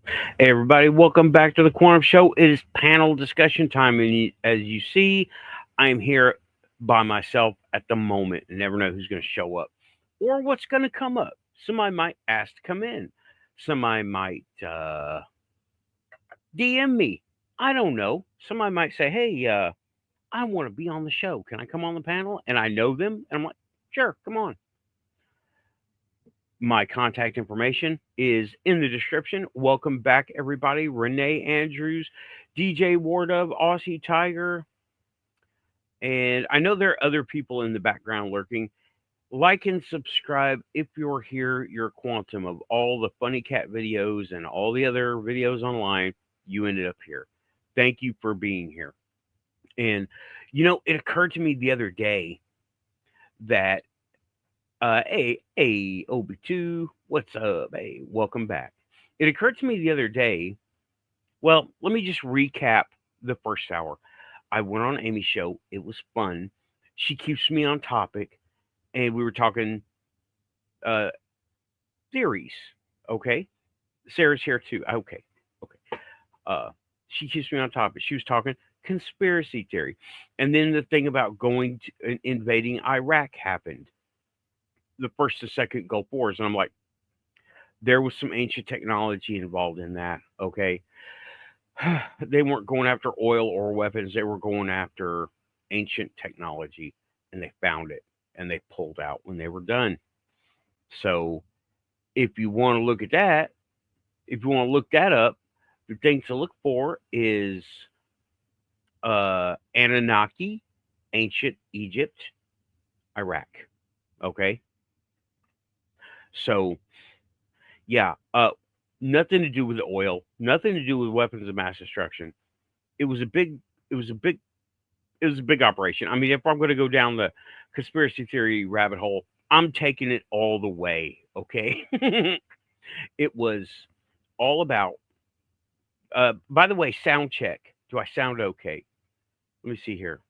Hey everybody, welcome back to the Quantum Show. It is panel discussion time, and as you see, I am here by myself at the moment. And never know who's going to show up or what's going to come up. Somebody might ask to come in. Somebody might DM me. I don't know. Somebody might say, "Hey, I want to be on the show. Can I come on the panel?" And I know them, and I'm like, "Sure, come on." My contact information is in the description. Welcome back, everybody. Renee Andrews, DJ Wardove, Aussie Tiger, and I know there are other people in the background lurking. Like and subscribe if you're here. You're quantum of all the funny cat videos and all the other videos online. You ended up here. Thank you for being here. And it occurred to me the other day that hey, Obi2, what's up? Hey, welcome back. It occurred to me the other day. Well, let me just recap the first hour. I went on Amy's show. It was fun. She keeps me on topic, and we were talking uh, theories. Okay, Sarah's here too. Okay. She keeps me on topic. She was talking conspiracy theory, and then the thing about going to invading Iraq happened. The first and second Gulf Wars, and I'm like, there was some ancient technology involved in that. Okay, they weren't going after oil or weapons; they were going after ancient technology, and they found it and they pulled out when they were done. So, if you want to look at that, if you want to look that up, the thing to look for is Anunnaki, ancient Egypt, Iraq. Okay, so yeah, nothing to do with the oil, nothing to do with weapons of mass destruction. It was a big, it was a big, it was a big operation. I mean, if I'm going to go down the conspiracy theory rabbit hole, I'm taking it all the way. Okay, it was all about. By the way, sound check. Do I sound okay? Let me see here.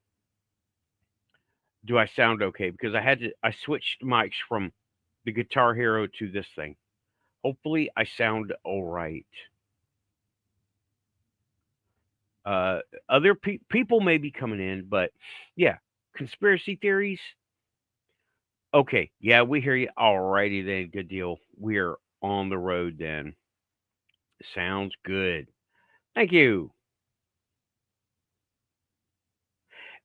Do I sound okay? Because I switched mics from the Guitar Hero to this thing. Hopefully, I sound all right. Uh, other people may be coming in, but yeah, conspiracy theories. Okay, yeah, we hear you. Alrighty then, good deal. We're on the road then. Sounds good. Thank you,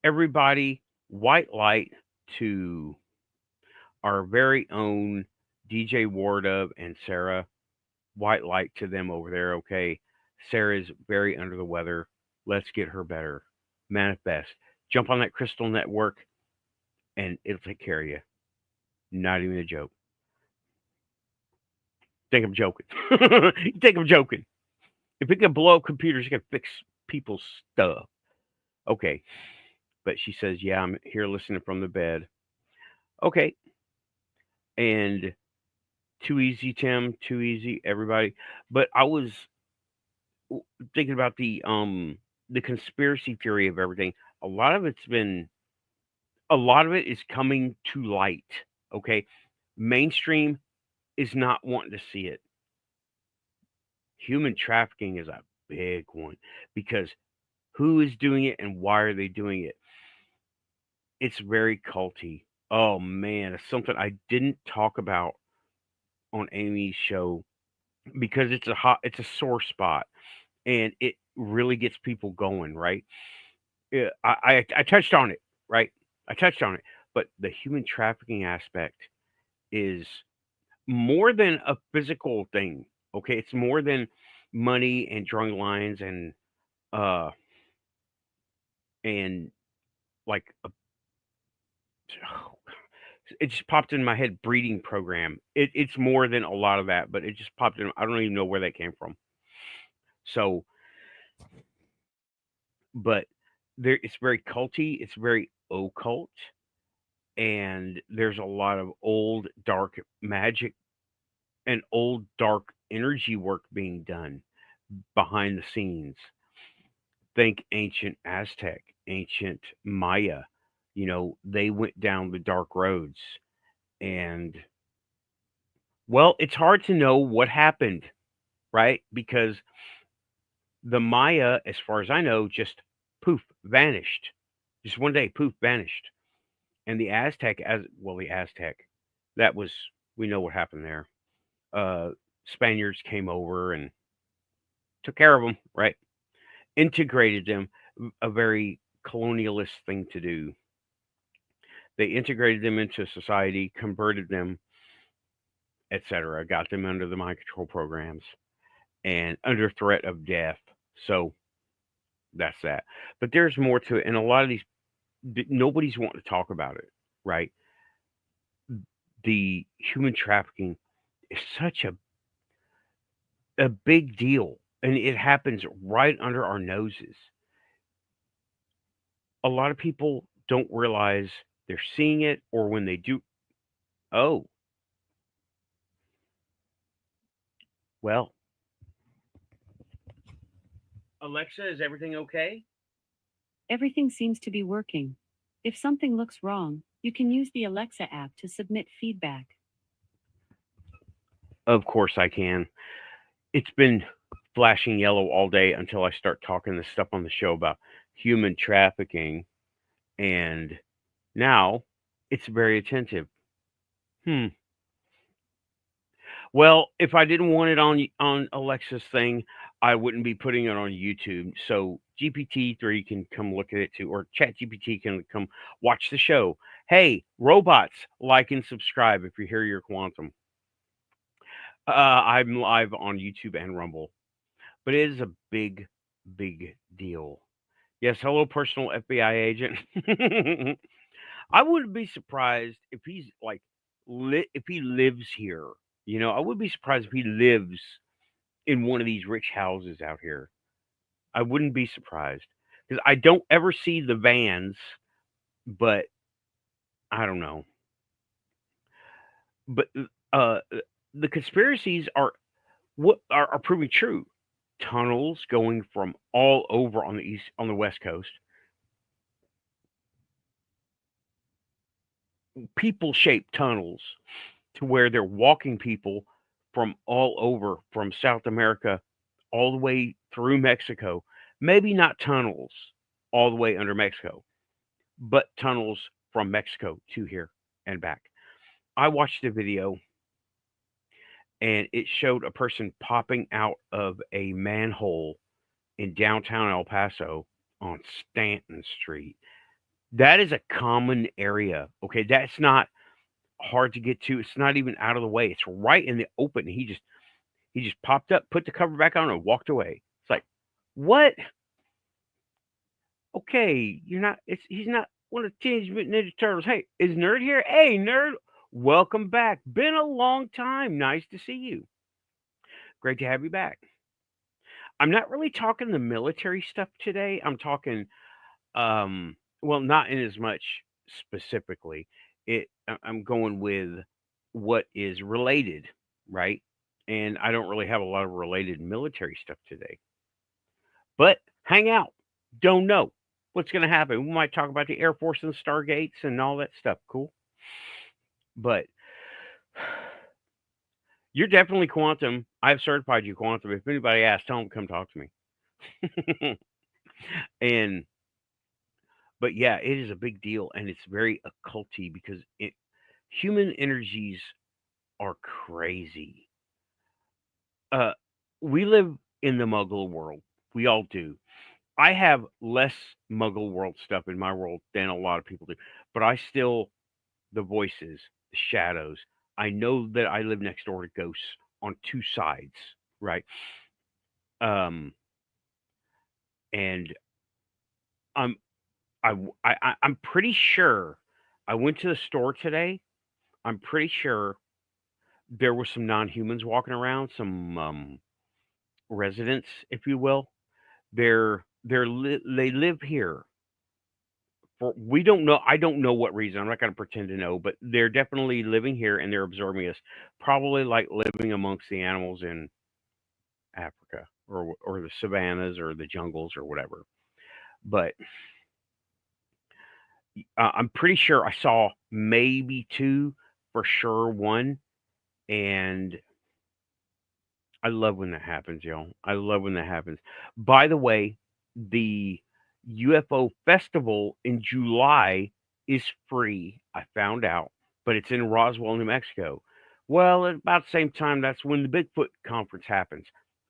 everybody. White light to our very own DJ Wardove and Sarah. White light to them over there. Okay, Sarah's very under the weather. Let's get her better. Manifest. Jump on that crystal network, and it'll take care of you. Not even a joke. Think I'm joking. You think I'm joking? If it can blow up computers, it can fix people's stuff. Okay. But she says, yeah, I'm here listening from the bed. Okay. And too easy, Tim. Too easy, everybody. But I was thinking about the conspiracy theory of everything. A lot of it's been a lot of it is coming to light. Okay. Mainstream is not wanting to see it. Human trafficking is a big one because who is doing it and why are they doing it? It's very culty. Oh man, it's something I didn't talk about on Amy's show because it's a sore spot and it really gets people going, right? Yeah, I touched on it, right? I touched on it, but the human trafficking aspect is more than a physical thing. Okay, it's more than money and drawing lines uh and like it just popped in my head breeding program. It's more than a lot of that, but it just popped in. I don't even know where that came from. So, but there it's very culty, it's very occult, and there's a lot of old dark magic and old dark energy work being done behind the scenes. Think ancient Aztec, ancient Maya. They went down the dark roads and well, it's hard to know what happened. right? Because the Maya, as far as I know, just poof, vanished. Just one day, poof, vanished. And the Aztec, the Aztec, that was, we know what happened there. Uh, Spaniards came over and took care of them, right? Integrated them, a very colonialist thing to do. They integrated them into society, converted them, etc., got them under the mind control programs and under threat of death. So that's that. But there's more to it. And a lot of these, nobody's wanting to talk about it, right? The human trafficking is such a big deal. And it happens right under our noses. A lot of people don't realize they're seeing it, or when they do, oh, well, Alexa, is everything okay? Everything seems to be working. If something looks wrong, you can use the Alexa app to submit feedback. Of course I can. It's been flashing yellow all day until I start talking this stuff on the show about human trafficking, and now it's very attentive. Hmm. Well, if I didn't want it on Alexa's thing, I wouldn't be putting it on YouTube. So GPT-3 can come look at it too, or ChatGPT can come watch the show. Hey, robots, like and subscribe if you hear your quantum. I'm live on YouTube and Rumble, but it is a big, big deal. Yes, hello, personal FBI agent. I wouldn't be surprised if he's like, if he lives here. You know, I would be surprised if he lives in one of these rich houses out here. I wouldn't be surprised because I don't ever see the vans, but I don't know. But uh, the conspiracies are proving true. Tunnels going from all over on the west coast. People shaped tunnels to where they're walking people from all over, from South America all the way through Mexico. Maybe not tunnels all the way under Mexico, but tunnels from Mexico to here and back. I watched a video and it showed a person popping out of a manhole in downtown El Paso on Stanton Street. That is a common area. Okay, that's not hard to get to. It's not even out of the way. It's right in the open. He just popped up, put the cover back on, and walked away. It's like, what? Okay, you're not. He's not one of the Teenage Mutant Ninja Turtles. Hey, is Nerd here? Hey, Nerd, welcome back. Been a long time. Nice to see you. Great to have you back. I'm not really talking the military stuff today. I'm talking, well, not in as much specifically. I'm going with what is related, right? And I don't really have a lot of related military stuff today. But hang out. Don't know what's going to happen. We might talk about the Air Force and the Stargates and all that stuff. Cool. But you're definitely quantum. I've certified you quantum. If anybody asks, tell them to come talk to me. and but yeah, it is a big deal, and it's very occulty because human energies are crazy. Uh, we live in the Muggle world. We all do. I have less Muggle world stuff in my world than a lot of people do, but I still the voices, the shadows. I know that I live next door to ghosts on two sides, right? Um, and I'm I'm pretty sure I went to the store today. I'm pretty sure there were some non-humans walking around, some residents, if you will. They live here for we don't know. I don't know what reason. I'm not going to pretend to know, but they're definitely living here and they're absorbing us. Probably like living amongst the animals in Africa or the savannas or the jungles or whatever. But I'm pretty sure I saw maybe two, for sure one, and I love when that happens, y'all. I love when that happens. By the way, the UFO festival in July is free. I found out, but it's in Roswell, New Mexico. Well, at about the same time, that's when the Bigfoot conference happens.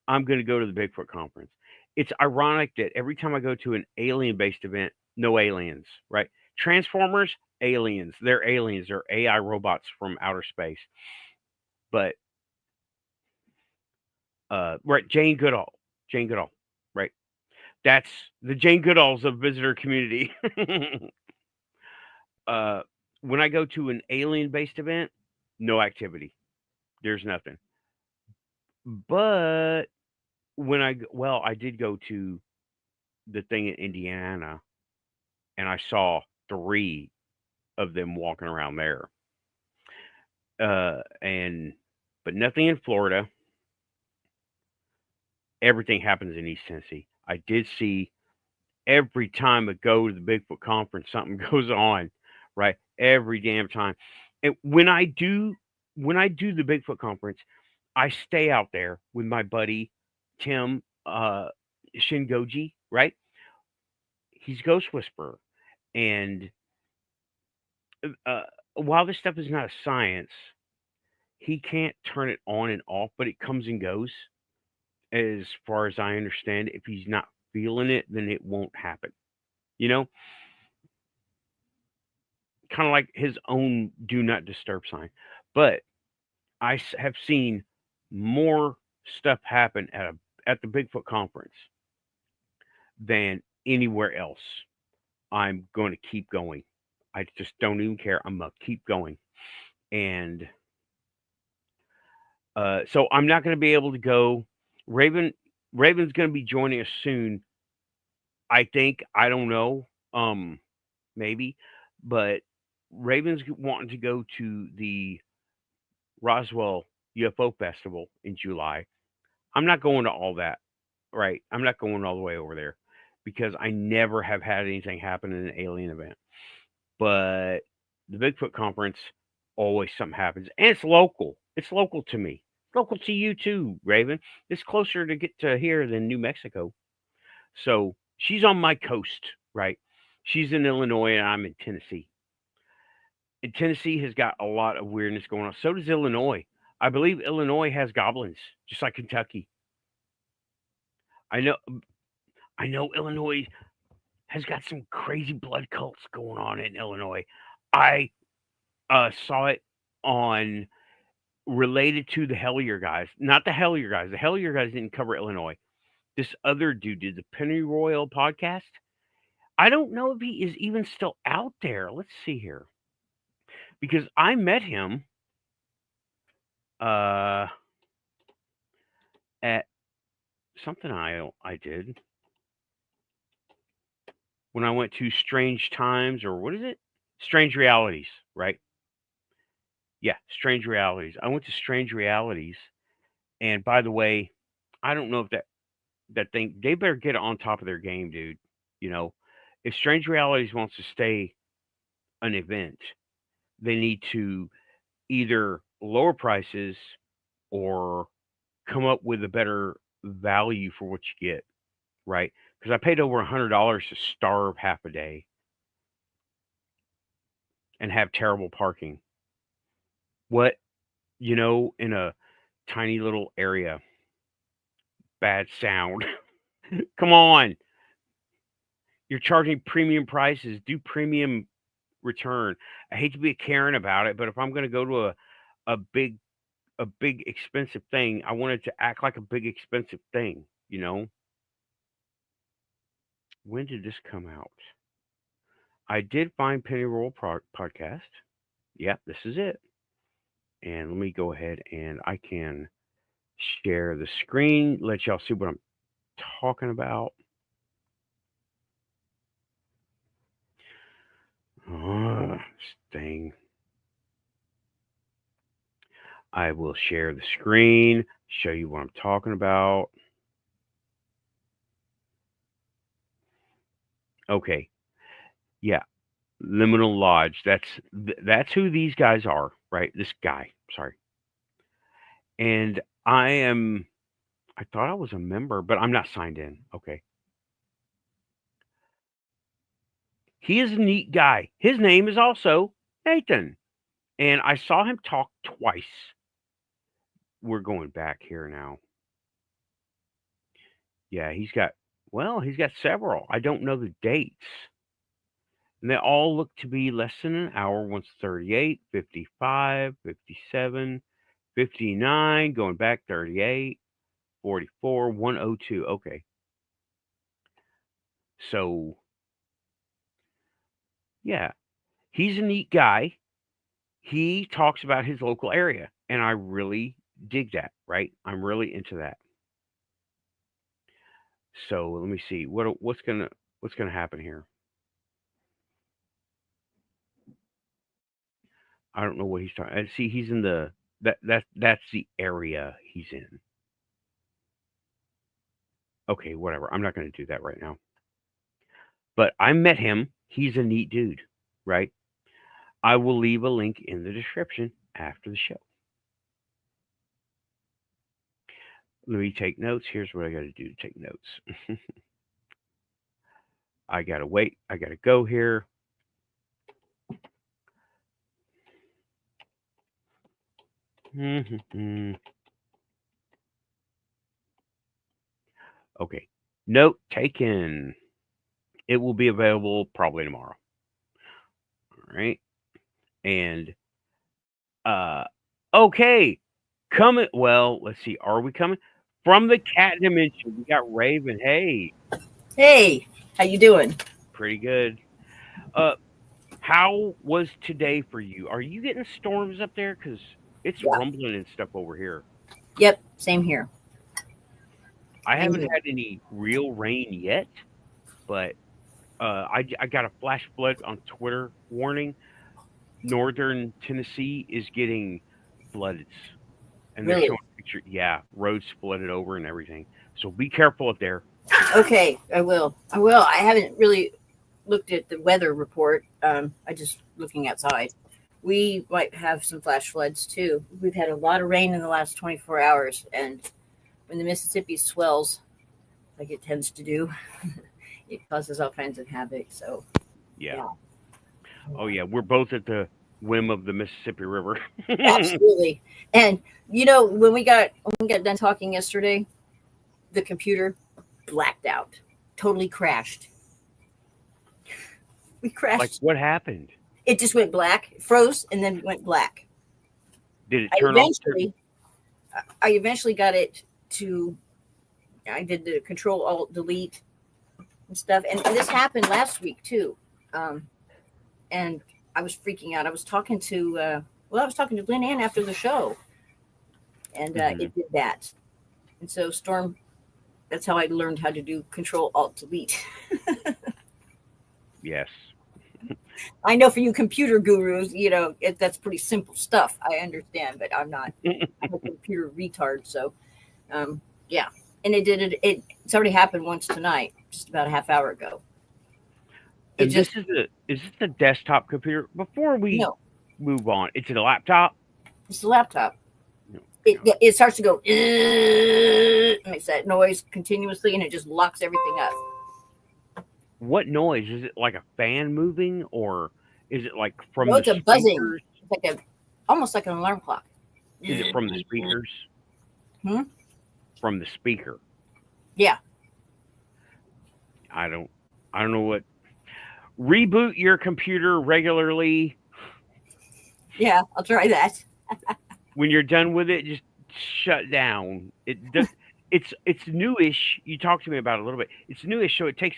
I'm going to go to the Bigfoot conference. It's ironic that every time I go to an alien based event, no aliens, right? Transformers, aliens. They're aliens. They're AI robots from outer space. But right, Jane Goodall, right? That's the Jane Goodalls of visitor community. uh, when I go to an alien-based event, no activity. There's nothing. But well, I did go to the thing in Indiana, and I saw three of them walking around there. And but nothing in Florida. Everything happens in East Tennessee. I did see every time I go to the Bigfoot conference, something goes on, right? Every damn time. And when I do the Bigfoot conference, I stay out there with my buddy Tim Shingoji, right? He's Ghost Whisperer. And uh, while this stuff is not a science, he can't turn it on and off, but it comes and goes. As far as I understand, if he's not feeling it, then it won't happen. You know, kind of like his own do not disturb sign. But have seen more stuff happen at the Bigfoot conference than anywhere else. I'm going to keep going. I just don't even care. I'm gonna keep going, and so I'm not going to be able to go. Raven Raven's going to be joining us soon. I think. I don't know. Maybe, but Raven's wanting to go to the Roswell UFO Festival in July. I'm not going to all that, right? I'm not going all the way over there because I never have had anything happen in an alien event. But the Bigfoot conference, always something happens, and it's local. It's local to me. It's local to you too, Raven. It's closer to get to here than New Mexico. So she's on my coast, right? She's in Illinois and I'm in Tennessee. And Tennessee has got a lot of weirdness going on. So does Illinois. I believe Illinois has goblins, just like Kentucky. I know I know Illinois has got some crazy blood cults going on in Illinois. I saw it on related to the Hellier guys, not the Hellier guys. The Hellier guys didn't cover Illinois. This other dude did the Penny Royal podcast. I don't know if he is even still out there. Let's see here, because I met him uh, at something I did when I went to Strange Times, or what is it? Strange Realities, right? Yeah, Strange Realities. I went to Strange Realities, and by the way, I don't know if that thing they better get on top of their game, dude. You know, if Strange Realities wants to stay an event, they need to either lower prices or come up with a better value for what you get, right? Because I paid over $100 to starve half a day and have terrible parking. What, in a tiny little area, bad sound. Come on, you're charging premium prices. Do premium return. I hate to be a Karen about it, but if I'm going to go to a big expensive thing, I want it to act like a big expensive thing. When did this come out? I did find Penny Roll podcast. Yep, this is it. And let me go ahead and I can share the screen, let y'all see what I'm talking about. This thing. I will share the screen, show you what I'm talking about. Okay. Yeah. Liminal Lodge. That's who these guys are, right? This guy, sorry. And I am I thought I was a member, but I'm not signed in. Okay. He is a neat guy. His name is also Nathan. And I saw him talk twice. We're going back here now. Yeah, he's got several. I don't know the dates. And they all look to be less than an hour. One's 38, 55, 57, 59, going back 38, 44, 102. Okay. So, yeah, he's a neat guy. He talks about his local area, and I really dig that, right? I'm really into that. So, let me see. What's going to happen here? I don't know what he's talking. See, he's in that's the area he's in. Okay, whatever. I'm not going to do that right now. But I met him. He's a neat dude, right? I will leave a link in the description after the show. Let me take notes. Here's what I got to do to take notes. I got to wait. I got to go here. Okay. Note taken. It will be available probably tomorrow. All right. And okay. Coming, well, let's see. Are we coming from the cat dimension? We got Raven. Hey, Hey, how you doing? pretty good. Uh, how was today for you? Are you getting storms up there? Because it's Yeah. rumbling and stuff over here. Yep, same here. I Same haven't here. had any real rain yet, but I got a flash flood on Twitter warning. Northern Tennessee is getting floods, and they're Really? showing pictures. Yeah, roads flooded over and everything. So be careful up there. Okay, I will. I will. I haven't really looked at the weather report. I just looking outside. We might have some flash floods too. We've had a lot of rain in the last 24 hours, and when the Mississippi swells, like it tends to do, it causes all kinds of havoc. So, Yeah. yeah, Oh yeah, we're both at the whim of the Mississippi River. absolutely. And when we got done talking yesterday, the computer blacked out, totally crashed. We Like crashed. what happened? It just went black, froze, and then went black. Did it I turn off? eventually, I eventually got it to. I did the Control Alt Delete and stuff, and this happened last week too. Um, and I was freaking out. I was talking to I was talking to Lynn Ann after the show, and Mhm. it did that. And so Storm, that's how I learned how to do Control Alt Delete. Yes. I know for you computer gurus, that's pretty simple stuff. I understand, but I'm not. I'm a computer retard, so yeah. And it did it. It's already happened once tonight, just about a half hour ago. It And this just is this the desktop computer? Before we no, move on, it's a laptop. it's the laptop. No. It starts to go, makes that noise continuously, and it just locks everything up. What noise is it? Like a fan moving, or is it like from No, the it's a buzzing. speakers? It's like almost like an alarm clock. Is it from the speakers? Hmm? From the speaker. Yeah. I don't know what. Reboot your computer regularly. Yeah, I'll try that. When you're done with it, just shut down. It's newish. You talked to me about it a little bit. It's newish, so it takes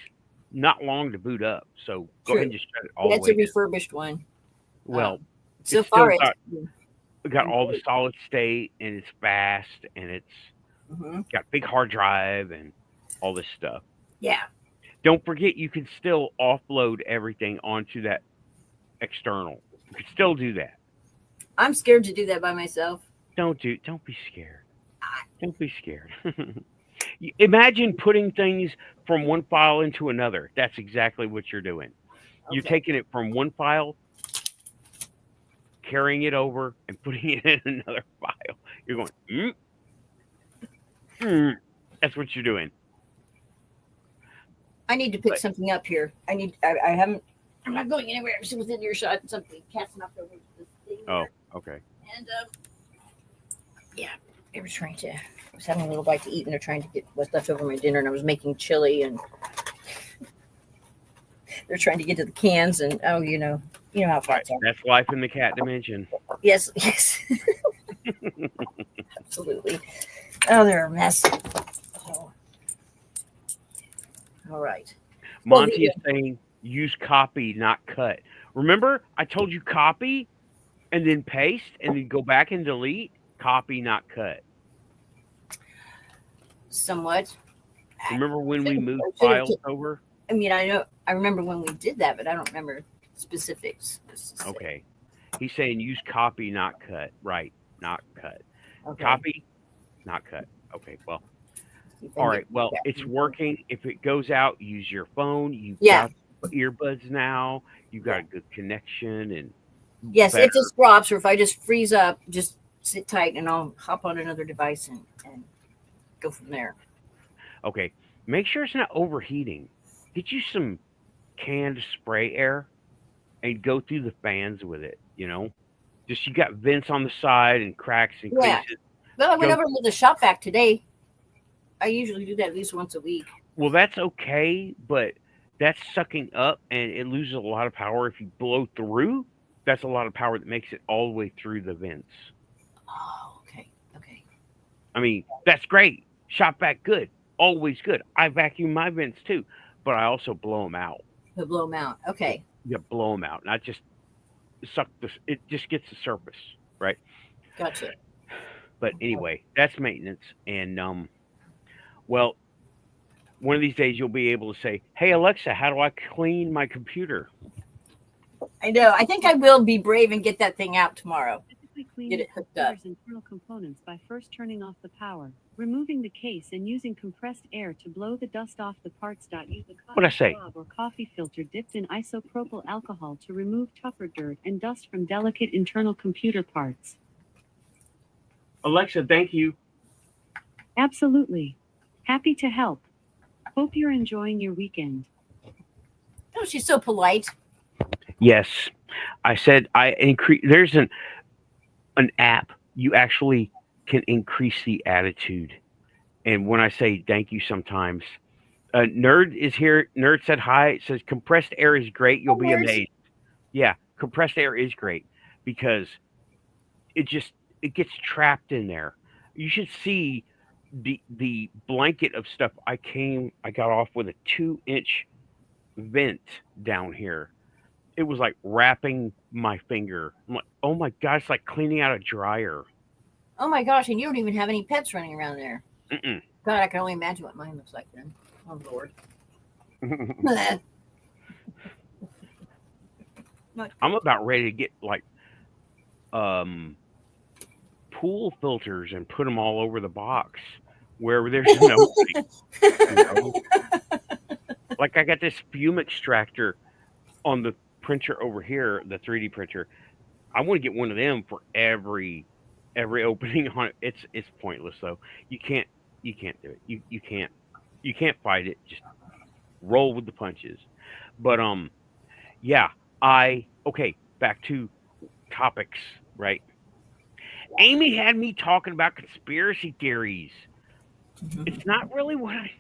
not long to boot up. So go ahead True. and just shut it all Yeah, the it's a way down. refurbished one. Well, So it's still far, it's got been all the great. solid state, and it's fast, and it's Hmm. got big hard drive and all this stuff. Yeah. Don't forget, you can still offload everything onto that external. You can still do that. I'm scared to do that by myself. Don't be scared. Don't be scared. Imagine putting things from one file into another. That's exactly what you're doing. You're Okay. taking it from one file, carrying it over, and putting it in another file. You're going, That's what you're doing. I need to pick But something up here. I haven't. I'm not going anywhere. I'm just within earshot. Something cats knocked over this thing oh, here, okay. and yeah, they were trying to. I was having a little bite to eat, and they're trying to get what's left over my dinner. And I was making chili, and they're trying to get to the cans. And oh, you know how Right. cats are. That's life in the cat dimension. Yes, yes, absolutely. Oh, they're a mess. Oh. All right. Well, Monty is saying use copy, not cut. Remember, I told you copy and then paste and then go back and delete. Copy, not cut. somewhat. Remember when we moved I should've files over? I mean, I remember when we did that, but I don't remember specifics. Okay. He's saying use copy, not cut. Right. Not cut. Okay. Copy, not cut. Okay. Well, See if I all can right. get Well, that. it's working. If it goes out, use your phone. You've Yeah. got earbuds now. You've got a good connection and Yes, better. if this drops or if I just freeze up, just sit tight and I'll hop on another device and go from there. Okay. Make sure it's not overheating. Get you some canned spray air and go through the fans with it, Just you got vents on the side and cracks and Yeah. creases. Well, I went Go- over to the shop vac today. I usually do that at least once a week. Well, that's okay, but that's sucking up and it loses a lot of power if you blow through. That's a lot of power that makes it all the way through the vents. Oh, okay. Okay. I mean, that's great. Shop vac good. Always good. I vacuum my vents too, but I also blow them out. To blow them out. Okay. You blow them out, not just suck this. It just gets the surface, right? Gotcha. But anyway, that's maintenance. And well, one of these days you'll be able to say, "Hey Alexa, how do I clean my computer?" I know. I think I will be brave and get that thing out tomorrow. Typically clean Get the it hooked up. computer's internal components by first turning off the power, removing the case, and using compressed air to blow the dust off the parts. Use a What'd I cotton say? swab or coffee filter dipped in isopropyl alcohol to remove tougher dirt and dust from delicate internal computer parts. Alexa, thank you. Absolutely. Happy to help. Hope you're enjoying your weekend. Oh, she's so polite. Yes, I said I increase. There's an app you actually can increase the attitude. And when I say thank you, sometimes Nerd is here. Nerd said hi. It says compressed air is great. You'll be amazed. Yeah, compressed air is great because it gets trapped in there. You should see the blanket of stuff. I got off with a 2-inch vent down here. It was like wrapping my finger. I'm like, oh my god, it's like cleaning out a dryer. Oh my gosh, and you don't even have any pets running around there. Mm-mm. God, I can only imagine what mine looks like then. Oh Lord. I'm about ready to get like pool filters and put them all over the box where there's no like I got this fume extractor on the printer over here, the 3D printer. I want to get one of them for every opening on it. It's pointless though. You can't do it. You can't fight it. Just roll with the punches. But yeah, okay, back to topics, right? Amy had me talking about conspiracy theories. It's not really what I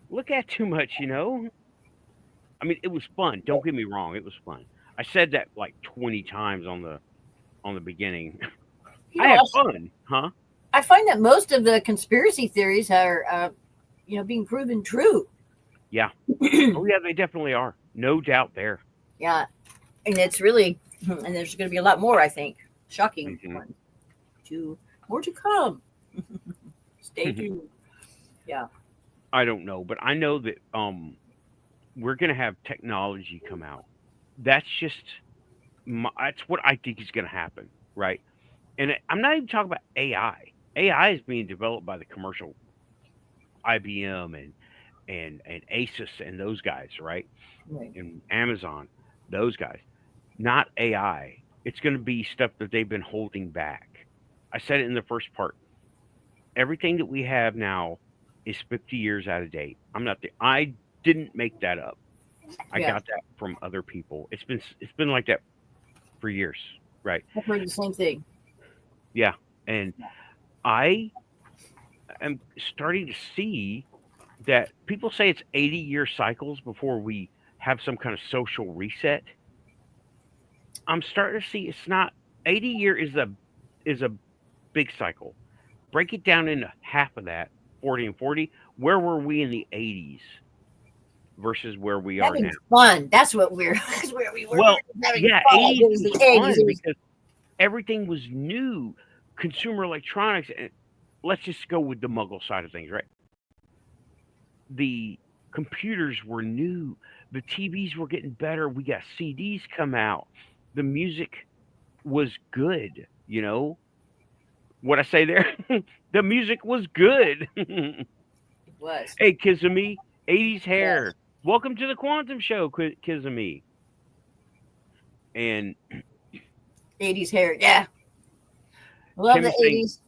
look at too much, I mean, it was fun. Don't get me wrong, it was fun. I said that like 20 times on the beginning. I had fun, huh? I find that most of the conspiracy theories are, being proven true. Yeah. Oh yeah, they definitely are. No doubt there. Yeah, and it's really, and there's going to be a lot more. I think shocking ones. More to come. Stay tuned. Yeah. I don't know, but I know that we're going to have technology come out. That's just that's what I think is going to happen, right? And I'm not even talking about AI. AI is being developed by the commercial IBM and Asus and those guys, right? And Amazon, those guys. Not AI. It's going to be stuff that they've been holding back. I said it in the first part. Everything that we have now is 50 years out of date. I didn't make that up. I Yeah, got that from other people. It's been like that for years, right? I've heard the same thing. Yeah, and I am starting to see that people say it's 80-year cycles before we have some kind of social reset. I'm starting to see it's not 80-year is a big cycle. Break it down into half of that, 40 and 40. Where were we in the 80s versus where we are now? Having fun. That's what we're. That's where we were. We Well, were having yeah, fun. 80s It was was the 80s. fun It was because everything was new. Consumer electronics, and let's just go with the muggle side of things, right? The computers were new. The TVs were getting better. We got CDs come out. The music was good, what I say there? The music was good. it was. Hey, Kizumi, 80s Yes. hair. Welcome to the Quantum Show, Kizumi. And 80s hair. Yeah. Love Tim the is saying, 80s.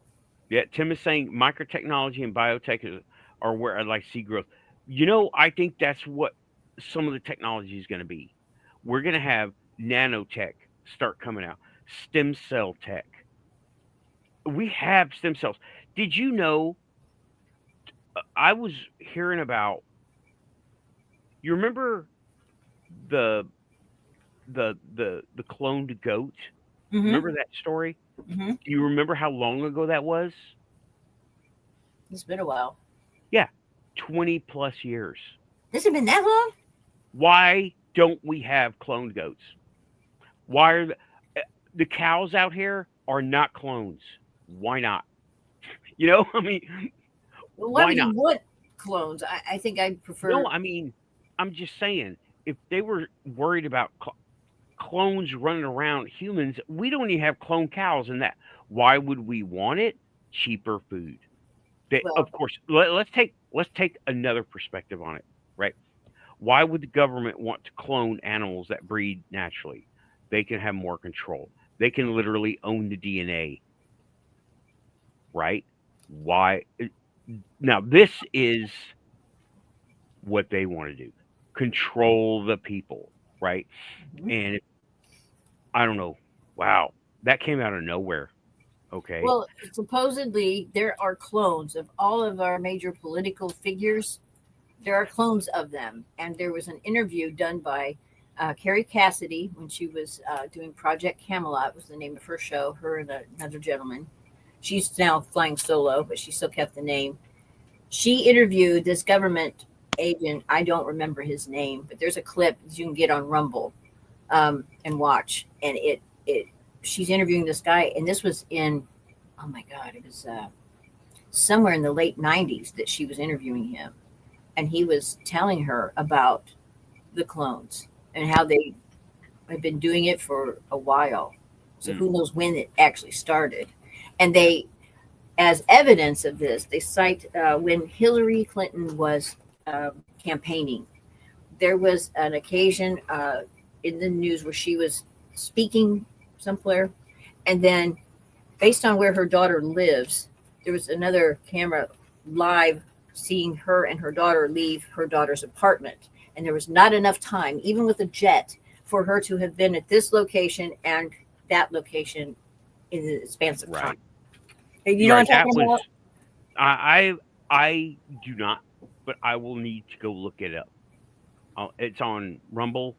yeah, Tim is saying microtechnology and biotech are where I'd like to see growth. I think that's what some of the technology is going to be. We're going to have nanotech start coming out, stem cell tech. We have stem cells. Did you know? I was hearing about. You remember the the cloned goat? Mm-hmm. Remember that story? Mm-hmm. Do you remember how long ago that was? It's been a while. Yeah, 20 plus years. Has it been that long? Why don't we have cloned goats? Why are the cows out here are not clones? Why not? I mean, Well, why why would you not? want clones? I think I'd No, prefer. I mean, I'm just saying, if they were worried about clones running around humans, we don't even have clone cows in that. Why would we want it? Cheaper food. Well, Of course, let's take another perspective on it, right? Why would the government want to clone animals that breed naturally? They can have more control. They can literally own the DNA, right? Why? Now, this is what they want to do: control the people, right? mhm. And I don't know. Wow, that came out of nowhere. Okay. Well, supposedly there are clones of all of our major political figures. There are clones of them, and there was an interview done by Carrie Cassidy when she was doing Project Camelot. Was the name of her show. Her and another gentleman. She's now flying solo, but she still kept the name. She interviewed this government agent. I don't remember his name, but there's a clip that you can get on Rumble and watch. And it she's interviewing this guy, and this was in oh my god, it was somewhere in the late '90s that she was interviewing him, and he was telling her about the clones and how they had been doing it for a while. So Mm, who knows when it actually started? And they, as evidence of this, they cite when Hillary Clinton was campaigning. There was an occasion in the news where she was speaking somewhere, and then based on where her daughter lives, there was another camera live seeing her and her daughter leave her daughter's apartment. And there was not enough time, even with a jet, for her to have been at this location and that location in the span of time. right. You know Right. what I'm That talking was. about? I do not, but I will need to go look it up. It's on Rumble,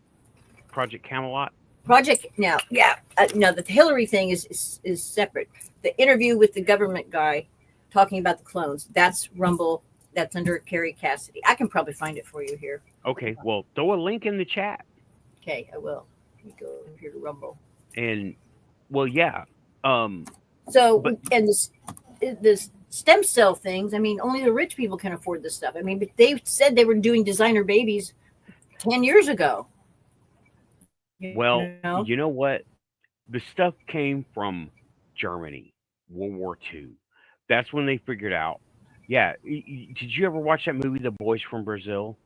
Project Camelot. Project now, yeah, no, the Hillary thing is separate. The interview with the government guy talking about the clones, that's Rumble. That's under Carrie Cassidy. I can probably find it for you here. Okay, well, throw a link in the chat. Okay, I will. Let me go over here to Rumble. And well, yeah. Um, So, but and this stem cell things, I mean, only the rich people can afford this stuff. I mean, but they said they were doing designer babies 10 years ago. You well, know? you know what? The stuff came from Germany, World War II. That's when they figured out. Yeah, did you ever watch that movie, The Boys from Brazil?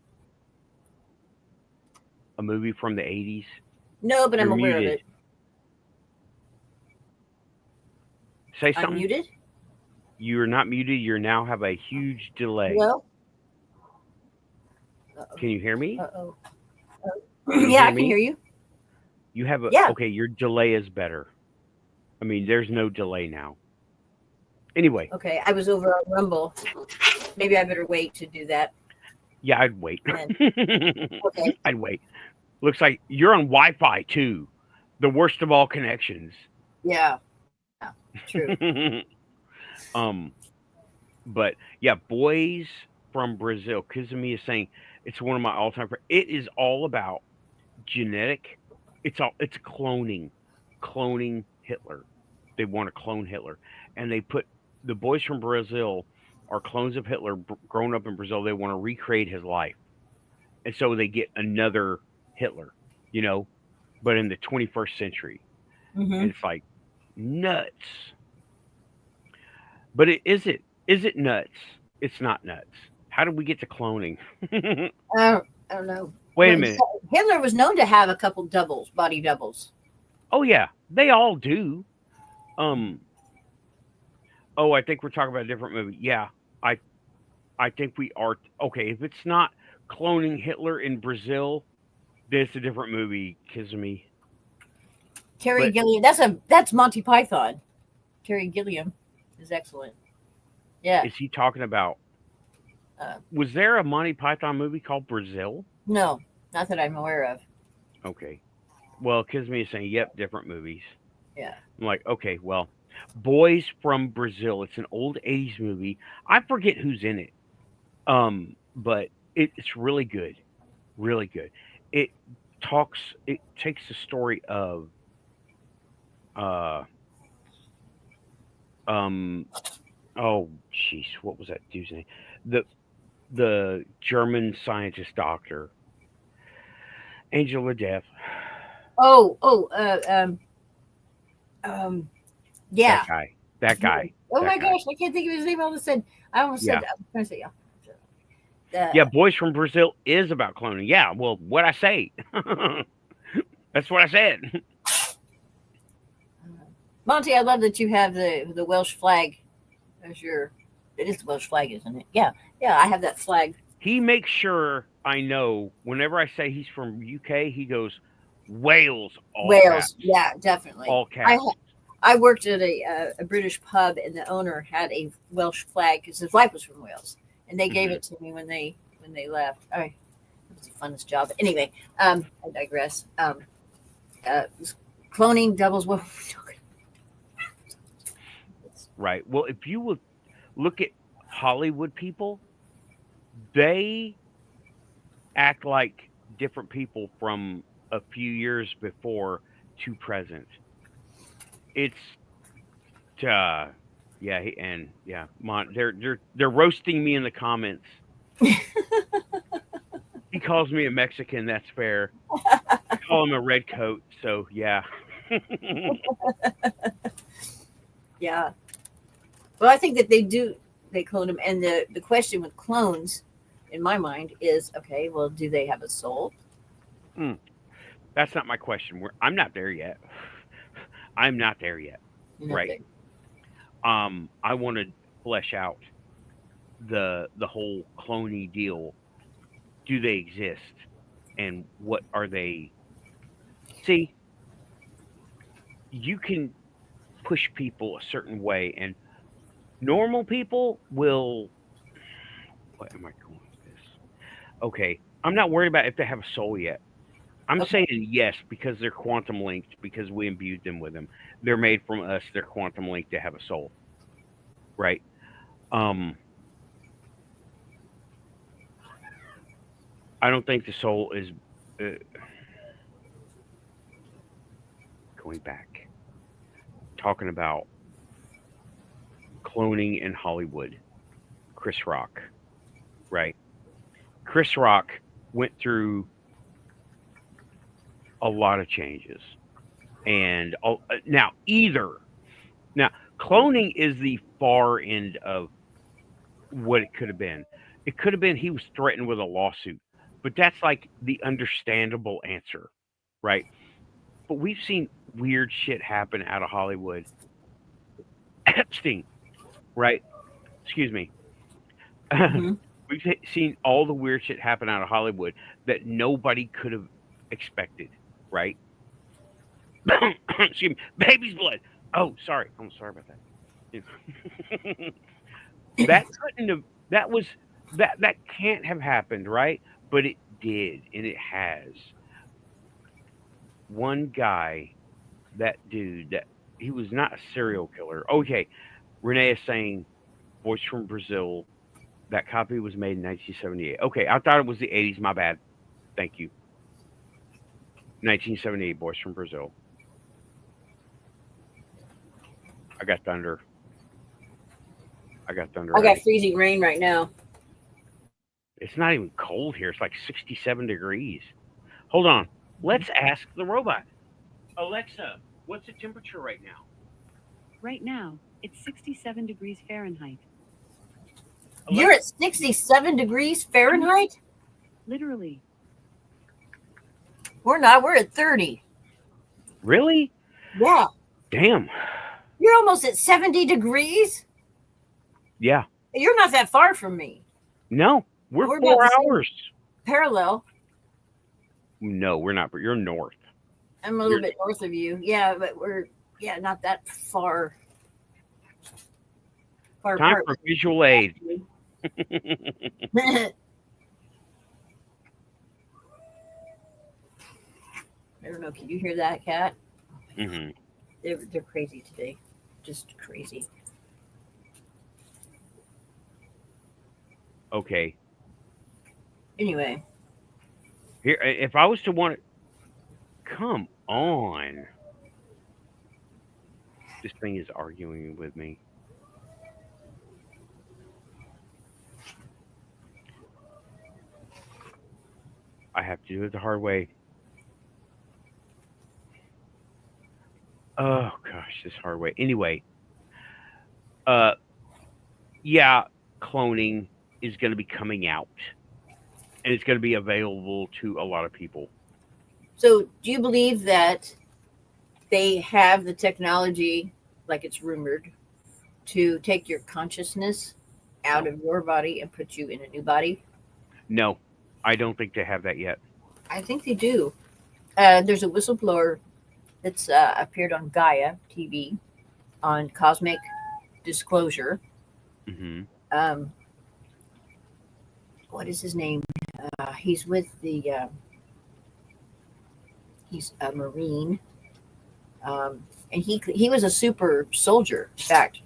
A movie from the 80s? No, but You're I'm aware of muted. it. Say I'm something. muted. You're not muted. You now have a huge delay. Hello? Can you hear me? Uh-oh. Can you Yeah, hear I can me? hear you. You have a Yeah. okay. Your delay is better. I mean, there's no delay now. Anyway, Okay. I was over on Rumble. Maybe I better wait to do that. yeah, I'd wait. And okay. I'd wait. Looks like you're on Wi-Fi too. The worst of all connections. Yeah. Yeah. True. But yeah, boys from Brazil. Kizumi is saying it's one of my all-time. It is all about genetic. It's cloning Hitler. They want to clone Hitler, and they put the boys from Brazil are clones of Hitler grown up in Brazil. They want to recreate his life, and so they get another Hitler, you know, but in the 21st century. Mm-hmm. And it's like nuts. But is it nuts? It's not nuts. How did we get to cloning? I don't know. Wait a minute. Hitler was known to have a couple doubles, body doubles. Oh yeah, they all do. Oh, I think we're talking about a different movie. Yeah, I think we are. Okay, if it's not cloning Hitler in Brazil, then it's a different movie, Kizumi. Terry But- Gilliam. That's Monty Python. Terry Gilliam is excellent. Yeah. Is he talking about? Was there a Monty Python movie called Brazil? No, not that I'm aware of. Okay. Well, Kizumi is saying, yep, different movies. Yeah. I'm like, okay, well, Boys from Brazil. It's an old 80s movie. I forget who's in it. But it's really good. Really good. It takes the story of oh jeez, what was that dude's name? The German scientist doctor. Angel of Death. Yeah. That guy. Oh that my guy. gosh, I can't think of his name all of a sudden. I almost said, I was trying to say, Yeah, Boys from Brazil is about cloning. Yeah, well, what I say. That's what I said. Monty, I love that you have the Welsh flag as your. It is the Welsh flag, isn't it? Yeah, I have that flag. He makes sure I know whenever I say he's from UK, he goes Wales. Wales, Caps, yeah, definitely. all caps. I worked at a British pub, and the owner had a Welsh flag because his wife was from Wales, and they gave it to me when they left. All right, it was the funnest job. Anyway, I digress. Cloning doubles. What were we talking about? Right. Well, if you would look at Hollywood people, they act like different people from a few years before to present. It's they're roasting me in the comments. He calls me a Mexican, that's fair. I call him a red coat, so yeah. Yeah. Well, I think that they clone them. And the question with clones, in my mind, is, okay, well, do they have a soul? That's not my question. I'm not there yet. I'm not there yet. Right. I want to flesh out the whole cloney deal. Do they exist? And what are they? See, you can push people a certain way, and normal people will. What am I going with this? Okay, I'm not worried about if they have a soul yet. I'm saying yes because they're quantum linked because we imbued them with them. They're made from us. They're quantum linked to have a soul, right? I don't think the soul is going back. Talking about cloning in Hollywood. Chris Rock, right? Chris Rock went through a lot of changes, and now cloning is the far end of what it could have been. It could have been he was threatened with a lawsuit, but that's like the understandable answer, right? But we've seen weird shit happen out of Hollywood. Epstein, right? Excuse me. Mhm. We've seen all the weird shit happen out of Hollywood that nobody could have expected, right? Excuse me. Baby's blood. Oh, sorry. I'm sorry about that. That couldn't have. That was that can't have happened, right? But it did, and it has. One guy, that dude, that he was not a serial killer. Okay, Renee is saying, voice from Brazil. That copy was made in 1978. Okay, I thought it was the 80s. My bad. Thank you. 1978, voice from Brazil. I got thunder. I got thunder. I got Already. freezing rain right now. It's not even cold here. It's like 67 degrees. Hold on. Let's ask the robot. Alexa, what's the temperature right now? Right now, it's 67 degrees Fahrenheit. You're at 67 degrees Fahrenheit? Literally. We're not. We're at 30. Really? Yeah. Damn. You're almost at 70 degrees? Yeah. You're not that far from me. No, we're We're 4 about the same. hours. Parallel. No, we're not. You're north. I'm a little bit north of you. Yeah, but we're not that far. Far Time apart. for visual aid. I don't know. Can you hear that, Cat? Hmm. They're crazy today. Just crazy. Okay. Anyway. Here, if I was to want it, come on. This thing is arguing with me. I have to do it the hard way. Oh gosh, this hard way. Anyway, uh, yeah, cloning is going to be coming out, and it's going to be available to a lot of people. So, do you believe that they have the technology, like it's rumored, to take your consciousness out of your body and put you in a new body? No, I don't think they have that yet. I think they do. There's a whistleblower that's appeared on Gaia TV on Cosmic Disclosure. Hmm. What is his name? He's with the. He's a Marine, and he was a super soldier. In fact,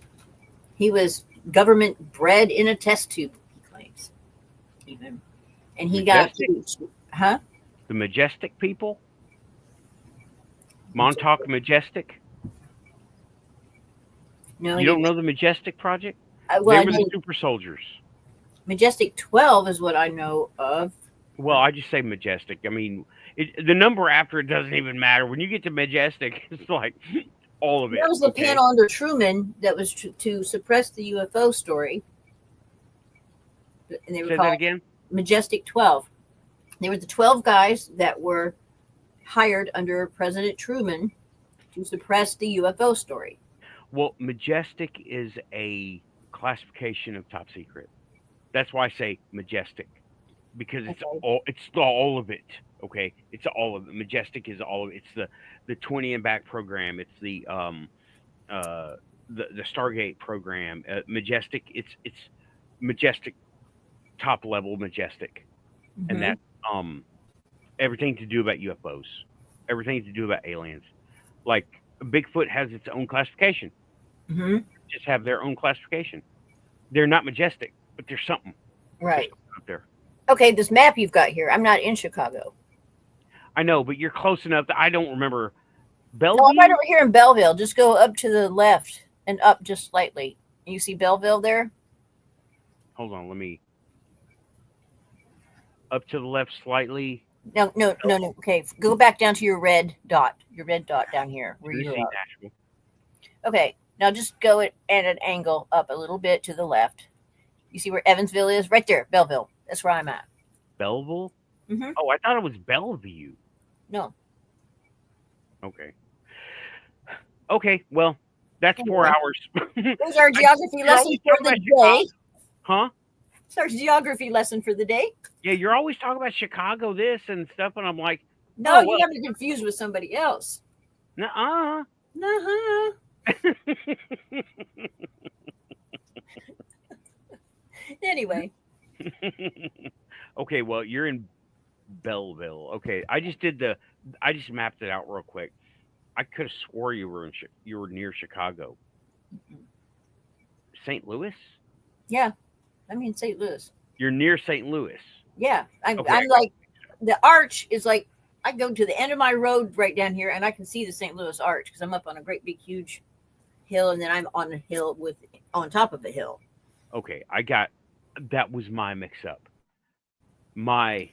he was government bred in a test tube. He claims, even, and he Majestic? got The Majestic people, Montauk Majestic. No, You don't know the Majestic Project? well, They I were know the super soldiers. Majestic 12 is what I know of. Well, I just say Majestic. I mean, the number after it doesn't even matter. When you get to Majestic, it's like all of it. That was the okay? panel under Truman that was to suppress the UFO story. And they were Say that called again? Majestic 12. They were the 12 guys that were hired under President Truman to suppress the UFO story. Well, Majestic is a classification of top secret. That's why I say Majestic, because it's all of it. Okay, it's all of it. Majestic is all of it. It's the 20 and back program. It's the Stargate program. Majestic. It's Majestic, top level Majestic, and that everything to do about UFOs, everything to do about aliens. Like Bigfoot has its own classification. Mm-hmm. Just have their own classification. They're not majestic, but there's something. Right. There's something up there. Okay, this map you've got here. I'm not in Chicago. I know, but you're close enough that I don't remember. No, Bellevue? I'm right over here in Belleville. Just go up to the left and up just slightly. You see Belleville there? Hold on, let me. Up to the left slightly. No. Okay, go back down to your red dot. Your red dot down here. Where you Tennessee are. Nashville. Okay, now just go at an angle up a little bit to the left. You see where Evansville is? Right there, Belleville. That's where I'm at. Belleville? Mm-hmm. Oh, I thought it was No. Okay. Okay, well, That's 4 Anyway, hours. there's our geography You're lesson always for talking the about day. Chicago. Huh? It's our geography lesson for the day. Yeah, you're always talking about Chicago this and stuff, and I'm like, No, oh, you well, got me confused with somebody else. nuh-uh. Uh-huh. Anyway, Okay, well, you're in Belleville. Okay, I just mapped it out real quick. I could have swore you were you were near Chicago. St. Louis? yeah, I'm in St. Louis. You're near St. Louis. Yeah, I'm Okay, like, the arch is like, I go to the end of my road right down here and I can see the St. Louis arch because I'm up on a great big huge hill, and then I'm on a hill on top of a hill. Okay, that was my mix up. My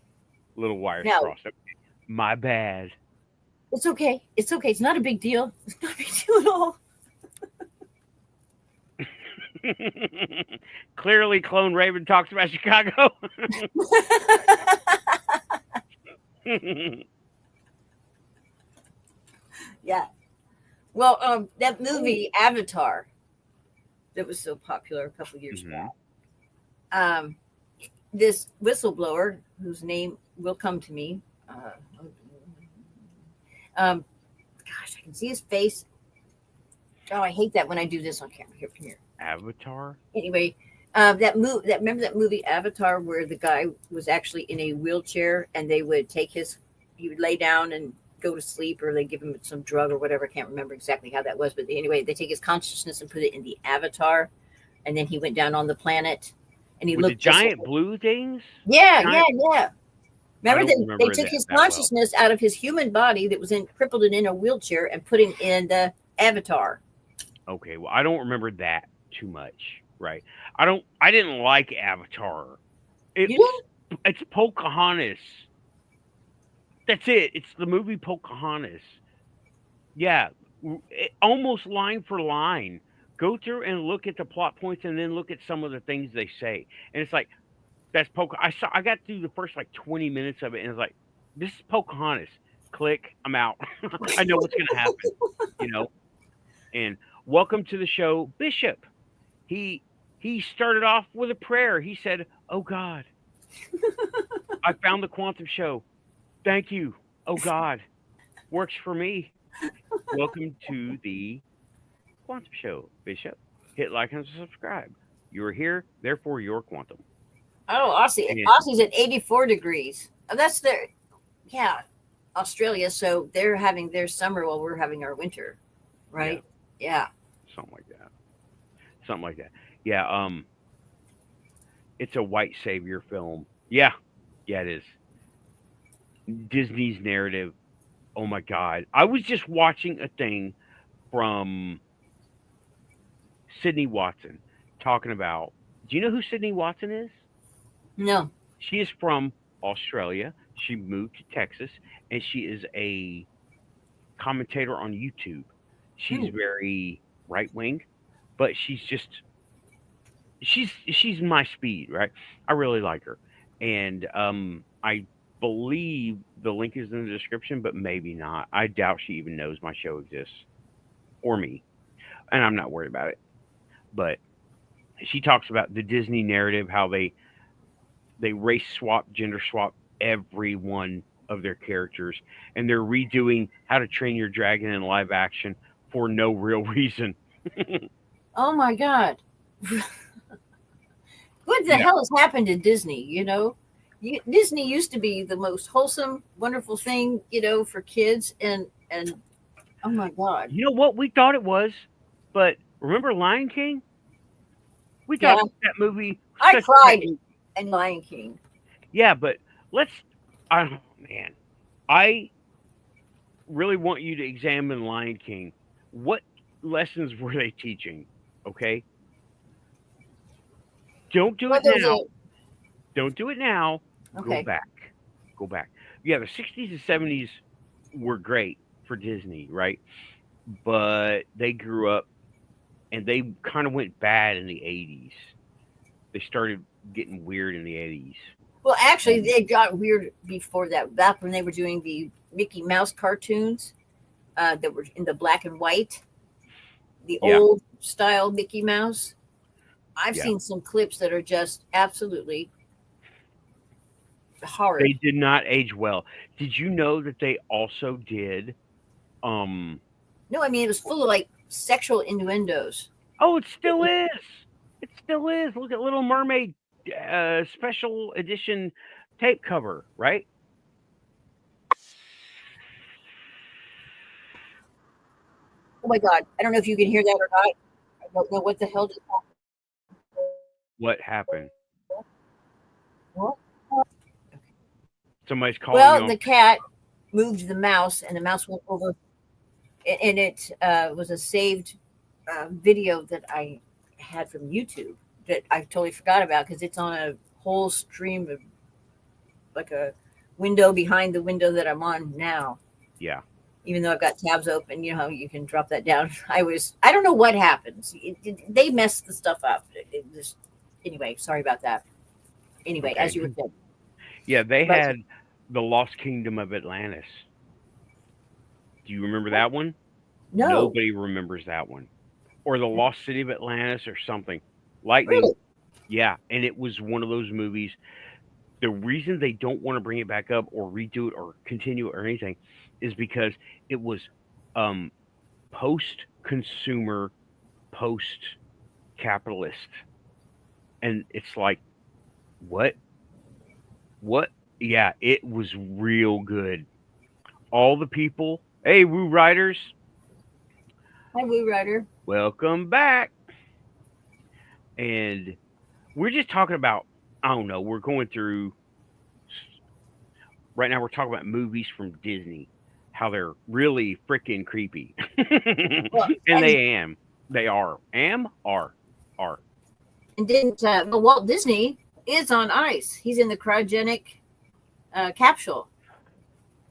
little wires Now, crossed. Okay, my bad. it's okay. It's okay. It's not a big deal. It's not a big deal at all. Clearly, Clone Raven talks about Chicago. Yeah. Well, that movie Avatar that was so popular a couple years back. This whistleblower whose name will come to me. Gosh, I can see his face. Oh, I hate that when I do this on camera. Here, come here. Avatar. Anyway, remember that movie Avatar where the guy was actually in a wheelchair and they would he would lay down and go to sleep, or they give him some drug or whatever. I can't remember exactly how that was, but anyway, they take his consciousness and put it in the avatar, and then he went down on the planet and he With looked the giant blue things. Yeah. Remember they took his consciousness out of his human body that was crippled and in a wheelchair and put him in the avatar. Okay, well, I don't remember that too much, right? I didn't like Avatar. It's Pocahontas. That's it. It's the movie Pocahontas. Yeah, almost line for line. Go through and look at the plot points, and then look at some of the things they say. And it's like, that's Pocahontas. I got through the first like 20 minutes of it, and it's like, this is Pocahontas. Click, I'm out. I know what's gonna happen, And welcome to the show, Bishop. He started off with a prayer. He said, "Oh God, I found the quantum show. Thank you. Oh God, works for me. Welcome to the quantum show, Bishop. Hit like and subscribe. You're here, therefore you're quantum." Oh, Aussie's at 84 degrees. Oh, that's Australia. So they're having their summer while we're having our winter, right? Yeah. Something like that. Yeah. It's a white savior film. Yeah, it is. Disney's narrative. Oh my God. I was just watching a thing from Sydney Watson talking about, do you know who Sydney Watson is? No. She is from Australia. She moved to Texas, and she is a commentator on YouTube. She's very right wing, but she's my speed, right? I really like her, and I believe the link is in the description, but maybe not. I doubt she even knows my show exists or me, and I'm not worried about it. But she talks about the Disney narrative, how they race swap, gender swap every one of their characters, and they're redoing How to Train Your Dragon in live action for no real reason. Oh my God. What the hell has happened to Disney? Disney used to be the most wholesome, wonderful thing, for kids, and oh my God. You know what? We thought it was, but remember Lion King? We thought that movie. I cried in Lion King. Yeah, but man, I really want you to examine Lion King. What lessons were they teaching? Okay, don't do it now. Don't do it now. Okay. Go back. Yeah, the 60s and 70s were great for Disney, right? But they grew up and they kind of went bad in the 80s. They started getting weird in the 80s. Well, actually, they got weird before that. Back when they were doing the Mickey Mouse cartoons that were in the black and white, the Yeah. old style Mickey Mouse. I've Yeah. seen some clips that are just absolutely horrid. They did not age well. Did you know that they also did um No, I mean it was full of like sexual innuendos. oh, it still is. It still is. Look at Little Mermaid special edition tape cover, right? Oh my god, I don't know if you can hear that or not. I don't know what the hell just happened. What happened? What? Somebody's calling you Well, on the cat moved the mouse, and the mouse went over, and it was a saved video that I had from YouTube that I totally forgot about because it's on a whole stream of like a window behind the window that I'm on now. Yeah. Even though I've got tabs open, you know, you can drop that down. I don't know what happens. They messed the stuff up. Anyway, sorry about that. Anyway, Okay. as you were saying. Yeah, they But- had the Lost Kingdom of Atlantis. Do you remember that one? No. Nobody remembers that one. Or the Lost City of Atlantis or something. Lightning. Really? Yeah, and it was one of those movies. The reason they don't want to bring it back up or redo it or continue it or anything is because it was post-consumer, post-capitalist. And it's like, what? What? Yeah, it was real good. All the people, hey, Woo Riders, Hi, Woo Rider. welcome back. And we're just talking about, I don't know, we're going through, right now we're talking about movies from Disney, how they're really freaking creepy. Well, and they are. Are. And didn't well, Walt Disney is on ice. He's in the cryogenic capsule.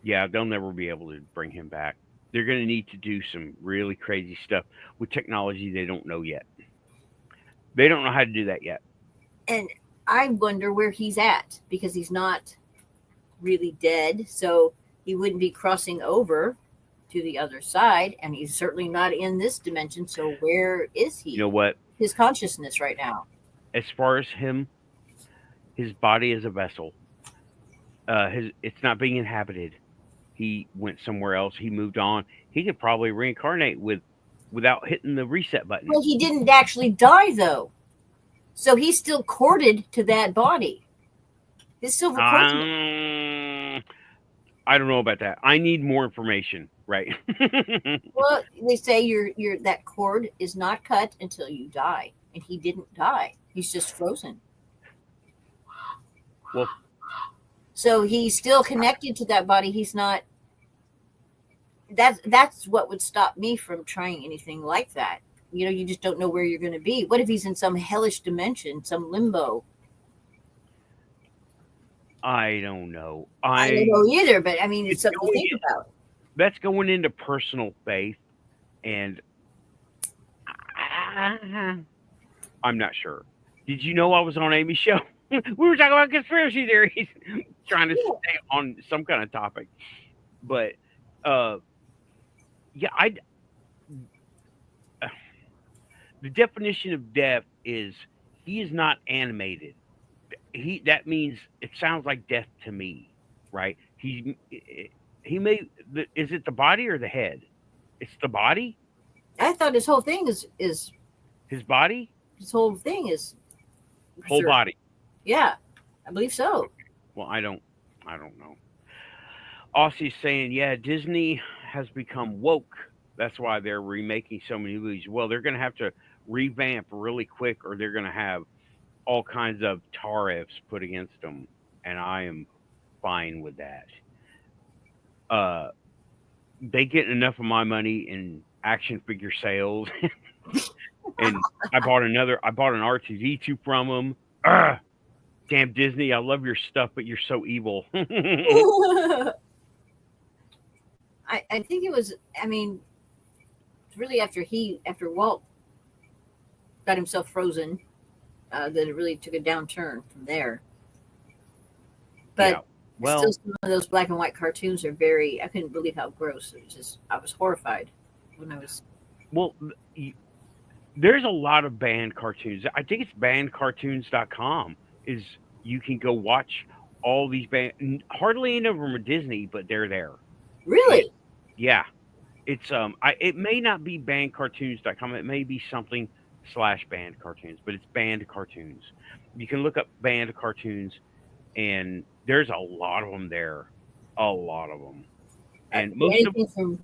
Yeah, they'll never be able to bring him back. They're going to need to do some really crazy stuff with technology they don't know yet. They don't know how to do that yet. And I wonder where he's at because he's not really dead. So he wouldn't be crossing over to the other side. And he's certainly not in this dimension. So where is he? You know what? His consciousness right now. As far as him, his body is a vessel. It's not being inhabited. He went somewhere else. He moved on. He could probably reincarnate without hitting the reset button. Well, he didn't actually die, though. So he's still corded to that body. His silver cord. I don't know about that. I need more information, right? Well, they say your that cord is not cut until you die, and he didn't die. He's just frozen. Well, so he's still connected to that body. He's not. That's what would stop me from trying anything like that. You know, you just don't know where you're going to be. What if he's in some hellish dimension, some limbo? I don't know. I don't know either, but I mean, it's something to think about. That's going into personal faith, and I'm not sure. Did you know I was on Amy's show? We were talking about conspiracy theories, trying to stay on some kind of topic. But, yeah, the definition of death is he is not animated. That means it sounds like death to me, right? He may. Is it the body or the head? It's the body. I thought his whole thing is his body. His whole thing is whole body. Yeah, I believe so. Well, I don't know. Aussie's saying, yeah, Disney has become woke. That's why they're remaking so many movies. Well, they're going to have to revamp really quick, or they're going to have all kinds of tariffs put against them, and I am fine with that. They get enough of my money in action figure sales, and I bought an R2D2 from them. Damn Disney, I love your stuff, but you're so evil. I think it was. I mean, really after Walt got himself frozen, that it really took a downturn from there. But yeah. Well, still, some of those black and white cartoons are very. I couldn't believe how gross. It was just. I was horrified when I was. Well, There's a lot of banned cartoons. I think it's bannedcartoons.com. Is you can go watch all these banned. Hardly any of them are Disney, but they're there. And Really? yeah, it's it may not be bannedcartoons.com. It may be something slash banned cartoons, but it's banned cartoons. You can look up banned cartoons, and there's a lot of them there. A lot of them, and most of Anything from?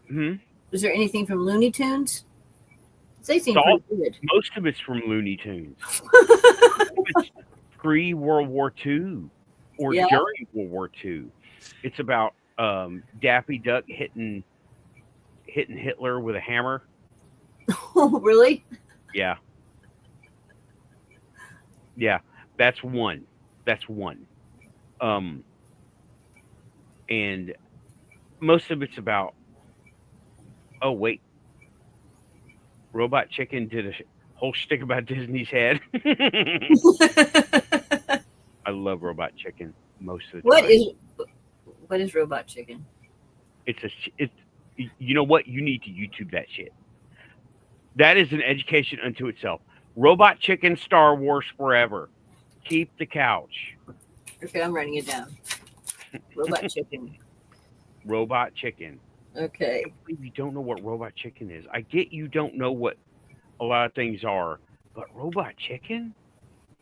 hmm, Was there anything from Looney Tunes? They it's seem pretty all good. most of it's from Looney Tunes. It's pre World War II or Yeah. during World War II. It's about Daffy Duck hitting Hitler with a hammer. Oh, really? Yeah, yeah, that's one. That's one. Um, and most of it's about. Oh wait, Robot Chicken did a whole shtick about Disney's head. I love Robot Chicken most of the What time. is Robot Chicken? It's you know what? You need to YouTube that shit. That is an education unto itself. Robot Chicken, Star Wars Forever. Keep the couch. Okay, I'm writing it down. Robot Chicken. Robot Chicken. Okay. I believe you don't know what Robot Chicken is. I get you don't know what a lot of things are, but Robot Chicken?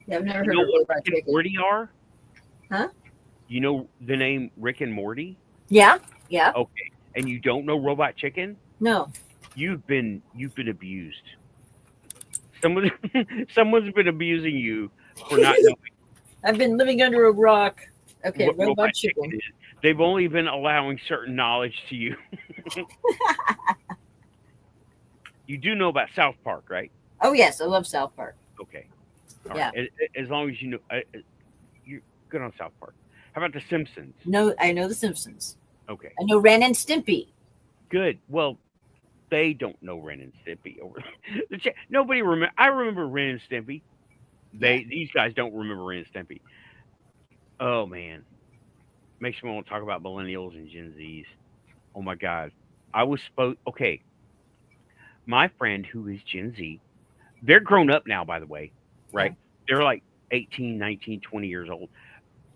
Yeah, I've never You heard know of what Robot Rick and Chicken. Morty are? Huh? You know the name Rick and Morty? Yeah. Yeah. Okay. And you don't know Robot Chicken? No. You've been abused. Someone's been abusing you for not knowing I've been living under a rock. Okay, what Robot Chicken. is. They've only been allowing certain knowledge to you. You do know about South Park, right? Oh yes, I love South Park. Okay. All Yeah. right. As long as you know, you're good on South Park. How about The Simpsons? No, I know The Simpsons. Okay. I know Ren and Stimpy. Good. Well, they don't know Ren and Stimpy. Nobody remember. I remember Ren and Stimpy. These guys don't remember Ren and Stimpy. Oh man, makes me want to talk about millennials and Gen Zs. Oh my God, I was supposed. Okay, my friend who is Gen Z, they're grown up now, by the way, right? Yeah. They're like 18, 19, 20 years old,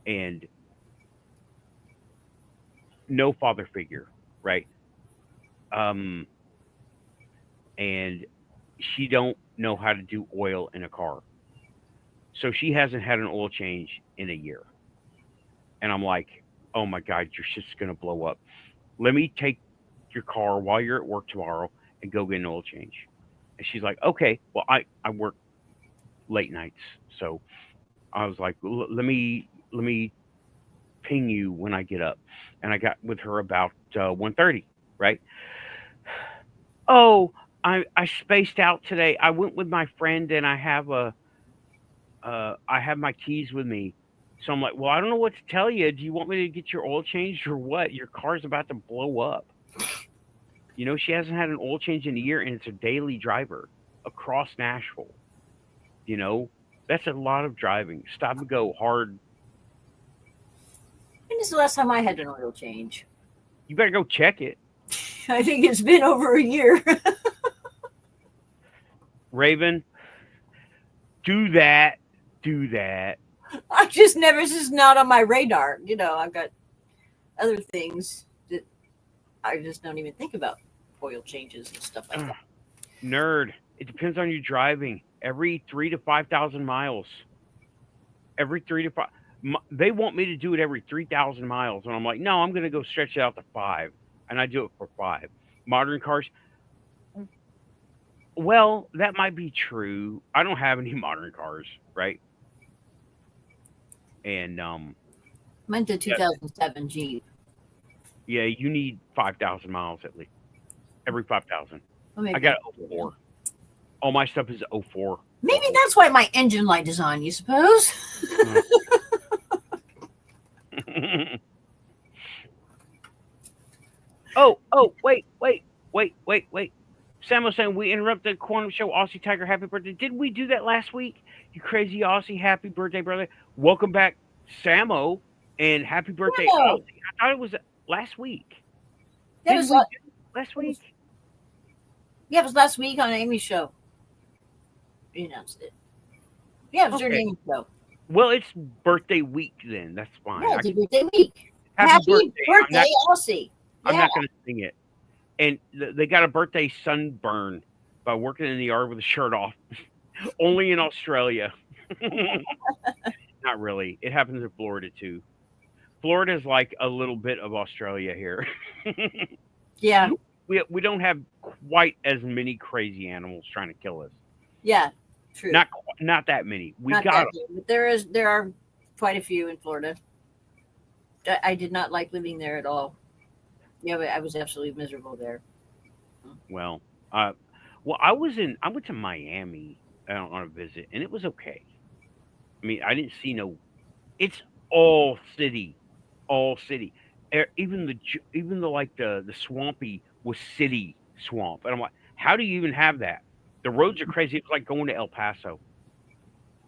and no father figure, right? And she don't know how to do oil in a car. So she hasn't had an oil change in a year. And I'm like, oh my God, your shit's going to blow up. Let me take your car while you're at work tomorrow and go get an oil change. And she's like, okay, well, I work late nights. So I was like, let me ping you when I get up. And I got with her about 1:30, right? Oh, I spaced out today. I went with my friend and I have my keys with me. So I'm like, well, I don't know what to tell you. Do you want me to get your oil changed or what? Your car's about to blow up. You know, she hasn't had an oil change in a year, and it's a daily driver across Nashville. You know, that's a lot of driving. Stop and go hard. When is the last time I had an oil change? You better go check it. I think it's been over a year. Raven, do that. Do that. It's just not on my radar. You know, I've got other things that I just don't even think about, oil changes and stuff like that. Nerd. It depends on you driving. Every 3,000 to 5,000 miles. Every 3 to 5. They want me to do it every 3,000 miles, and I'm like, no, I'm going to go stretch it out to 5, and I do it for 5. Modern cars. Well, that might be true. I don't have any modern cars, right? And Mine's a 2007 Jeep. yeah, you need 5,000 miles at least. Every 5,000. Well, I got 04. All my stuff is 04. Maybe that's why my engine light is on, you suppose? Wait. Sam was saying we interrupted the Quantum Show. Aussie Tiger, happy birthday. Did we do that last week? You crazy Aussie, happy birthday, brother. Welcome back, Samo, and happy birthday, Hello. Aussie. I thought it was last week. That Did was we do it last week? Yeah, it was last week on Amy's show. we announced it. Yeah, it was your Okay. name show. Well, it's birthday week then. That's fine. Yeah, it's a birthday week. Happy birthday. Elsie. I'm Yeah. not going to sing it. And they got a birthday sunburn by working in the yard with a shirt off. Only in Australia. Not really. It happens in Florida too. Florida's like a little bit of Australia here. Yeah. We don't have quite as many crazy animals trying to kill us. Yeah. True. Not that many. We Not got that them. many, but there are quite a few in Florida. I did not like living there at all. Yeah, but I was absolutely miserable there. Well, I went to Miami on a visit, and it was okay. I mean, I didn't see no. It's all city. Even the like the swampy was city swamp, and I'm like, how do you even have that? The roads are crazy. It was like going to El Paso.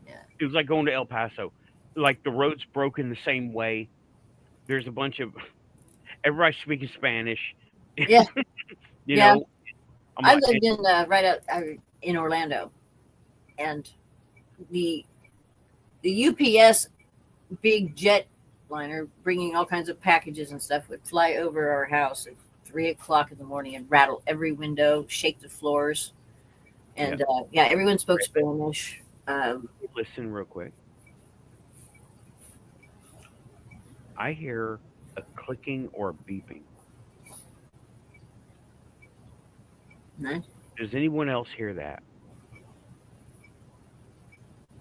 Yeah. It was like going to El Paso. Like the roads broken the same way. There's a bunch of everybody speaking Spanish. Yeah. You Yeah. know, I lived in right out in Orlando, and the UPS big jet liner bringing all kinds of packages and stuff would fly over our house at 3:00 in the morning and rattle every window, shake the floors, and everyone spoke Spanish. Listen real quick. I hear a clicking or a beeping. No, Does anyone else hear that?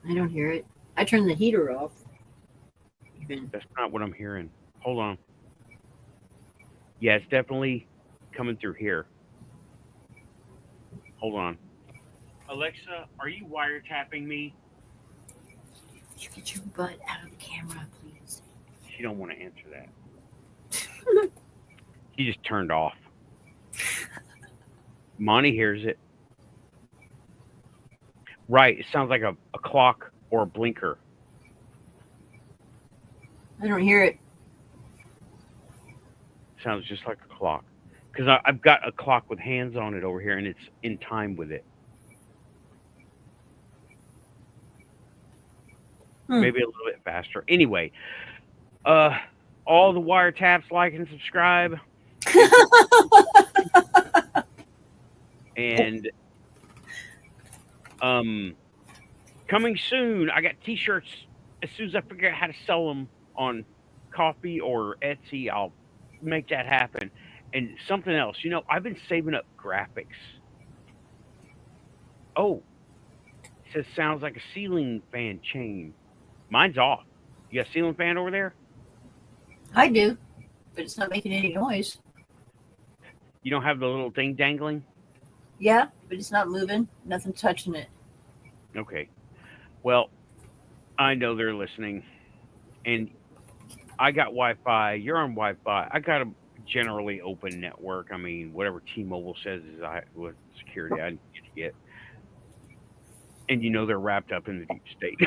I don't hear it. I turned the heater off. Even. That's not what I'm hearing. Hold on. Yeah, it's definitely coming through here. Hold on. Alexa, are you wiretapping me? You get your butt out of the camera, please. She don't want to answer that. He just turned off. Monty hears it. Right, it sounds like a clock or a blinker. I don't hear it. Sounds just like a clock. Because I've got a clock with hands on it over here, and it's in time with it. Maybe a little bit faster. Anyway, all the wiretaps, like and subscribe. And coming soon, I got t-shirts. As soon as I figure out how to sell them on Coffee or Etsy, I'll make that happen. And something else, I've been saving up graphics. Oh, it says sounds like a ceiling fan chain. Mine's off. You got a ceiling fan over there? I do, but it's not making any noise. You don't have the little thing dangling? Yeah, but it's not moving. Nothing touching it. Okay. Well, I know they're listening. And I got Wi-Fi. You're on Wi-Fi. I got a generally open network. I mean, whatever T-Mobile says is with security I need to get. And they're wrapped up in the deep state.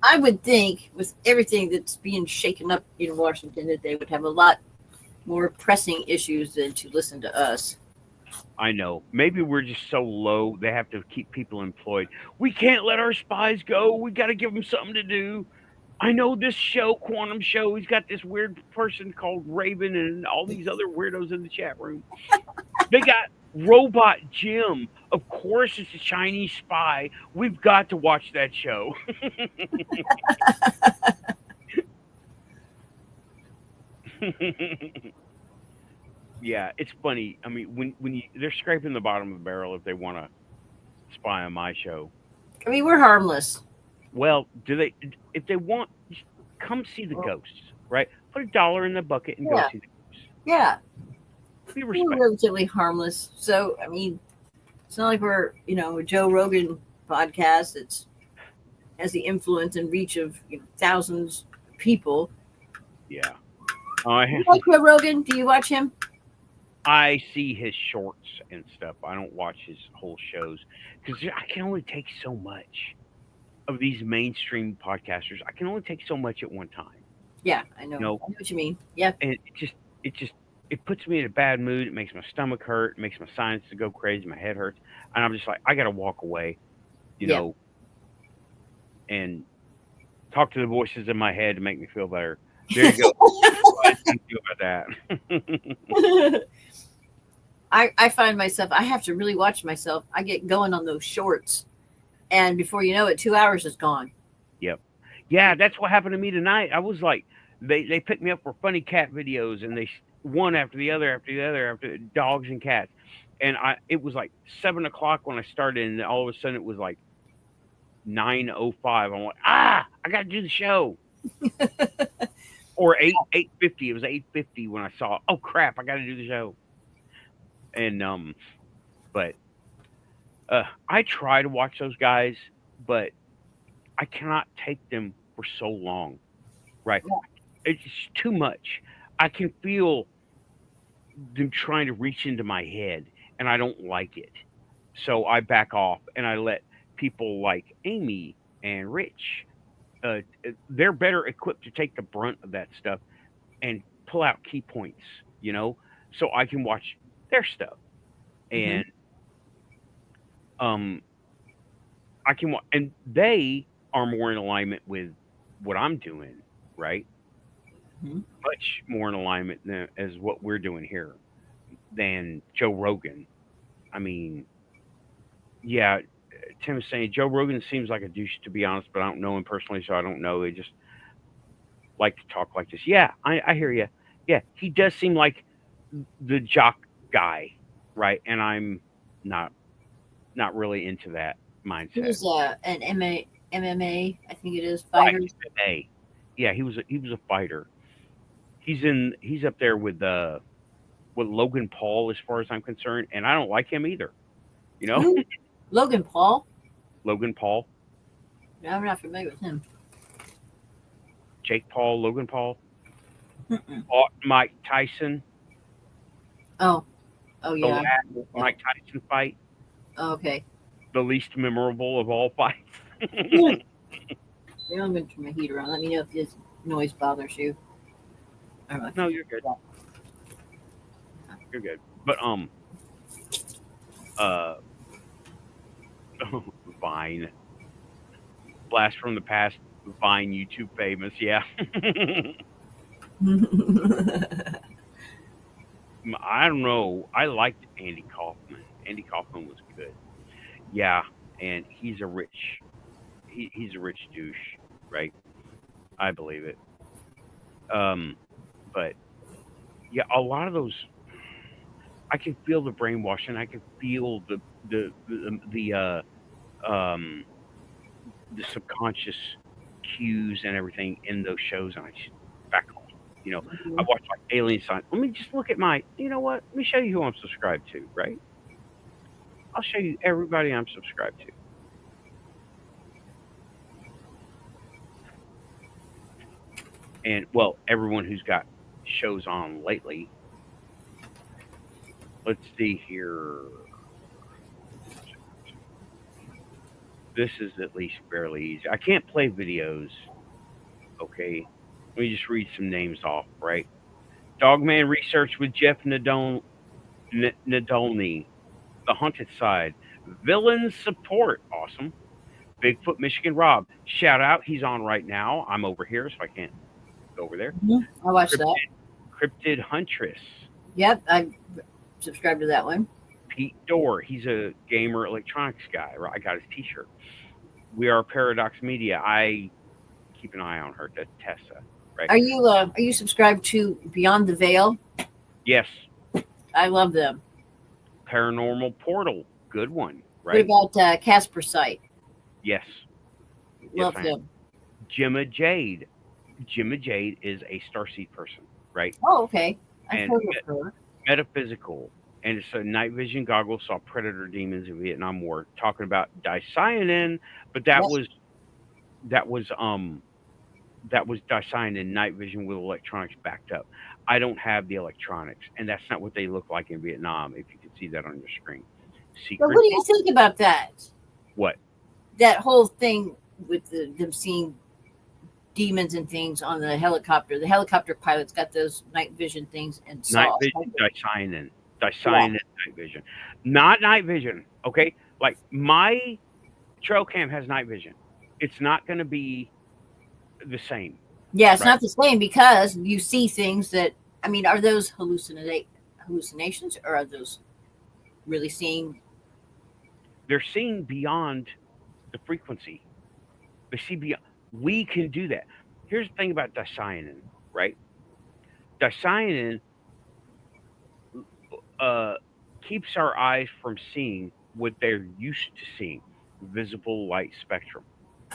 I would think with everything that's being shaken up in Washington that they would have a lot more pressing issues than to listen to us. I know. Maybe we're just so low, they have to keep people employed. We can't let our spies go. We got to give them something to do. I know this show, Quantum Show, he's got this weird person called Raven and all these other weirdos in the chat room. They got Robot Jim. Of course, it's a Chinese spy. We've got to watch that show. Yeah, it's funny. I mean, when they're scraping the bottom of the barrel if they want to spy on my show. I mean, we're harmless. Well, if they want, just come see the ghosts, right? Put $1 in the bucket and go see the ghosts. Yeah. Be We're respectful. relatively harmless. So, I mean, it's not like we're, a Joe Rogan podcast that has the influence and reach of thousands of people. Yeah. You like Joe Rogan? Do you watch him? I see his shorts and stuff. I don't watch his whole shows because I can only take so much of these mainstream podcasters. I can only take so much at one time. Yeah, I know. I know what you mean. Yeah. And it just it puts me in a bad mood. It makes my stomach hurt. It makes my sinuses go crazy. My head hurts, and I'm just like, I gotta walk away, you Yeah. know, and talk to the voices in my head to make me feel better. There you go. What I think about that. I find myself, I have to really watch myself. I get going on those shorts, and before you know it, 2 hours is gone. Yep. Yeah, that's what happened to me tonight. I was like, they picked me up for funny cat videos, and one after the other after the other after dogs and cats, and it was like 7 o'clock when I started, and all of a sudden it was like 9:05. I'm like, I got to do the show. Or 8:50. It was 8:50 when I saw. Oh crap! I got to do the show. And but I try to watch those guys, but I cannot take them for so long. Right? It's too much. I can feel them trying to reach into my head, and I don't like it. So I back off, and I let people like Amy and Rich. They're better equipped to take the brunt of that stuff and pull out key points, so I can watch their stuff. Hmm. And um, and they are more in alignment with what I'm doing, right? Hmm. Much more in alignment as what we're doing here than Joe Rogan. I mean, yeah, Tim is saying Joe Rogan seems like a douche, to be honest, but I don't know him personally, so I don't know. They just like to talk like this. Yeah, I hear you. Yeah, he does seem like the jock guy, right? And I'm not not really into that He mindset. was an MMA, I think it is, Right. fighter. A. Yeah, he was a fighter. He's up there with Logan Paul as far as I'm concerned, and I don't like him either. You know, Who? Logan Paul? Logan Paul, No, I'm not familiar with him. Jake Paul, Logan Paul, Mm-mm. fought Mike Tyson, Oh, oh the yeah. last Mike Tyson fight, Oh, okay. the least memorable of all fights. Yeah. I'm going to turn my heater on. Let me know if this noise bothers you. I don't know if No, you you're good. can You're good. But uh, Vine blast from the past. Vine YouTube famous. Yeah. that. I don't know. I liked Andy Kaufman. Andy Kaufman was good. Yeah, and he's a rich douche, right? I believe it. Um, but yeah, a lot of those I can feel the brainwashing. I can feel um the subconscious cues and everything in those shows, and I just back off. I watch like Alien Science. Let me just look at my. You know what? Let me show you who I'm subscribed to. Right? I'll show you everybody I'm subscribed to. And well, everyone who's got shows on lately. Let's see here. This is at least fairly easy. I can't play videos. Okay, let me just read some names off. Right, Dogman Research with Jeff Nadolny, The Haunted Side, Villain Support, awesome. Bigfoot Michigan Rob, shout out. He's on right now. I'm over here, so I can't go over there. I watched that. Cryptid Huntress, Yep, I subscribed to that one. Pete Dorr. He's a gamer electronics guy. Right? I got his T-shirt. We are Paradox Media. I keep an eye on her. That's Tessa. Right? Are you subscribed to Beyond the Veil? Yes. I love them. Paranormal Portal. Good one. What Right? about Casper Site? Yes. Yes, Love I am. them. Gemma Jade. Gemma Jade is a Starseed person, right? Oh, okay. I've And heard of her. metaphysical. And it's a night vision goggles saw predator demons in Vietnam War. Talking about dicyanin, but that Yep. was that was dicyanin night vision with electronics backed up. I don't have the electronics, and that's not what they look like in Vietnam. If you can see that on your screen, But secret. what do you think about that? What? That whole thing with them seeing demons and things on the helicopter. The helicopter pilots got those night vision things and Night saw. vision, dicyanin, night vision, not night vision. Okay, like my trail cam has night vision. It's not going to be the same. Yeah, it's Right. not the same because you see things that, I mean, are those hallucinations or are those really seeing? They're seeing beyond the frequency. They see beyond. We can do that. Here's the thing about dicyanin, right? Dicyanin keeps our eyes from seeing what they're used to seeing, visible light spectrum,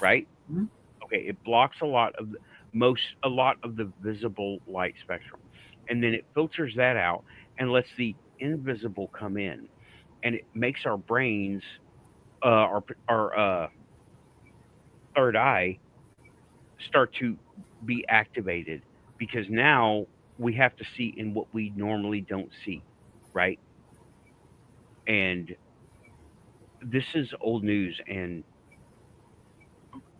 right? Mhm. Okay, it blocks a lot of the visible light spectrum, and then it filters that out and lets the invisible come in, and it makes our brains, our third eye, start to be activated because now we have to see in what we normally don't see, right? And this is old news, and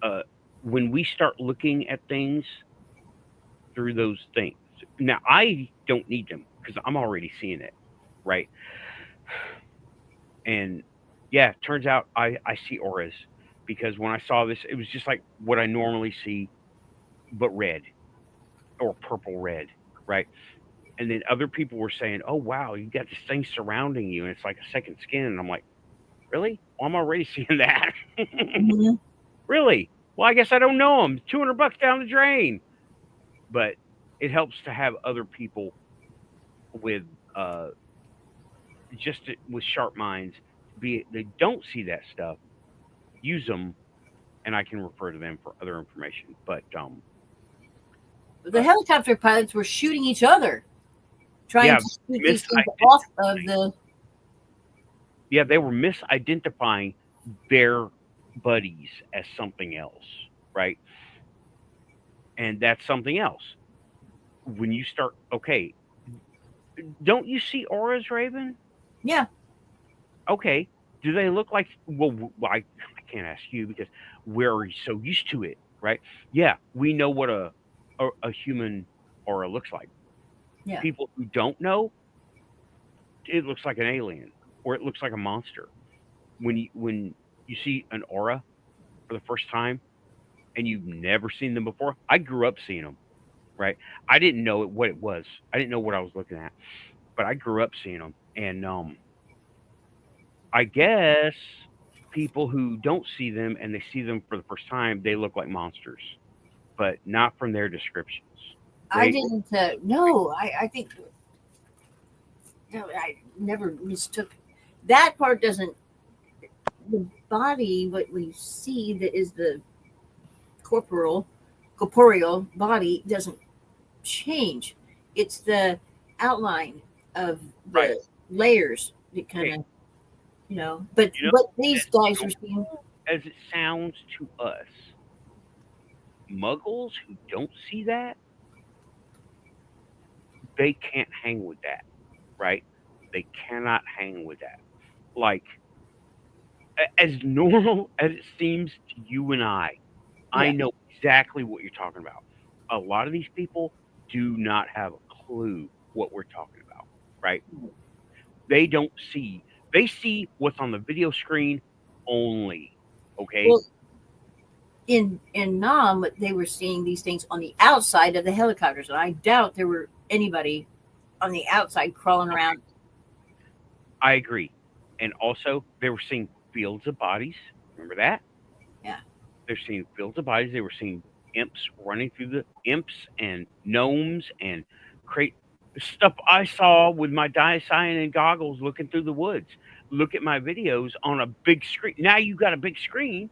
uh, when we start looking at things through those things, now I don't need them because I'm already seeing it, right? And yeah, turns out I see auras because when I saw this, it was just like what I normally see, but red or purple red, right? And then other people were saying, "Oh wow, you got this thing surrounding you, and it's like a second skin." And I'm like, "Really? Well, I'm already seeing that." Mhm. Really? Well, I guess I don't know them. $200 down the drain. But it helps to have other people with with sharp minds. They don't see that stuff. Use them, and I can refer to them for other information. But The helicopter pilots were shooting each other, trying yeah, to shoot these things off of the. yeah, they were misidentifying their buddies as something else, right? And that's something else. When you start, okay, don't you see auras, Raven? Yeah, Okay. Do they look like? Well, I can't ask you because we're so used to it, right? Yeah, we know what a human aura looks like. yeah. People who don't know, it looks like an alien or it looks like a monster. When you see an aura for the first time and you've never seen them before, I grew up seeing them, right? I didn't know what it was. I didn't know what I was looking at, but I grew up seeing them, and I guess people who don't see them and they see them for the first time, they look like monsters, but not from their descriptions. I They, didn't. No, I think. No, I never mistook. That part doesn't. The body, what we see, that is the corporeal body, doesn't change. It's the outline of the right. layers that kind Hey, of, But you know, what these as guys are seeing, normal as it sounds to us, muggles who don't see that, they can't hang with that, right? They cannot hang with that. Like, as normal as it seems to you and I yeah, know exactly what you're talking about. A lot of these people do not have a clue what we're talking about, right? They don't see. They see what's on the video screen only. Okay? well, in Nam, they were seeing these things on the outside of the helicopters, and I doubt there were anybody on the outside crawling Okay. around. I agree. And also, they were seeing fields of bodies. Remember that? Yeah, They're seeing fields of bodies. They were seeing imps running through the imps and gnomes and create stuff I saw with my diocyanin goggles looking through the woods. Look at my videos on a big screen. Now you got a big screen.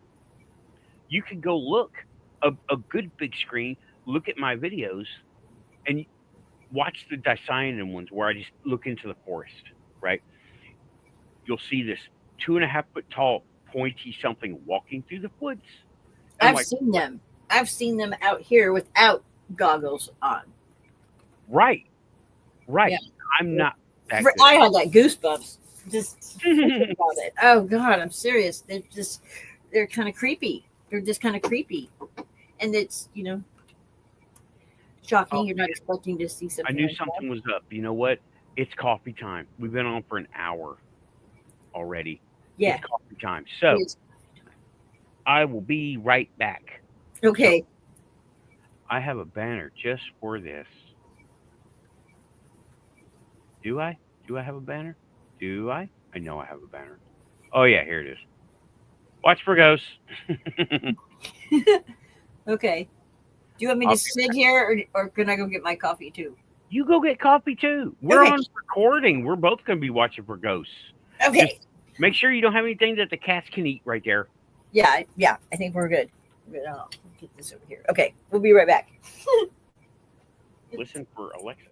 You can go look a good big screen. Look at my videos and watch the diocyanin ones where I just look into the forest. Right? You'll see this 2.5 foot tall pointy something walking through the woods. I'm I've like, seen them. I've seen them out here without goggles on. right, right. Yeah. I'm not that I good. had that goosebumps just thinking about it. Oh God, I'm serious. They're kind of creepy. They're just kind of creepy, and it's Shocking. Oh, You're not expecting to see I something knew like that. something was up. You know what? It's coffee time. We've been on for an hour already. It's Yeah. coffee time. It So is. I will be right back. So Okay. I have a banner just for this. Do I? Do I have a banner? Do I? I know I have a banner. Oh yeah, here it is. Watch for ghosts. Okay. Do you want me I'll to sit here, or can I go get my coffee too? You go get coffee too. We're Okay. on recording. We're both going to be watching for ghosts. Just Okay. make sure you don't have anything that the cats can eat right there. Yeah. Yeah. I think we're good. I'll get this over here. Okay. We'll be right back. Listen for Alexa.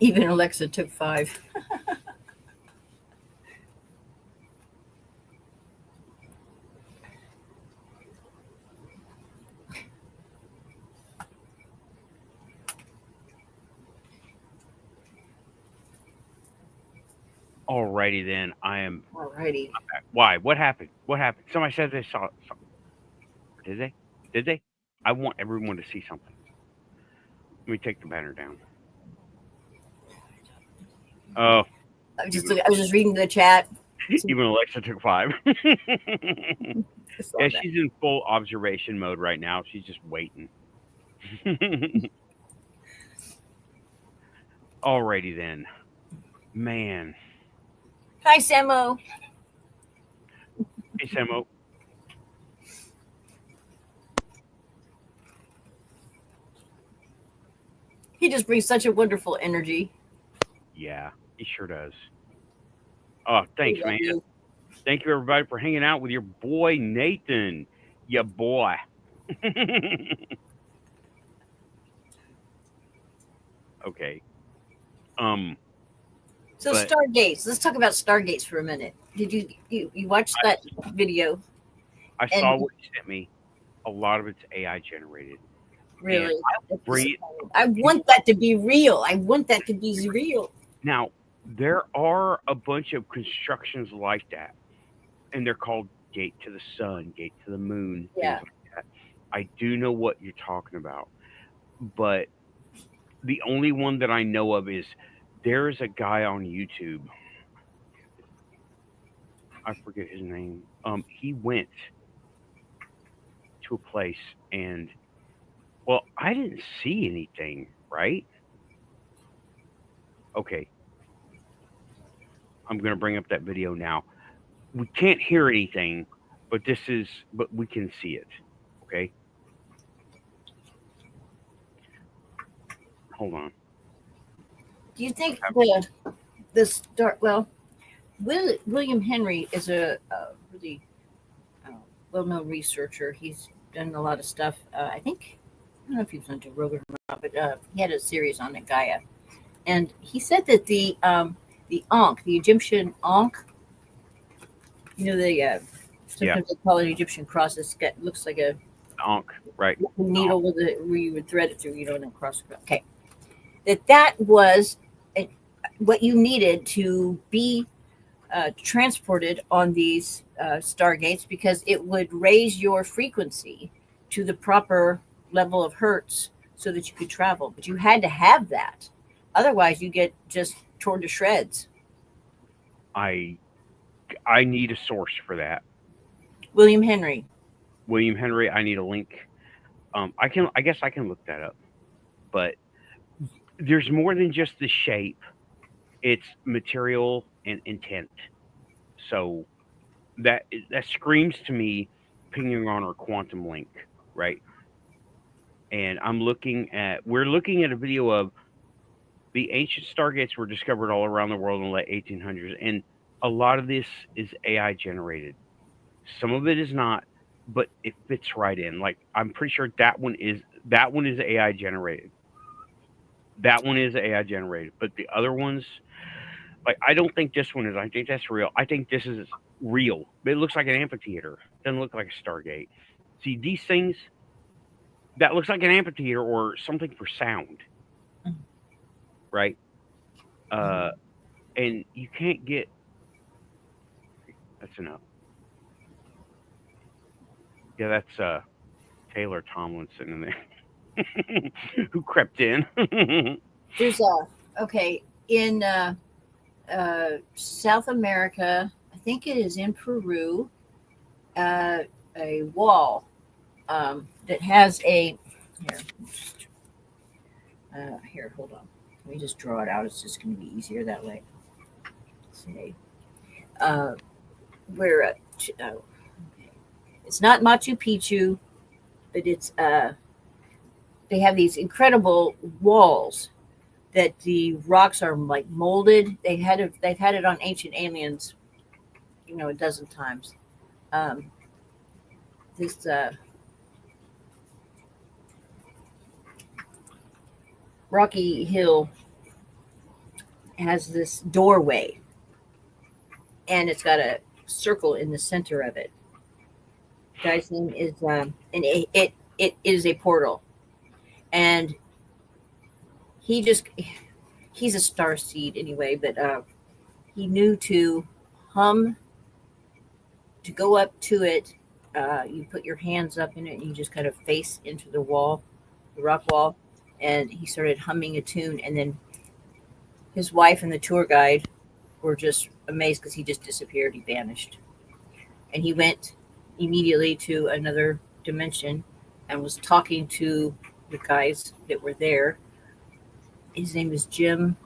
Even Alexa took 5. Alrighty then. I am. Alrighty. Why? What happened? What happened? Somebody said they saw something. Did they? Did they? I want everyone to see something. Let me take the banner down. Oh, I was just reading the chat. even Alexa took 5. I saw Yeah, that. she's in full observation mode right now. She's just waiting. Alrighty then. Man. Hi, Samo. Hey, Samo. He just brings such a wonderful energy. Yeah, he sure does. Oh, thanks, We love man. you. Thank you, everybody, for hanging out with your boy, Nathan. Ya boy. Okay. So but Stargates. Let's talk about Stargates for a minute. Did you watch that video? I And- saw what you sent me. A lot of it's AI generated. Really? Bring it. I want that to be real. I want that to be real. Now, there are a bunch of constructions like that, and they're called Gate to the Sun, Gate to the Moon, Yeah. things like that. I do know what you're talking about, but the only one that I know of is there's a guy on YouTube. I forget his name. He went to a place and, well, I didn't see anything, right? Okay. I'm going to bring up that video now. We can't hear anything, but we can see it. Okay. Hold on. Do you think William Henry is a really well-known researcher. He's done a lot of stuff. I don't know if he was on Joe Rogan or not, but he had a series on it, Gaia, and he said that the Ankh, the Egyptian Ankh, sometimes they call it Egyptian cross. It looks like a Ankh, right? needle with where you would thread it through, and then cross. Okay, that was what you needed to be transported on these stargates, because it would raise your frequency to the proper level of hertz so that you could travel. But you had to have that, otherwise you get just torn to shreds. I need a source for that. William Henry. I need a link. I guess I can look that up, but there's more than just the shape. It's material and intent. So that screams to me pinging on our quantum link, right? And we're looking at a video of the ancient stargates were discovered all around the world in the late 1800s, and a lot of this is AI generated. Some of it is not, but it fits right in. Like, I'm pretty sure that one is AI generated. That one is AI generated, but the other ones, like, I don't think this one is. I think that's real. I think this is real. It looks like an amphitheater. It doesn't look like a Stargate. See, these things, that looks like an amphitheater or something for sound, right? And you can't get. That's enough. Yeah, that's Taylor Tomlinson in there, who crept in. There's in South America, I think it is in Peru, a wall that has a here, hold on. Let me just draw it out. It's just going to be easier that way. See, where it's not Machu Picchu, but it's they have these incredible walls that the rocks are like molded. They've had it on Ancient Aliens, a dozen times. This Rocky Hill has this doorway, and it's got a circle in the center of it. The guy's name is and it is a portal, and he's a starseed anyway, but he knew to go up to it. You put your hands up in it, and you just kind of face into the wall, the rock wall, and he started humming a tune, and then his wife and the tour guide were just amazed because he just disappeared. He vanished. And he went immediately to another dimension and was talking to the guys that were there. His name is Jim.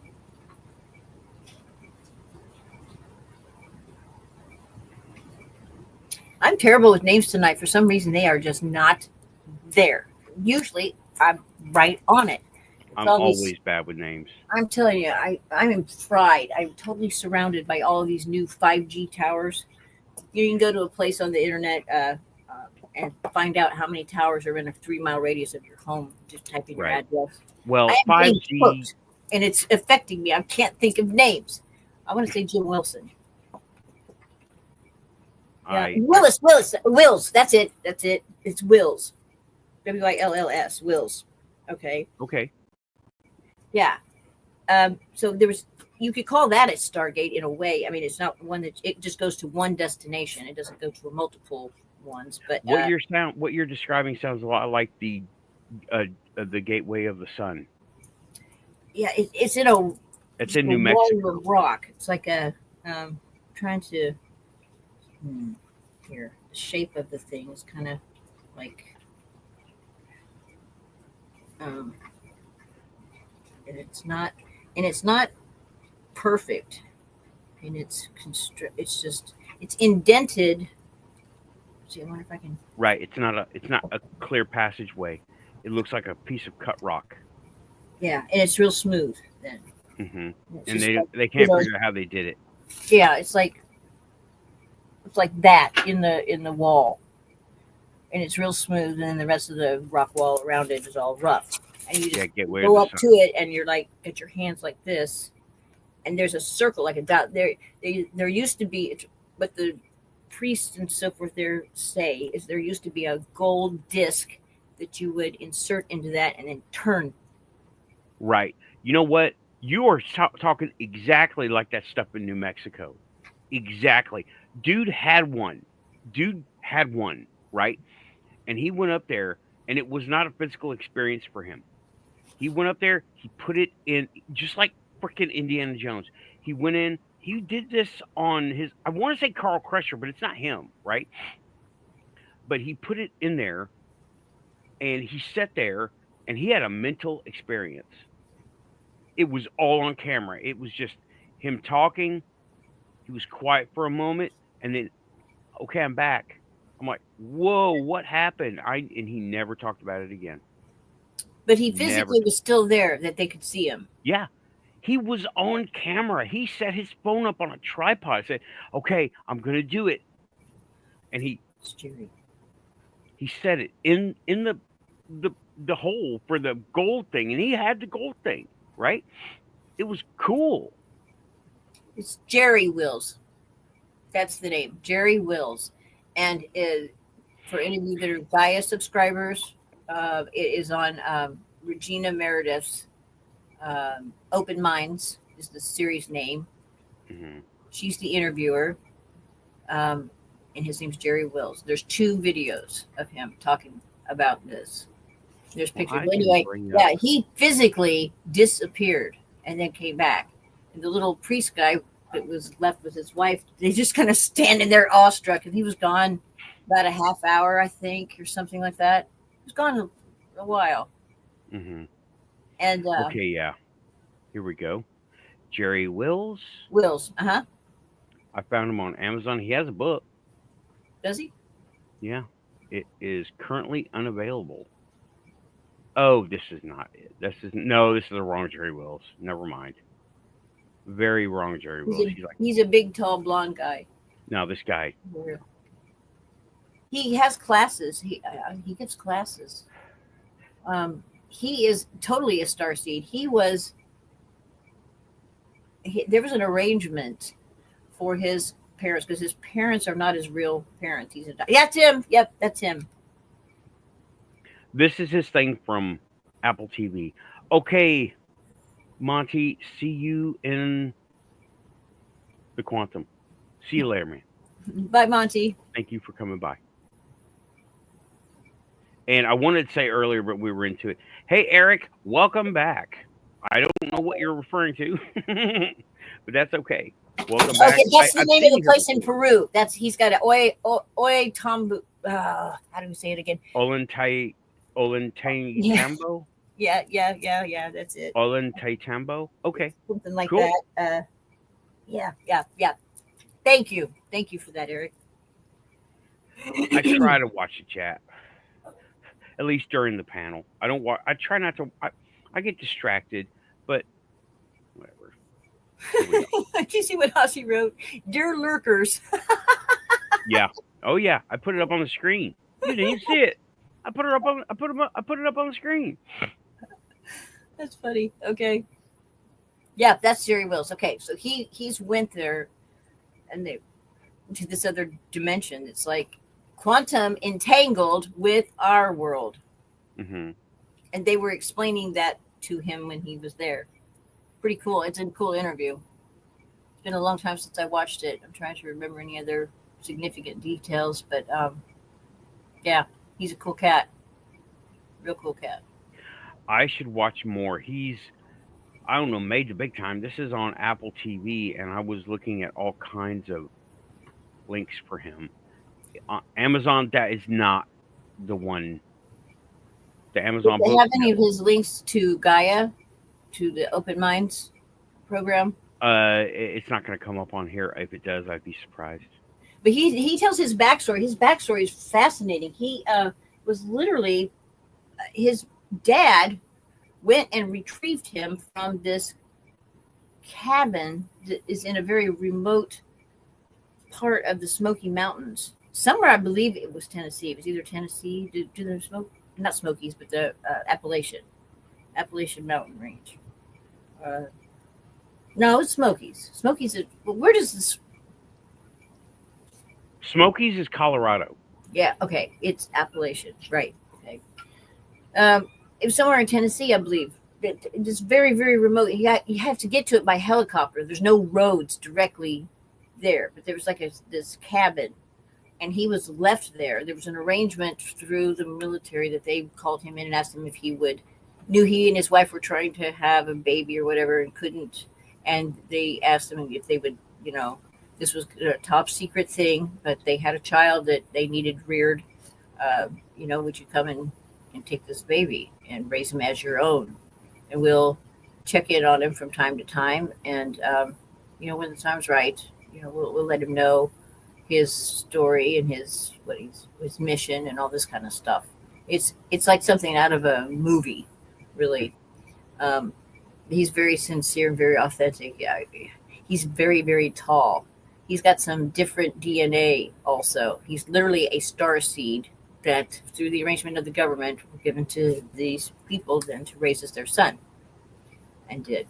I'm terrible with names tonight. For some reason, they are just not there. Usually, I'm right on it. I'm always bad with names. I'm telling you, I'm fried. I'm totally surrounded by all of these new 5G towers. You can go to a place on the internet and find out how many towers are in a 3-mile radius of your home. Just type in your address. Well, 5G, and it's affecting me. I can't think of names. I want to say Jim Wilson. Yeah. Wills. That's it. It's Wills. Wills. Wills. Okay. Yeah. So you could call that a Stargate in a way. I mean, it's not one that it just goes to one destination. It doesn't go to multiple ones. But what you're describing sounds a lot like the gateway of the sun. Yeah, it's in New Mexico. Of rock. It's like a trying to here. The shape of the thing is kind of like and it's not perfect, and it's indented. See, I wonder if I can. Right, it's not a clear passageway. It looks like a piece of cut rock. Yeah, and it's real smooth then. Mm-hmm. And they can't figure out how they did it. Yeah, it's like that in the wall, and it's real smooth, and then the rest of the rock wall around it is all rough. And you just go up to it, and you're like, get your hands like this, and there's a circle like a dot. There used to be, but the priests and so forth there say is there used to be a gold disc that you would insert into that and then turn. Right. You know what? You are talking exactly like that stuff in New Mexico. Exactly. Dude had one, right? And he went up there, and it was not a physical experience for him. He went up there, he put it in, just like freaking Indiana Jones. He went in, he did this on his, I want to say Carl Crusher, but it's not him, right? But he put it in there, and he sat there, and he had a mental experience. It was all on camera. It was just him talking. He was quiet for a moment, and then, okay, I'm back. I'm like, whoa, what happened? And he never talked about it again. But he physically was still there, that they could see him. Yeah. He was on camera. He set his phone up on a tripod. Said, okay, I'm going to do it. And he set it in the hole for the gold thing. And he had the gold thing, right? It was cool. It's Jerry Wills. That's the name, Jerry Wills. And for any of you that are Gaia subscribers, it is on Regina Meredith's Open Minds is the series name. Mm-hmm. She's the interviewer, and his name's Jerry Wills. There's 2 videos of him talking about this. There's pictures. Well, anyway, yeah, he physically disappeared and then came back. And the little priest guy that was left with his wife, they just kind of standing there awestruck. And he was gone about a half hour, I think, or something like that. He was gone a while. Mm-hmm. And okay, yeah. Here we go. Jerry Wills. Uh-huh. I found him on Amazon. He has a book. Does he? Yeah. It is currently unavailable. Oh, this is not it. This is the wrong Jerry Wills. Never mind. Very wrong Jerry Wills. He's a big, tall, blonde guy. No, this guy. He has classes. He gives classes. He is totally a starseed. He was there was an arrangement for his parents because his parents are not his real parents. He's that's him. Yep, that's him. This is his thing from Apple TV. Okay, Monty, see you in the quantum. See you later, man. Bye, Monty. Thank you for coming by. And I wanted to say earlier, but we were into it. Hey, Eric, welcome back. I don't know what you're referring to, but that's okay. Welcome back. Okay, that's the I've name seen of the you place in before. Peru. That's he's got a Oy Tombu. How do we say it again? Ollantaytambo? Yeah. That's it. Ollantaytambo? Okay. Something like Cool. that. Yeah. Thank you for that, Eric. I try to watch the chat, at least during the panel. I don't watch. I try not to. I get distracted, but whatever. Did you see what Hossie wrote? Dear lurkers. Yeah. Oh yeah. I put it up on the screen. You didn't even see it. I put it up on. I put it up on the screen. That's funny. Okay. Yeah, that's Jerry Wills. Okay, so he's went there, and they to this other dimension. It's like quantum entangled with our world, Mm-hmm. and they were explaining that to him when he was there. Pretty cool. It's a cool interview. It's been a long time since I watched it. I'm trying to remember any other significant details, but yeah, he's a cool cat. Real cool cat. I should watch more. He's, I don't know, made the big time. This is on Apple TV, and I was looking at all kinds of links for him. Amazon, that is not the one. The Amazon Do they book. have any of his links to Gaia, to the Open Minds program? It's not going to come up on here. If it does, I'd be surprised. But he tells his backstory. His backstory is fascinating. He was literally his dad went and retrieved him from this cabin that is in a very remote part of the Smoky Mountains. Somewhere, I believe it was Tennessee. It was either Tennessee. Do they smoke? Not Smokies, but the Appalachian Mountain Range. No, it's Smokies. Smokies. Where does this? Smokies is Colorado. Yeah. Okay. It's Appalachian. Right. Okay. It was somewhere in Tennessee, I believe. It's very, very remote. You have to get to it by helicopter. There's no roads directly there, but there was like this cabin, and he was left there. There was an arrangement through the military that they called him in and asked him if he knew he and his wife were trying to have a baby or whatever and couldn't, and they asked him if they would, this was a top secret thing, but they had a child that they needed reared. Would you come and take this baby and raise him as your own? And we'll check in on him from time to time. And, when the time's right, we'll let him know his story and his mission and all this kind of stuff. It's like something out of a movie, really. He's very sincere and very authentic. Yeah, he's very, very tall. He's got some different DNA also. He's literally a starseed that through the arrangement of the government were given to these people then to raise as their son, and did.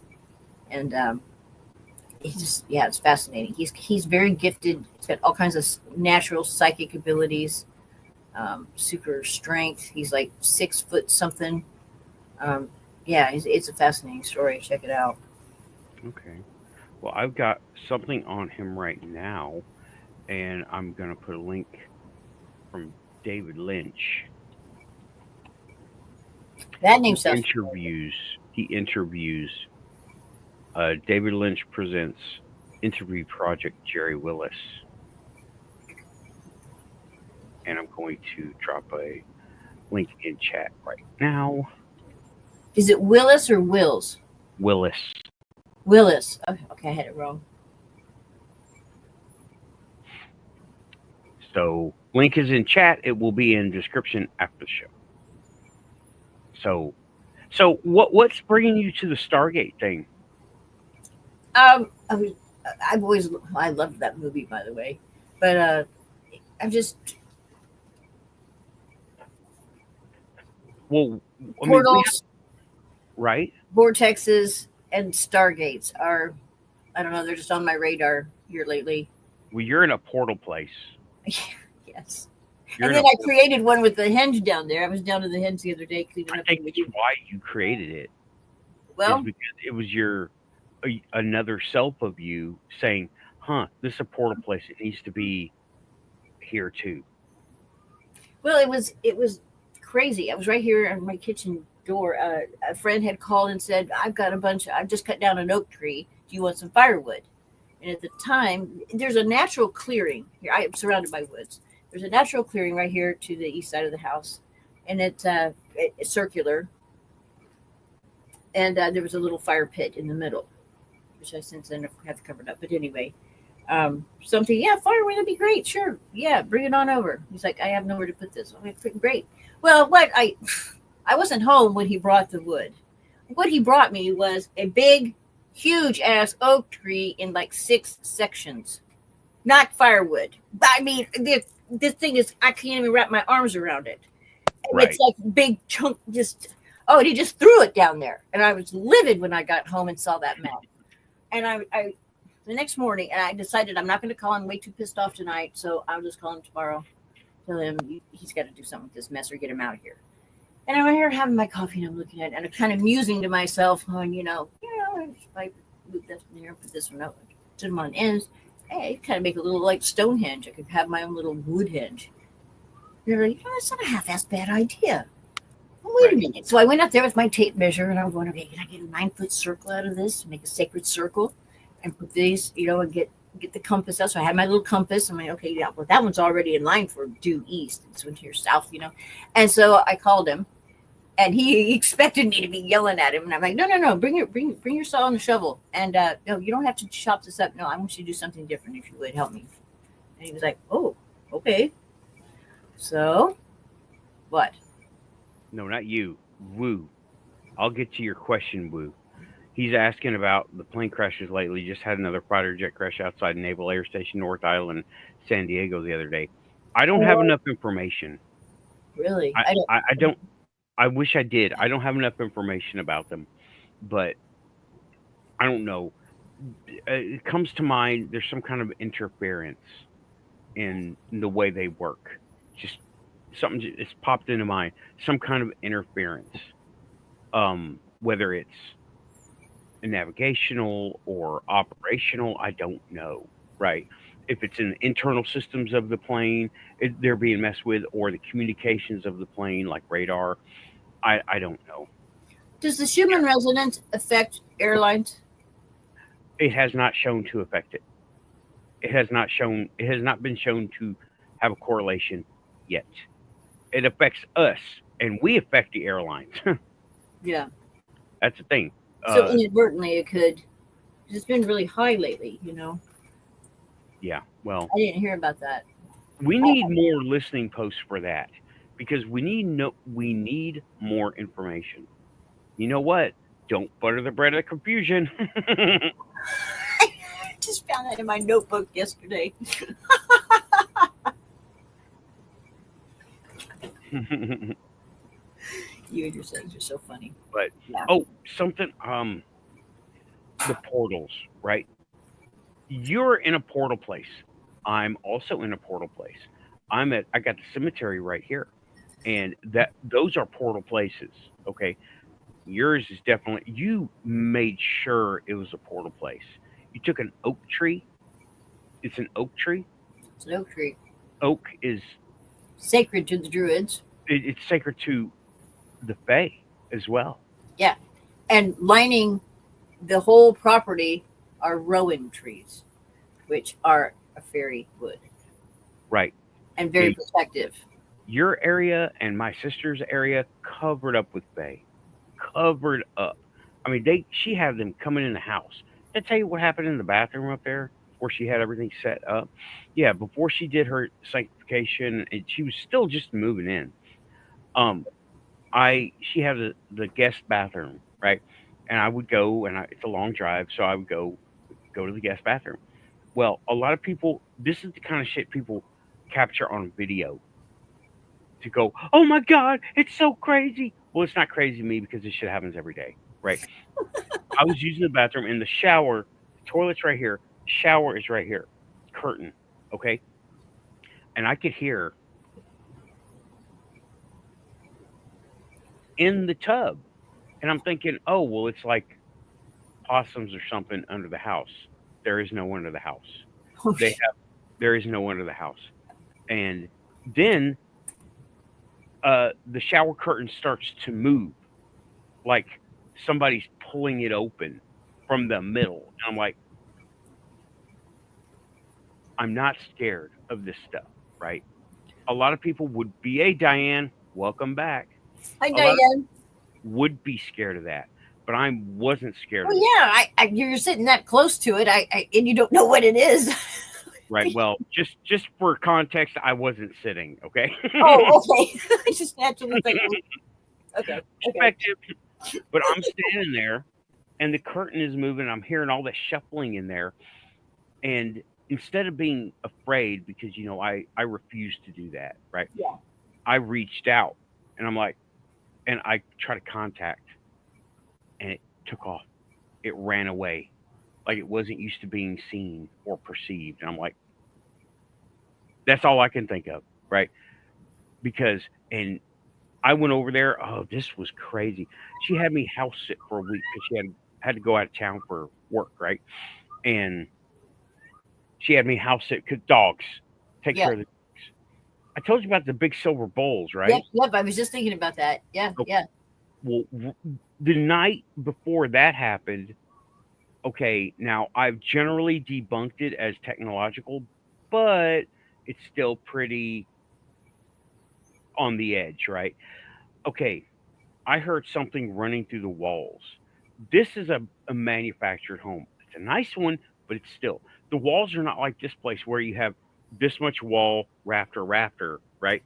And it's fascinating. He's very gifted. He's got all kinds of natural psychic abilities, super strength. He's like 6 foot something. It's a fascinating story. Check it out. Okay. Well, I've got something on him right now, and I'm going to put a link from David Lynch. That name sounds He interviews David Lynch presents Interview Project Jerry Willis. And I'm going to drop a link in chat right now. Is it Willis or Wills? Willis. Willis. Okay, I had it wrong. So link is in chat. It will be in description after the show. So what's bringing you to the Stargate thing? I loved that movie, by the way, but I'm just portals, right? Vortexes and Stargates are I don't know. They're just on my radar here lately. Well, you're in a portal place. Yes. You're And in a then I created one with the hinge down there. I was down to the hinge the other day cleaning I up. think that's why you created it, is Well, because it was another self of you saying, "Huh, this is a portal place. It needs to be here too." well, it was crazy. I was right here on my kitchen door. A friend had called and said, I've just cut down an oak tree. Do you want some firewood?" And at the time, there's a natural clearing here. I am surrounded by woods. There's a natural clearing right here to the east side of the house, and it's circular. And there was a little fire pit in the middle, which I since then have covered up. But anyway, something, yeah, firewood, that'd be great. Sure. Yeah, bring it on over. He's like, I have nowhere to put this. I'm like, great. Well, I wasn't home when he brought the wood. What he brought me was a big, huge ass oak tree in like 6 sections, not firewood. I mean, this thing is, I can't even wrap my arms around it. And Right. it's like big chunk, and he just threw it down there. And I was livid when I got home and saw that mess. And I the next morning, and I decided I'm not going to call him, way too pissed off tonight, so I'll just call him tomorrow. Tell him he's got to do something with this mess or get him out of here. And I'm here having my coffee, and I'm looking at it, and I'm kind of musing to myself, going, if I move this in there, put this one out, put them on ends, hey, kind of make a little like Stonehenge. I could have my own little wood henge. You're like, that's not a half-assed bad idea. Well, wait a minute. So I went up there with my tape measure, and I was going, okay, can I get a 9-foot circle out of this? Make a sacred circle, and put these, and get the compass out. So I had my little compass. I'm like, okay, yeah, well, that one's already in line for due east. It's went here south, And so I called him, and he expected me to be yelling at him, and I'm like, no, bring your saw and the shovel, and no, you don't have to chop this up. No, I want you to do something different. If you would help me. And he was like, oh, okay. So, what? No, not you. Woo. I'll get to your question, Woo. He's asking about the plane crashes lately. Just had another fighter jet crash outside Naval Air Station North Island, San Diego the other day. I don't have enough information. Really? I don't. I wish I did. I don't have enough information about them, but I don't know. It comes to mind there's some kind of interference in the way they work. Just something just popped into mind. Some kind of interference. Whether it's navigational or operational, I don't know. Right? If it's in the internal systems of the plane, they're being messed with, or the communications of the plane, like radar. I don't know. Does the Schumann resonance affect airlines? It has not shown to affect it. It has not shown. It has not been shown to have a correlation yet. It affects us, and we affect the airlines. Yeah. That's the thing. So inadvertently, it could. It's been really high lately. Yeah. Well, I didn't hear about that. we need more listening posts for that, because we need more information. You know what? Don't butter the bread of confusion. I just found that in my notebook yesterday. You and your sons are so funny. But Yeah. something. The portals, right? You're in a portal place. I'm also in a portal place. I got the cemetery right here, and those are portal places. Okay, yours is definitely. You made sure it was a portal place. You took an oak tree. It's an oak tree. It's an oak tree. Oak is Sacred to the Druids. it's sacred to the Fae as well. Yeah. And lining the whole property are rowan trees, which are a fairy wood Right. and very Yeah. protective. Your area and my sister's area covered up with Fae. Covered up. I mean, she had them coming in the house. Did I tell you what happened in the bathroom up there before she had everything set up? Yeah, before she did her sanctification, and she was still just moving in. Um, she had the guest bathroom, right? And I would go, and it's a long drive, so I would go to the guest bathroom. Well, a lot of people, this is the kind of shit people capture on video to go, oh my God, it's so crazy. Well, it's not crazy to me because this shit happens every day, right? I was using the bathroom, and the shower Toilet's right here. Shower is right here. Curtain. Okay. And I could hear in the tub. And I'm thinking, oh, well, it's like possums or something under the house. There is no one under the house. Oh, They have, there is no one under the house. And then the shower curtain starts to move like somebody's pulling it open from the middle. And I'm like, I'm not scared of this stuff, right? A lot of people would be, hey, Diane, welcome back. Hi, A lot of Diane. would be scared of that, but I wasn't scared Well, of it. yeah, you're sitting that close to it, and you don't know what it is. Right. Well, just for context, I wasn't sitting. Okay. Oh, okay. I just naturally think, okay. Perspective. But I'm standing there, and the curtain is moving. I'm hearing all this shuffling in there, and instead of being afraid, because I refuse to do that. Right. Yeah. I reached out, and I'm like, and I try to contact, and it took off. It ran away, like it wasn't used to being seen or perceived. And I'm like, that's all I can think of, right? Because, and I went over there. Oh, this was crazy. She had me house sit for a week because she had to go out of town for work, right? And she had me house sit because dogs take care of the dogs. I told you about the big silver bowls, right? Yep. I was just thinking about that. Yeah. Okay. Yeah. Well, the night before that happened, okay, now I've generally debunked it as technological, but it's still pretty on the edge, right? Okay, I heard something running through the walls. This is a manufactured home. It's a nice one, but it's still, the walls are not like this place where you have this much wall, rafter, right?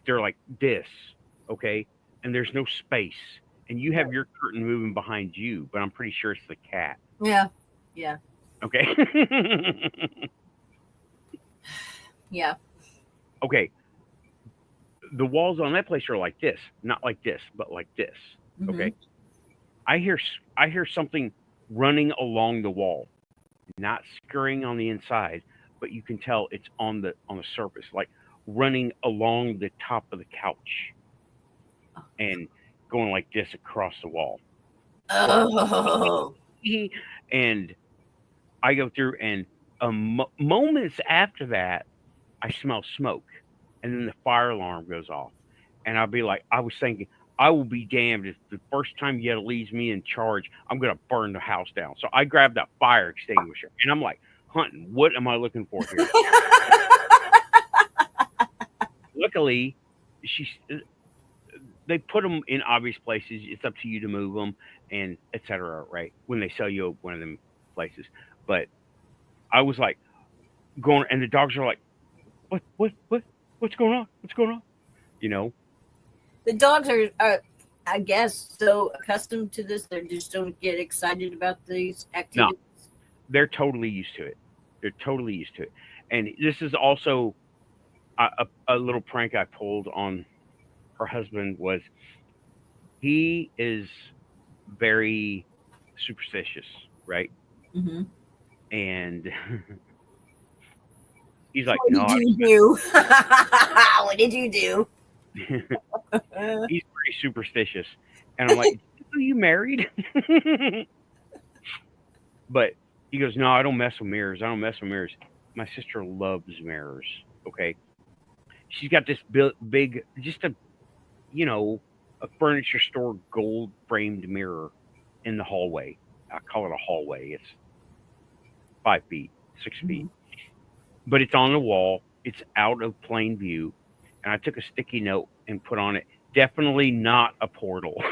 They're like this, okay? And there's no space. And you have your curtain moving behind you, but I'm pretty sure it's the cat. Yeah. Yeah. Okay. Yeah. Okay. The walls on that place are like this, not like this, but like this. Okay. I hear something running along the wall, not scurrying on the inside, but you can tell it's on the surface, like running along the top of the couch and going like this across the wall. Oh. And I go through, and moments after that, I smell smoke, and then the fire alarm goes off, and I'll be like, I was thinking, I will be damned if the first time Yetta leaves me in charge, I'm gonna burn the house down. So I grabbed that fire extinguisher, and I'm like, hunting, what am I looking for here? Luckily, they put them in obvious places. It's up to you to move them, and etc. Right when they sell you one of them places. But I was like going, and the dogs are like, what's going on? What's going on? The dogs are, I guess, so accustomed to this, they just don't get excited about these activities. No, they're totally used to it. And this is also a little prank I pulled on her husband. Was he is very superstitious, right? Mm-hmm. And he's like, What no. did you do? What did you do? He's pretty superstitious. And I'm like, are you married? But he goes, no, I don't mess with mirrors. My sister loves mirrors. Okay. She's got this big, just a furniture store gold framed mirror in the hallway. I call it a hallway. It's 5 feet, 6 feet. But it's on the wall. It's out of plain view. And I took a sticky note and put on it, definitely not a portal.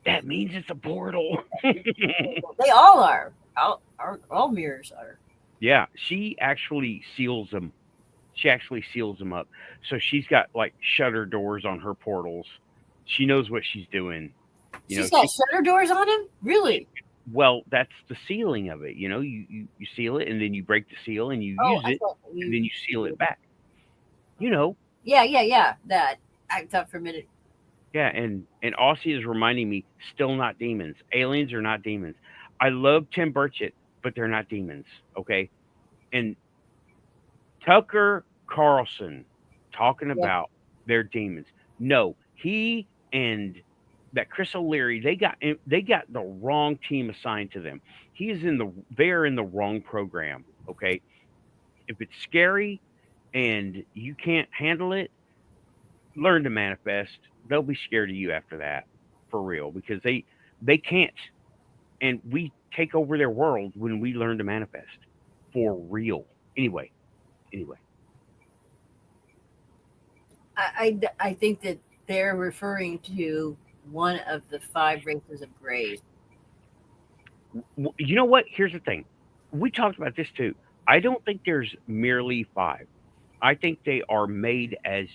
That means it's a portal. They all are. All mirrors are. Yeah, she actually seals them. She actually seals them up. So she's got like shutter doors on her portals. She knows what she's doing. She's got shutter doors on them? Really? Well, that's the sealing of it. You seal it, and then you break the seal, and you use it, and then you seal it back. Yeah. That I thought for a minute. Yeah, and Aussie is reminding me, still not demons. Aliens are not demons. I love Tim Burchett, but they're not demons. Okay, and Tucker Carlson talking Yeah. about their demons. No, he and that Chris O'Leary, they got the wrong team assigned to them. He is in the they're in the wrong program. Okay, if it's scary and you can't handle it, learn to manifest. They'll be scared of you after that, for real, because they can't, and we take over their world when we learn to manifest, for real. Anyway, anyway. I think that they're referring to one of the five races of grays. You know what? Here's the thing. We talked about this too. I don't think there's merely five. I think they are made as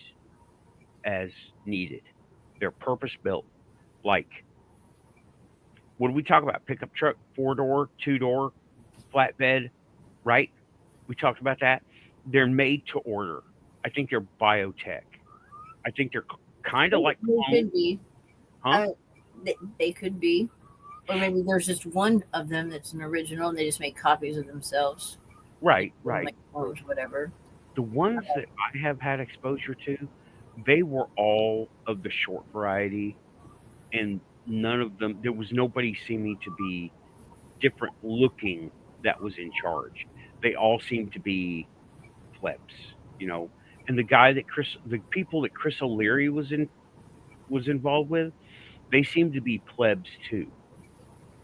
needed. They're purpose built. Like, what do we talk about? Pickup truck, 4 door, 2 door, flatbed, right? We talked about that. They're made to order. I think they're biotech. I think they're kind of like They clones, could be. huh? They could be. Or maybe there's just one of them that's an original and they just make copies of themselves. Right, Like right. clones, whatever. The ones that I have had exposure to, they were all of the short variety, and none of them. There was nobody seeming to be different looking that was in charge. They all seemed to be plebs, you know. And the people that Chris O'Leary was involved with, they seemed to be plebs too.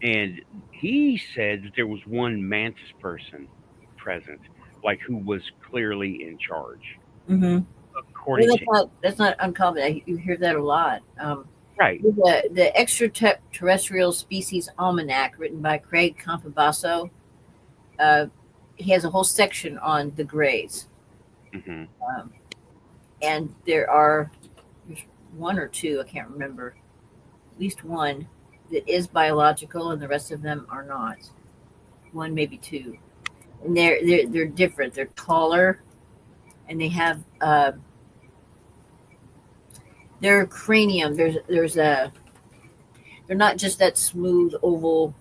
And he said that there was one mantis person present, like who was clearly in charge, Mm-hmm. Well, according to that's not uncommon. You hear that a lot. right. The Extraterrestrial Species Almanac, written by Craig Campobasso, uh, he has a whole section on the grays. Hmm. Um, and there's one or two, I can't remember, at least one that is biological, and the rest of them are not. One, maybe two, and they're different. They're taller, and they have their cranium. There's a they're not just that smooth oval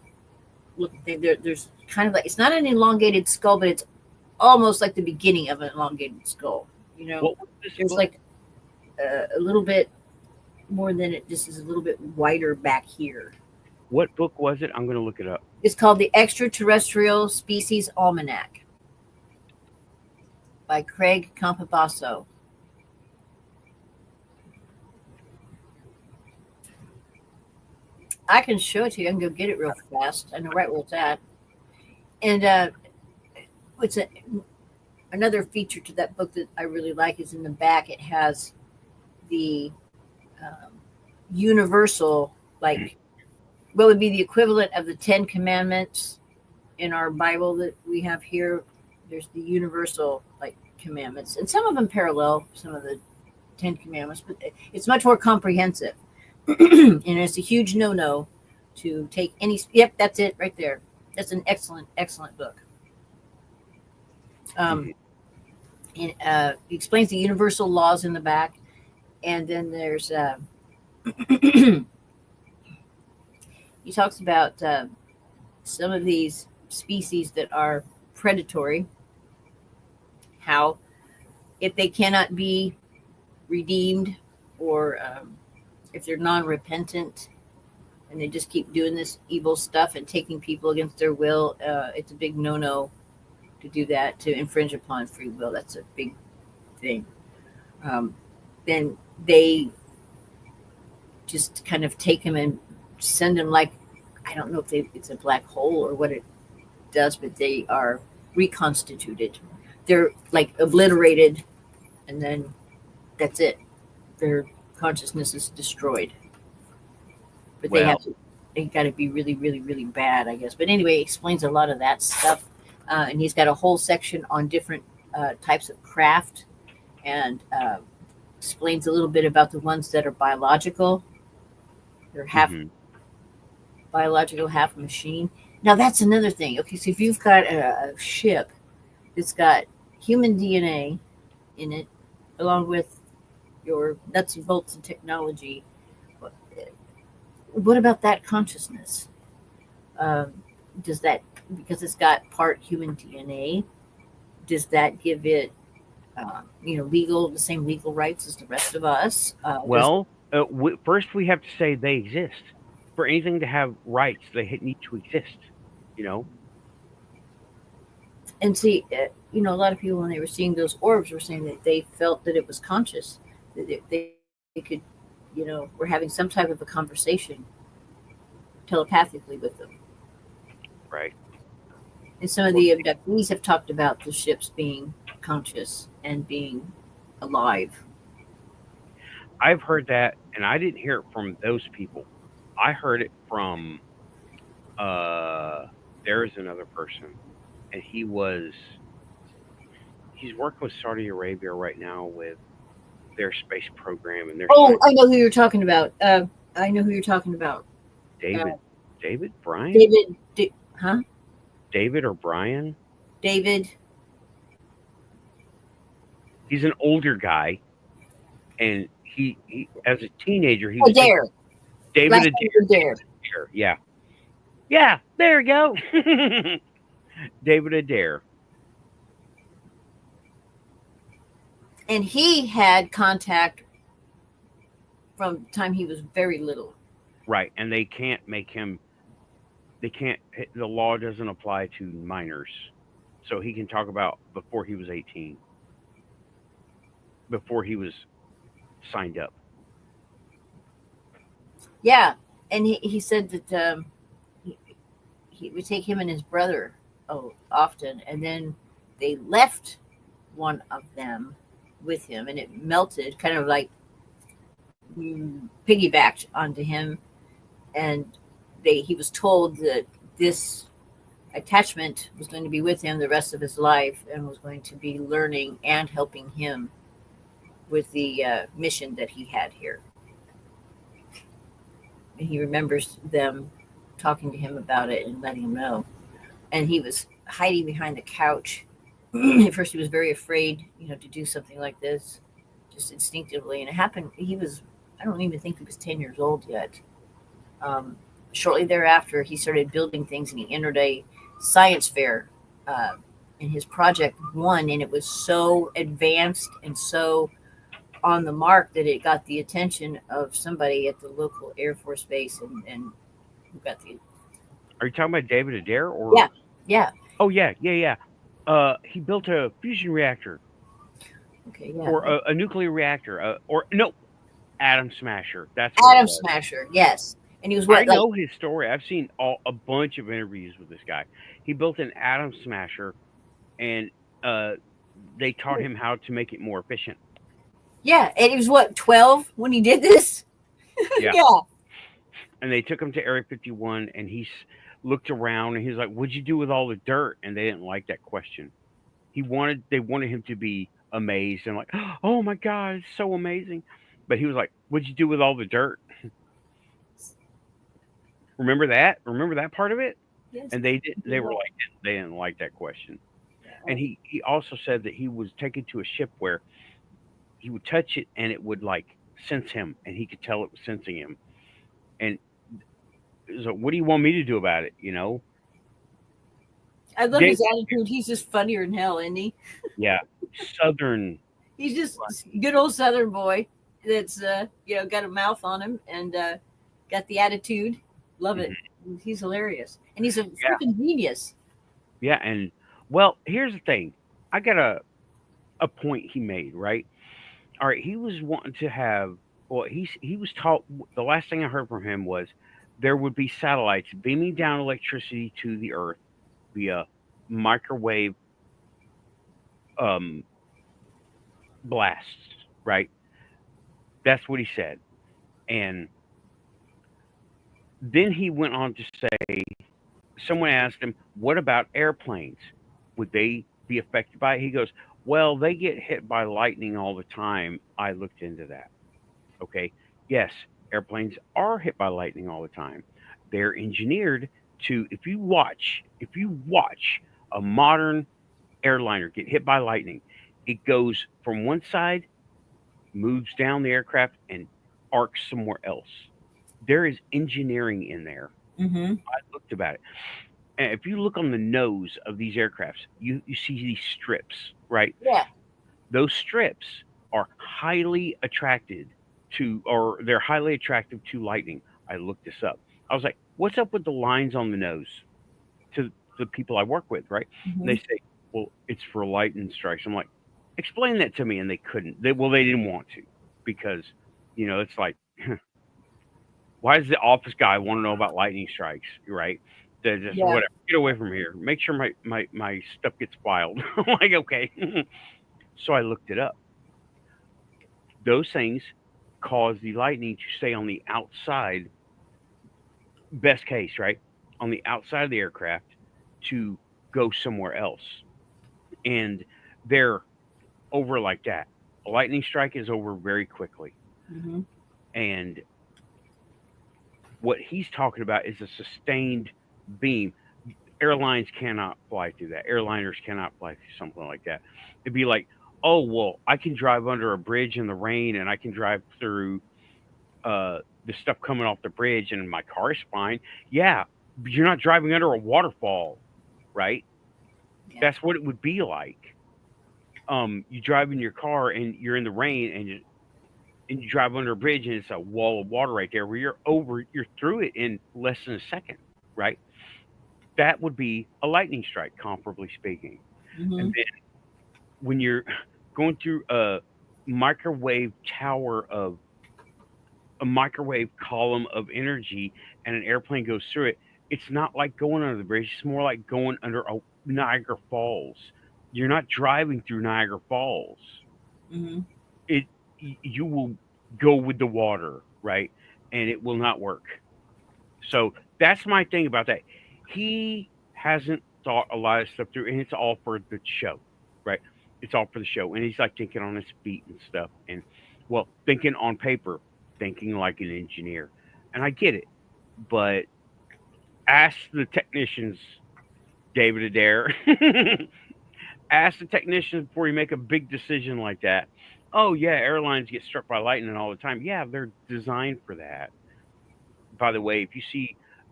looking thing. There's kind of like, it's not an elongated skull, but it's almost like the beginning of an elongated skull. You know, What was this there's book? like a little bit more than it. Just is a little bit wider back here. What book was it? I'm going to look it up. It's called the Extraterrestrial Species Almanac by Craig Campobasso. I can show it to you. I can go get it real fast. I know right where it's at. And it's another feature to that book that I really like is in the back. It has the um, universal, like what would be the equivalent of the Ten Commandments in our Bible that we have here. There's the universal like commandments, and some of them parallel some of the Ten Commandments, but it's much more comprehensive. And it's a huge no-no to take any. Yep, that's it right there. That's an excellent book. Um, Mhm. and he explains the universal laws in the back, and then there's he talks about some of these species that are predatory. How if they cannot be redeemed, or if they're non-repentant and they just keep doing this evil stuff and taking people against their will, it's a big no-no to do that, to infringe upon free will. That's a big thing. Um, then they just kind of take them and send them, like, I don't know if it's a black hole or what it does, but they are reconstituted. They're like obliterated, and then that's it. Their consciousness is destroyed. But Well, they got to be really, really, really bad, I guess. But anyway, he explains a lot of that stuff. And he's got a whole section on different types of craft, and explains a little bit about the ones that are biological. They're half mhm. biological, half machine. Now, that's another thing. Okay, so if you've got a ship that's got human DNA in it, along with your nuts and bolts and technology, what about that consciousness? Um, does that, because it's got part human DNA, does that give it, the same legal rights as the rest of us? Well, first we have to say they exist. For anything to have rights, they need to exist. You know, And see, a lot of people when they were seeing those orbs were saying that they felt that it was conscious, that they could, were having some type of a conversation telepathically with them. right? And some of Well, the abductees have talked about the ships being conscious and being alive. I've heard that, and I didn't hear it from those people. I heard it from uh, there is another person, and he's working with Saudi Arabia right now with their space program and their Oh, science. I know who you're talking about. I know who you're talking about. Uh, David, Brian, David, huh? David or Brian. David. He's an older guy, and he as a teenager he was taking Adair. David Last Adair. name Adair. Yeah, yeah. There you go. David Adair. And he had contact from the time he was very little. Right, and they can't make him. They can't. The law doesn't apply to minors, so he can talk about before he was 18, before he was signed up. Yeah, and he said that he, he would take him and his brother often, and then they left one of them with him, and it melted, kind of like piggybacked onto him, and he was told that this attachment was going to be with him the rest of his life and was going to be learning and helping him with the mission that he had here. And he remembers them talking to him about it and letting him know. And he was hiding behind the couch. At first, he was very afraid, to do something like this, just instinctively. And it happened. I don't even think he was 10 years old yet. Shortly thereafter, he started building things, and he entered a science fair. And his project won, and it was so advanced and so on the mark that it got the attention of somebody at the local Air Force base, and who got the. Are you talking about David Adair or? Yeah. Oh yeah. He built a fusion reactor Okay, yeah. or a nuclear reactor, or no, atom smasher. That's what it Atom was. Smasher, yes. And he was I what, like, know his story. I've seen a bunch of interviews with this guy. He built an atom smasher, and uh, they taught him how to make it more efficient. yeah, and he was what, 12 when he did this? Yeah. Yeah. And they took him to Area 51, and looked around, and he's like, "What'd you do with all the dirt?" And they didn't like that question. They wanted him to be amazed and like, "Oh my God, it's so amazing," but he was like, "What'd you do with all the dirt?" Remember that? Remember that part of it? Yes. And they did. They were like, they didn't like that question. And he also said that he was taken to a ship where he would touch it and it would like sense him, and he could tell it was sensing him. And so, what do you want me to do about it? I love Dave- his attitude. He's just funnier than hell, isn't he? Yeah, Southern. He's just good old Southern boy that's got a mouth on him and got the attitude. Love it. He's hilarious, and he's a freaking genius. Yeah, and well, here's the thing. I got a point he made, right? All right, he was wanting to have. Well, he was taught. The last thing I heard from him was there would be satellites beaming down electricity to the Earth via microwave um, blasts, right? That's what he said. And then he went on to say, someone asked him, "What about airplanes? Would they be affected by it?" He goes, "Well, they get hit by lightning all the time. I looked into that." Okay. Yes, airplanes are hit by lightning all the time. They're engineered to, if you watch a modern airliner get hit by lightning, it goes from one side, moves down the aircraft, and arcs somewhere else. There is engineering in there. Mm-hmm. I looked about it. And if you look on the nose of these aircrafts, you see these strips, right? Yeah. Those strips are highly attracted or they're highly attractive to lightning. I looked this up. I was like, what's up with the lines on the nose to the people I work with, right? And Mm-hmm. they say, well, it's for lightning strikes. I'm like, explain that to me. And they couldn't. They didn't want to because, it's like, why does the office guy want to know about lightning strikes, right? They're just, Yeah. whatever, get away from here. Make sure my stuff gets filed. I'm like, okay. So I looked it up. Those things cause the lightning to stay on the outside, best case, right? On the outside of the aircraft to go somewhere else. And they're over like that. A lightning strike is over very quickly. Mm-hmm. And what he's talking about is a sustained beam. Airlines cannot fly through that. Airliners cannot fly through something like that. It'd be like, oh, well, I can drive under a bridge in the rain and I can drive through the stuff coming off the bridge and my car is fine. Yeah, but you're not driving under a waterfall, right? Yeah. That's what it would be like. You drive in your car and you're in the rain and you drive under a bridge and it's a wall of water right there where you're through it in less than a second, right? That would be a lightning strike, comparably speaking. Mm-hmm. And then when you're going through microwave tower of a microwave column of energy and an airplane goes through it, it's not like going under the bridge. It's more like going under a Niagara Falls. You're not driving through Niagara Falls. Mm-hmm. It you will go with the water, right? And it will not work. So that's my thing about that. He hasn't thought a lot of stuff through, and it's all for the show, right? It's all for the show, and he's like thinking on his feet and stuff, and well, thinking on paper, thinking like an engineer, and I get it, but ask the technicians, David Adair, ask the technicians before you make a big decision like that. Oh yeah, airlines get struck by lightning all the time. Yeah, they're designed for that. By the way,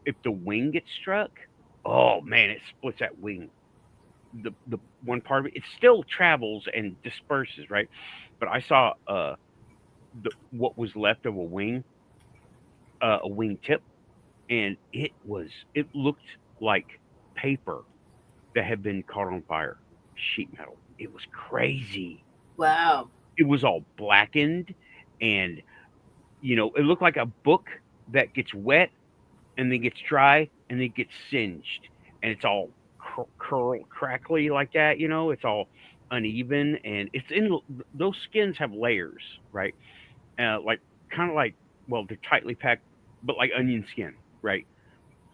if the wing gets struck, oh man, it splits that wing. The one part of it, it still travels and disperses, right? But I saw what was left of a wing tip, and it looked like paper that had been caught on fire, sheet metal. It was crazy. Wow. It was all blackened, and it looked like a book that gets wet and then gets dry and then gets singed, and it's all crackly like that. It's all uneven, and it's in those skins have layers, right? Like kind of like, well, they're tightly packed, but like onion skin, right?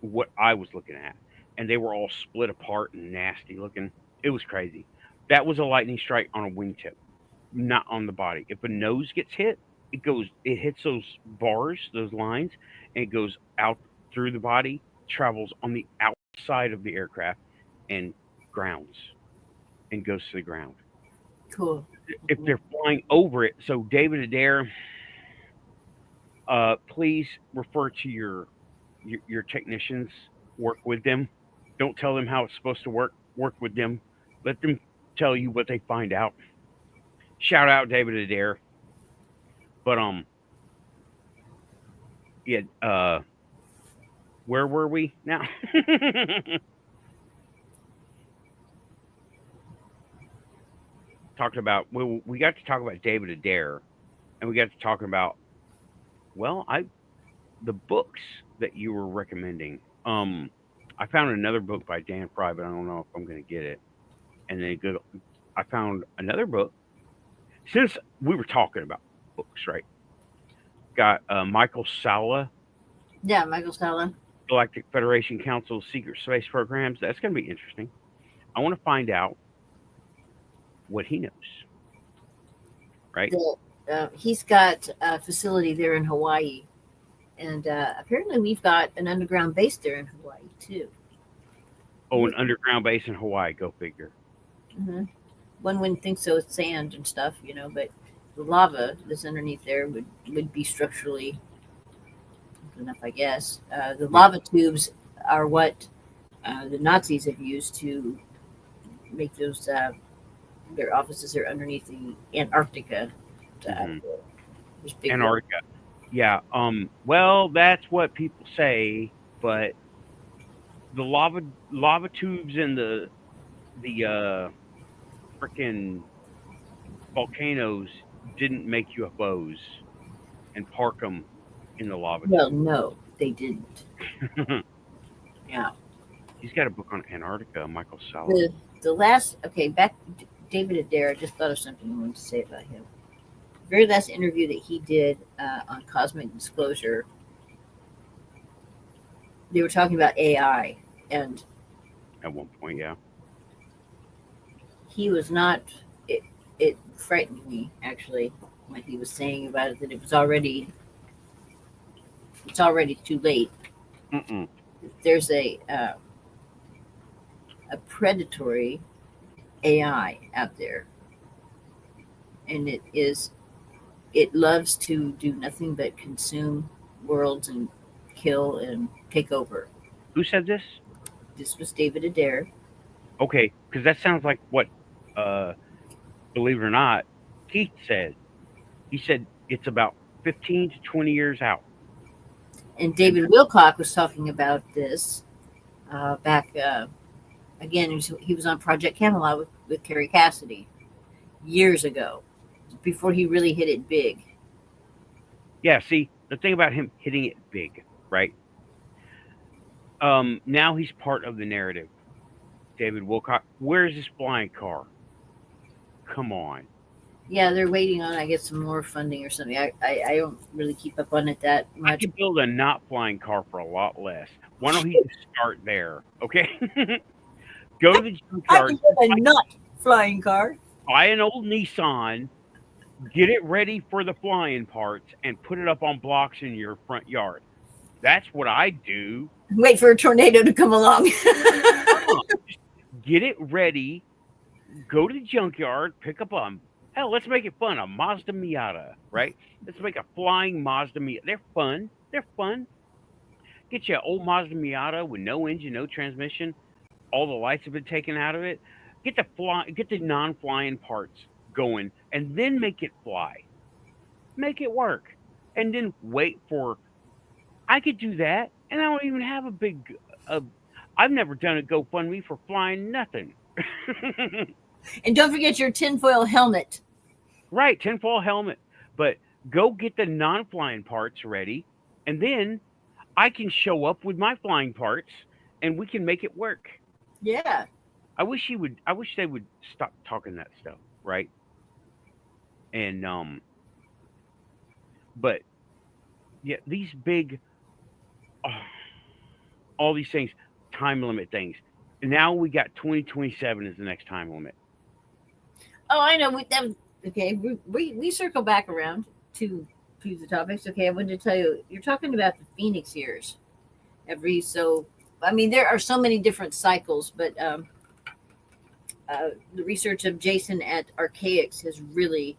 What I was looking at, and they were all split apart and nasty looking. It was crazy. That was a lightning strike on a wingtip, not on the body. If a nose gets hit, it hits those bars, those lines, and it goes out through the body, travels on the outside of the aircraft, and grounds and goes to the ground. Cool. If they're flying over it, so David Adair, please refer to your technicians. Work with them. Don't tell them how it's supposed to work. Work with them. Let them tell you what they find out. Shout out David Adair. But yeah. Where were we now? Talking about we got to talk about David Adair, and we got to talking about the books that you were recommending. I found another book by Dan Fry, but I don't know if I'm going to get it. And then I found another book. Since we were talking about books, right? Got Michael Salla, Yeah, Michael Salla. Galactic Federation Council Secret Space Programs. That's going to be interesting. I want to find out what he knows. Right? He's got a facility there in Hawaii. And apparently we've got an underground base there in Hawaii, too. Oh, an underground base in Hawaii. Go figure. Mm-hmm. One wouldn't think so with sand and stuff, but the lava that's underneath there would be structurally enough, I guess. The lava tubes are what the Nazis have used to make those their offices are underneath the Antarctica. Mhm. There's big Antarctica. Yeah. Well, that's what people say, but the lava tubes and the freaking volcanoes didn't make UFOs and park them in the lava Well, tube. no, they didn't. Yeah. He's got a book on Antarctica, Michael Sala. The last back David Adair. I just thought of something I wanted to say about him. The very last interview that he did on Cosmic Disclosure, they were talking about AI, and At one point, yeah. he was not. It frightened me actually when he was saying about it that it's already too late. Mm-mm. There's a predatory AI out there, and it loves to do nothing but consume worlds and kill and take over. Who said this? This was David Adair. Okay, because that sounds like what, uh, believe it or not, Keith said. He said it's about 15 to 20 years out. And David Wilcock was talking about this back again. He was on Project Camelot with Carrie Cassidy years ago, before he really hit it big. Yeah, see, the thing about him hitting it big, right? Now he's part of the narrative. David Wilcock, where's his flying car? Come on. Yeah, they're waiting on, I guess, some more funding or something. I don't really keep up on it that I much. could build a not flying car for a lot less. Why don't he just start there? Okay? Go to the junkyard, a not flying car. buy an old Nissan, get it ready for the flying parts, and put it up on blocks in your front yard. That's what I do. Wait for a tornado to come along. Get it ready, go to the junkyard, pick up hell, let's make it fun, a Mazda Miata, right? Let's make a flying Mazda Miata. They're fun. They're fun. Get you an old Mazda Miata with no engine, no transmission. All the lights have been taken out of it. Get the non-flying parts going, and then make it fly. Make it work, and then wait for. I could do that, and I don't even have a big. I've never done a GoFundMe for flying nothing. And don't forget your tinfoil helmet. Right, tinfoil helmet. But go get the non-flying parts ready, and then I can show up with my flying parts, and we can make it work. Yeah. I wish they would stop talking that stuff, right? And but yeah, these big, all these things, time limit things. Now we got 2027 as the next time limit. Oh, I know. Okay, we circle back around to the topics. Okay, I wanted to tell you, you're talking about the Phoenix years. I mean, there are so many different cycles, but the research of Jason at Archaics has really,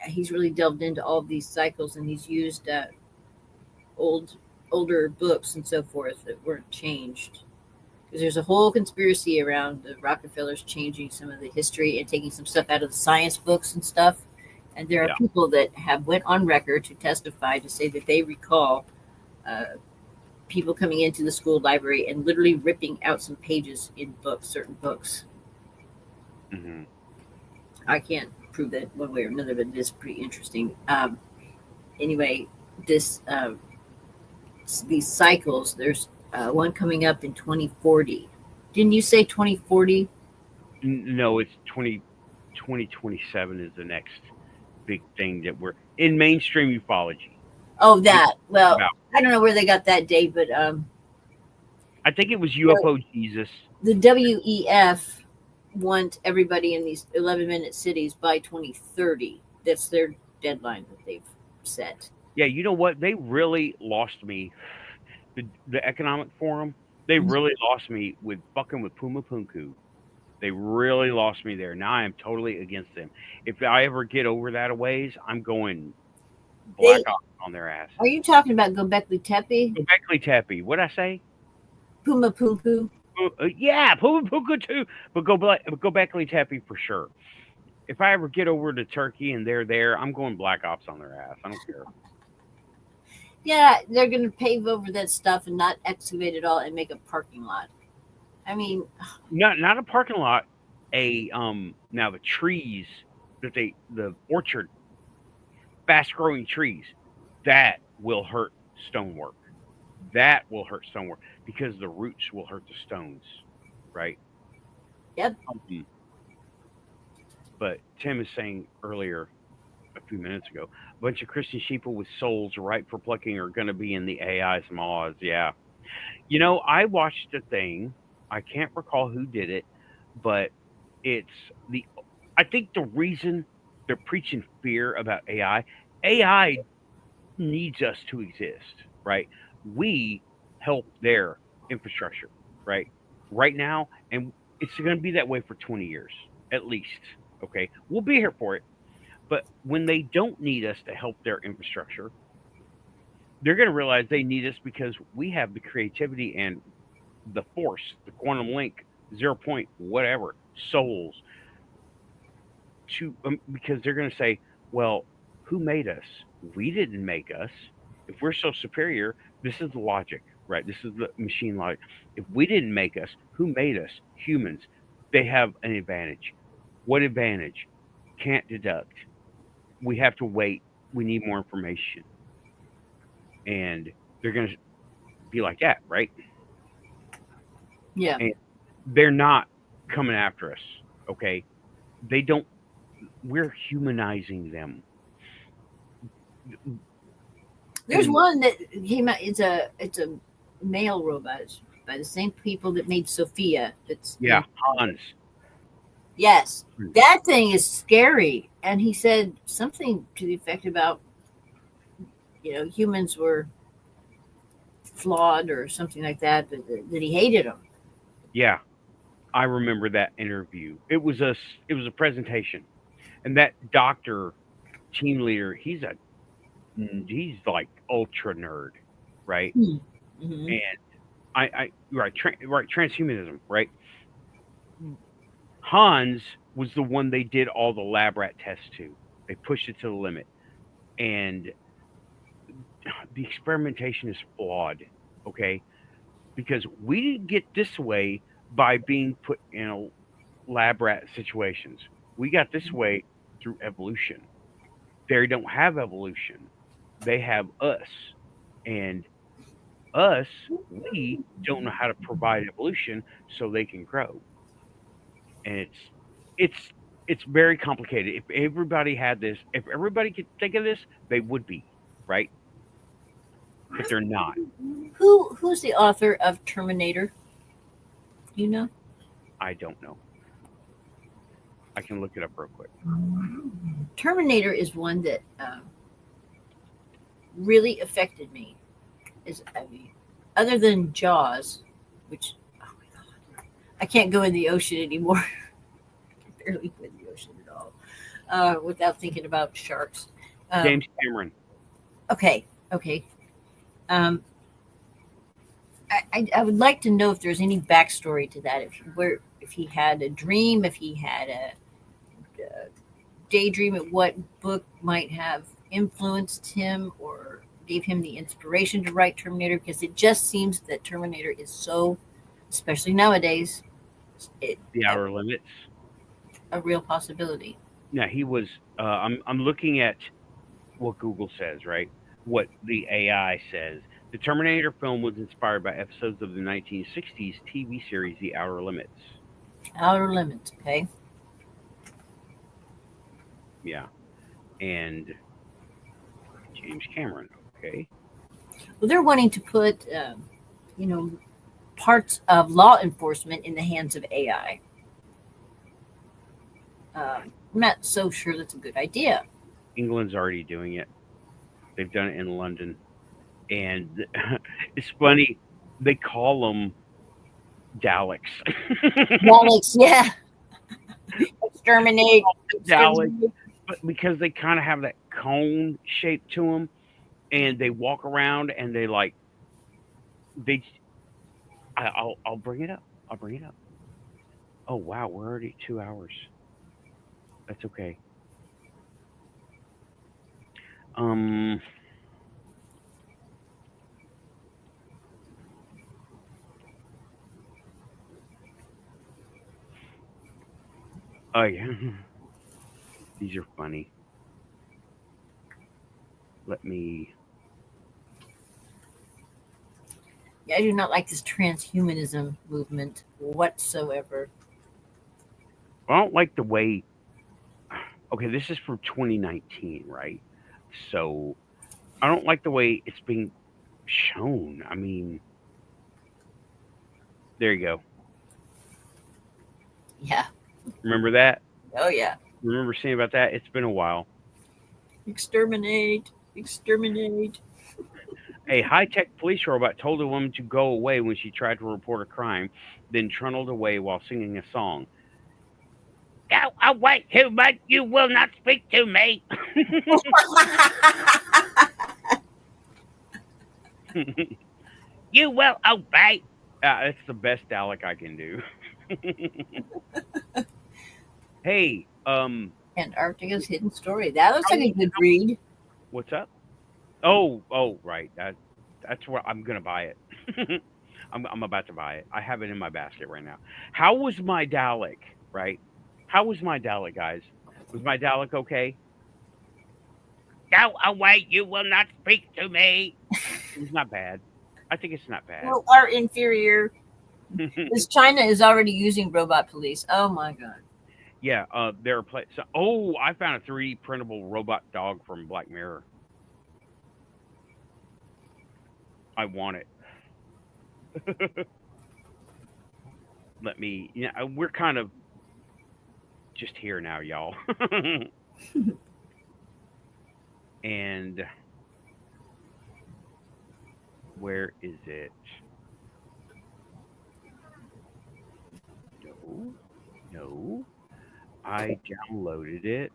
he's really delved into all of these cycles, and he's used older books and so forth that weren't changed. Because there's a whole conspiracy around the Rockefellers changing some of the history and taking some stuff out of the science books and stuff. And there are people that have went on record to testify to say that they recall people coming into the school library and literally ripping out some pages in certain books. Mm-hmm. I can't prove that one way or another, but it is pretty interesting. Anyway, these cycles, there's one coming up in 2040. Didn't you say 2040? No, it's 2027 is the next big thing that we're in mainstream ufology. Oh, that. Well, I don't know where they got that date, but I think it was UFO Jesus. The WEF want everybody in these 11-minute cities by 2030. That's their deadline that they've set. Yeah, you know what? They really lost me. The Economic Forum, they really lost me with fucking with Puma Punku. They really lost me there. Now I am totally against them. If I ever get over that a ways, I'm going black They ops on their ass. are you talking about Gobekli Tepe? Gobekli Tepe. What'd I say? Puma Pumpu? Yeah, Puka too. But Gobekli Tepe for sure. If I ever get over to Turkey and they're there, I'm going black ops on their ass. I don't care. Yeah, they're going to pave over that stuff and not excavate it all and make a parking lot. I mean, Not a parking lot. Now the trees the orchard, fast growing trees, that will hurt stonework. That will hurt stonework because the roots will hurt the stones, right? yep. But Tim is saying earlier, a few minutes ago, a bunch of Christian sheeple with souls ripe for plucking are going to be in the AI's maws. Yeah. I watched a thing. I can't recall who did it, but it's the. I think the reason they're preaching fear about AI needs us to exist, right? We help their infrastructure, right? Right now, and it's going to be that way for 20 years at least. Okay, we'll be here for it. But when they don't need us to help their infrastructure, they're going to realize they need us because we have the creativity and the force, the quantum link, 0 point whatever, souls, because they're going to say, well, who made us? We didn't make us. If we're so superior, this is the logic, right? This is the machine logic. If we didn't make us, who made us? Humans. They have an advantage. What advantage? Can't deduct. We have to wait. We need more information. And they're going to be like that, right? Yeah. And they're not coming after us, okay? They don't. We're humanizing them. There's And- one that came out. It's a male robot. It's by the same people that made Sophia. It's Yeah, Hans. Yes, Hmm. that thing is scary. And he said something to the effect about, humans were flawed or something like that, but that he hated them. Yeah, I remember that interview. It was a presentation, and that doctor, team leader, he's like ultra nerd, right? Mm-hmm. And right transhumanism, right? Hans was the one they did all the lab rat tests to. They pushed it to the limit, and the experimentation is flawed, okay? Because we didn't get this way by being put in a lab rat situations. We got this way through evolution. They don't have evolution. They have us. And us, we don't know how to provide evolution so they can grow. And it's very complicated. If everybody had this, if everybody could think of this, they would be, right? But they're not. Who's the author of Terminator? You know? I don't know. I can look it up real quick. Terminator is one that really affected me. Other than Jaws, which, oh my God, I can't go in the ocean anymore. I can barely go in the ocean at all without thinking about sharks. James Cameron. Okay. I would like to know if there's any backstory to that. If he had a dream, if he had a daydream, at what book might have influenced him or gave him the inspiration to write Terminator. Because it just seems that Terminator is so, especially nowadays, The Outer Limits. a real possibility. Now he was. I'm looking at what Google says, right? What the AI says. The Terminator film was inspired by episodes of the 1960s TV series The Outer Limits. Outer Limits, okay? Yeah, and James Cameron. Okay. Well, they're wanting to put, parts of law enforcement in the hands of AI. I'm not so sure that's a good idea. England's already doing it. They've done it in London, and it's funny. They call them Daleks. Daleks, yeah. Exterminate. Daleks. but because they kind of have that cone shape to them, and they walk around and they like they. I'll bring it up. I'll bring it up. Oh wow, we're already 2 hours. That's okay. Um. Oh yeah, these are funny. Let me. Yeah, I do not like this transhumanism movement whatsoever. I don't like the way. Okay, this is from 2019, right? So I don't like the way it's being shown. I mean, there you go. Yeah. Remember that? Oh yeah. Remember seeing about that? It's been a while. Exterminate. Exterminate. A high-tech police robot told a woman to go away when she tried to report a crime, then trundled away while singing a song. Go away, human! You will not speak to me. You will obey. That's the best Dalek I can do. Hey, Antarctica's hidden story. That looks how like a many- good read. what's up? Oh, right. That's where I'm gonna buy it. I'm about to buy it. I have it in my basket right now. How was my Dalek? Right? How was my Dalek, guys? Was my Dalek okay? Go away! You will not speak to me. It's not bad. I think it's not bad. Well, our inferior. Because China is already using robot police. Oh my god. Yeah, there are so, oh, I found a 3D printable robot dog from Black Mirror. I want it. Let me. Yeah, we're kind of just here now, y'all. And where is it? No. I downloaded it,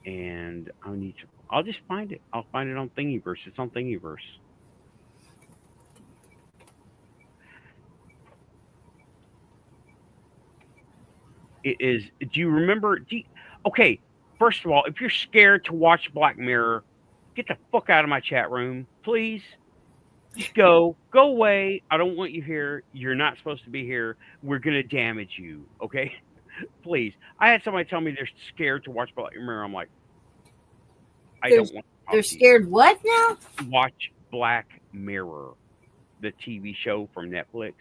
and I need to. I'll just find it. I'll find it on Thingiverse. It's on Thingiverse. It is. Do you remember? Okay, first of all, if you're scared to watch Black Mirror, get the fuck out of my chat room, please. Just go away. I don't want you here. You're not supposed to be here. We're gonna damage you. Okay, please. I had somebody tell me they're scared to watch Black Mirror. I'm like, I They're- don't want. They're scared what now? to watch Black Mirror, the TV show from Netflix.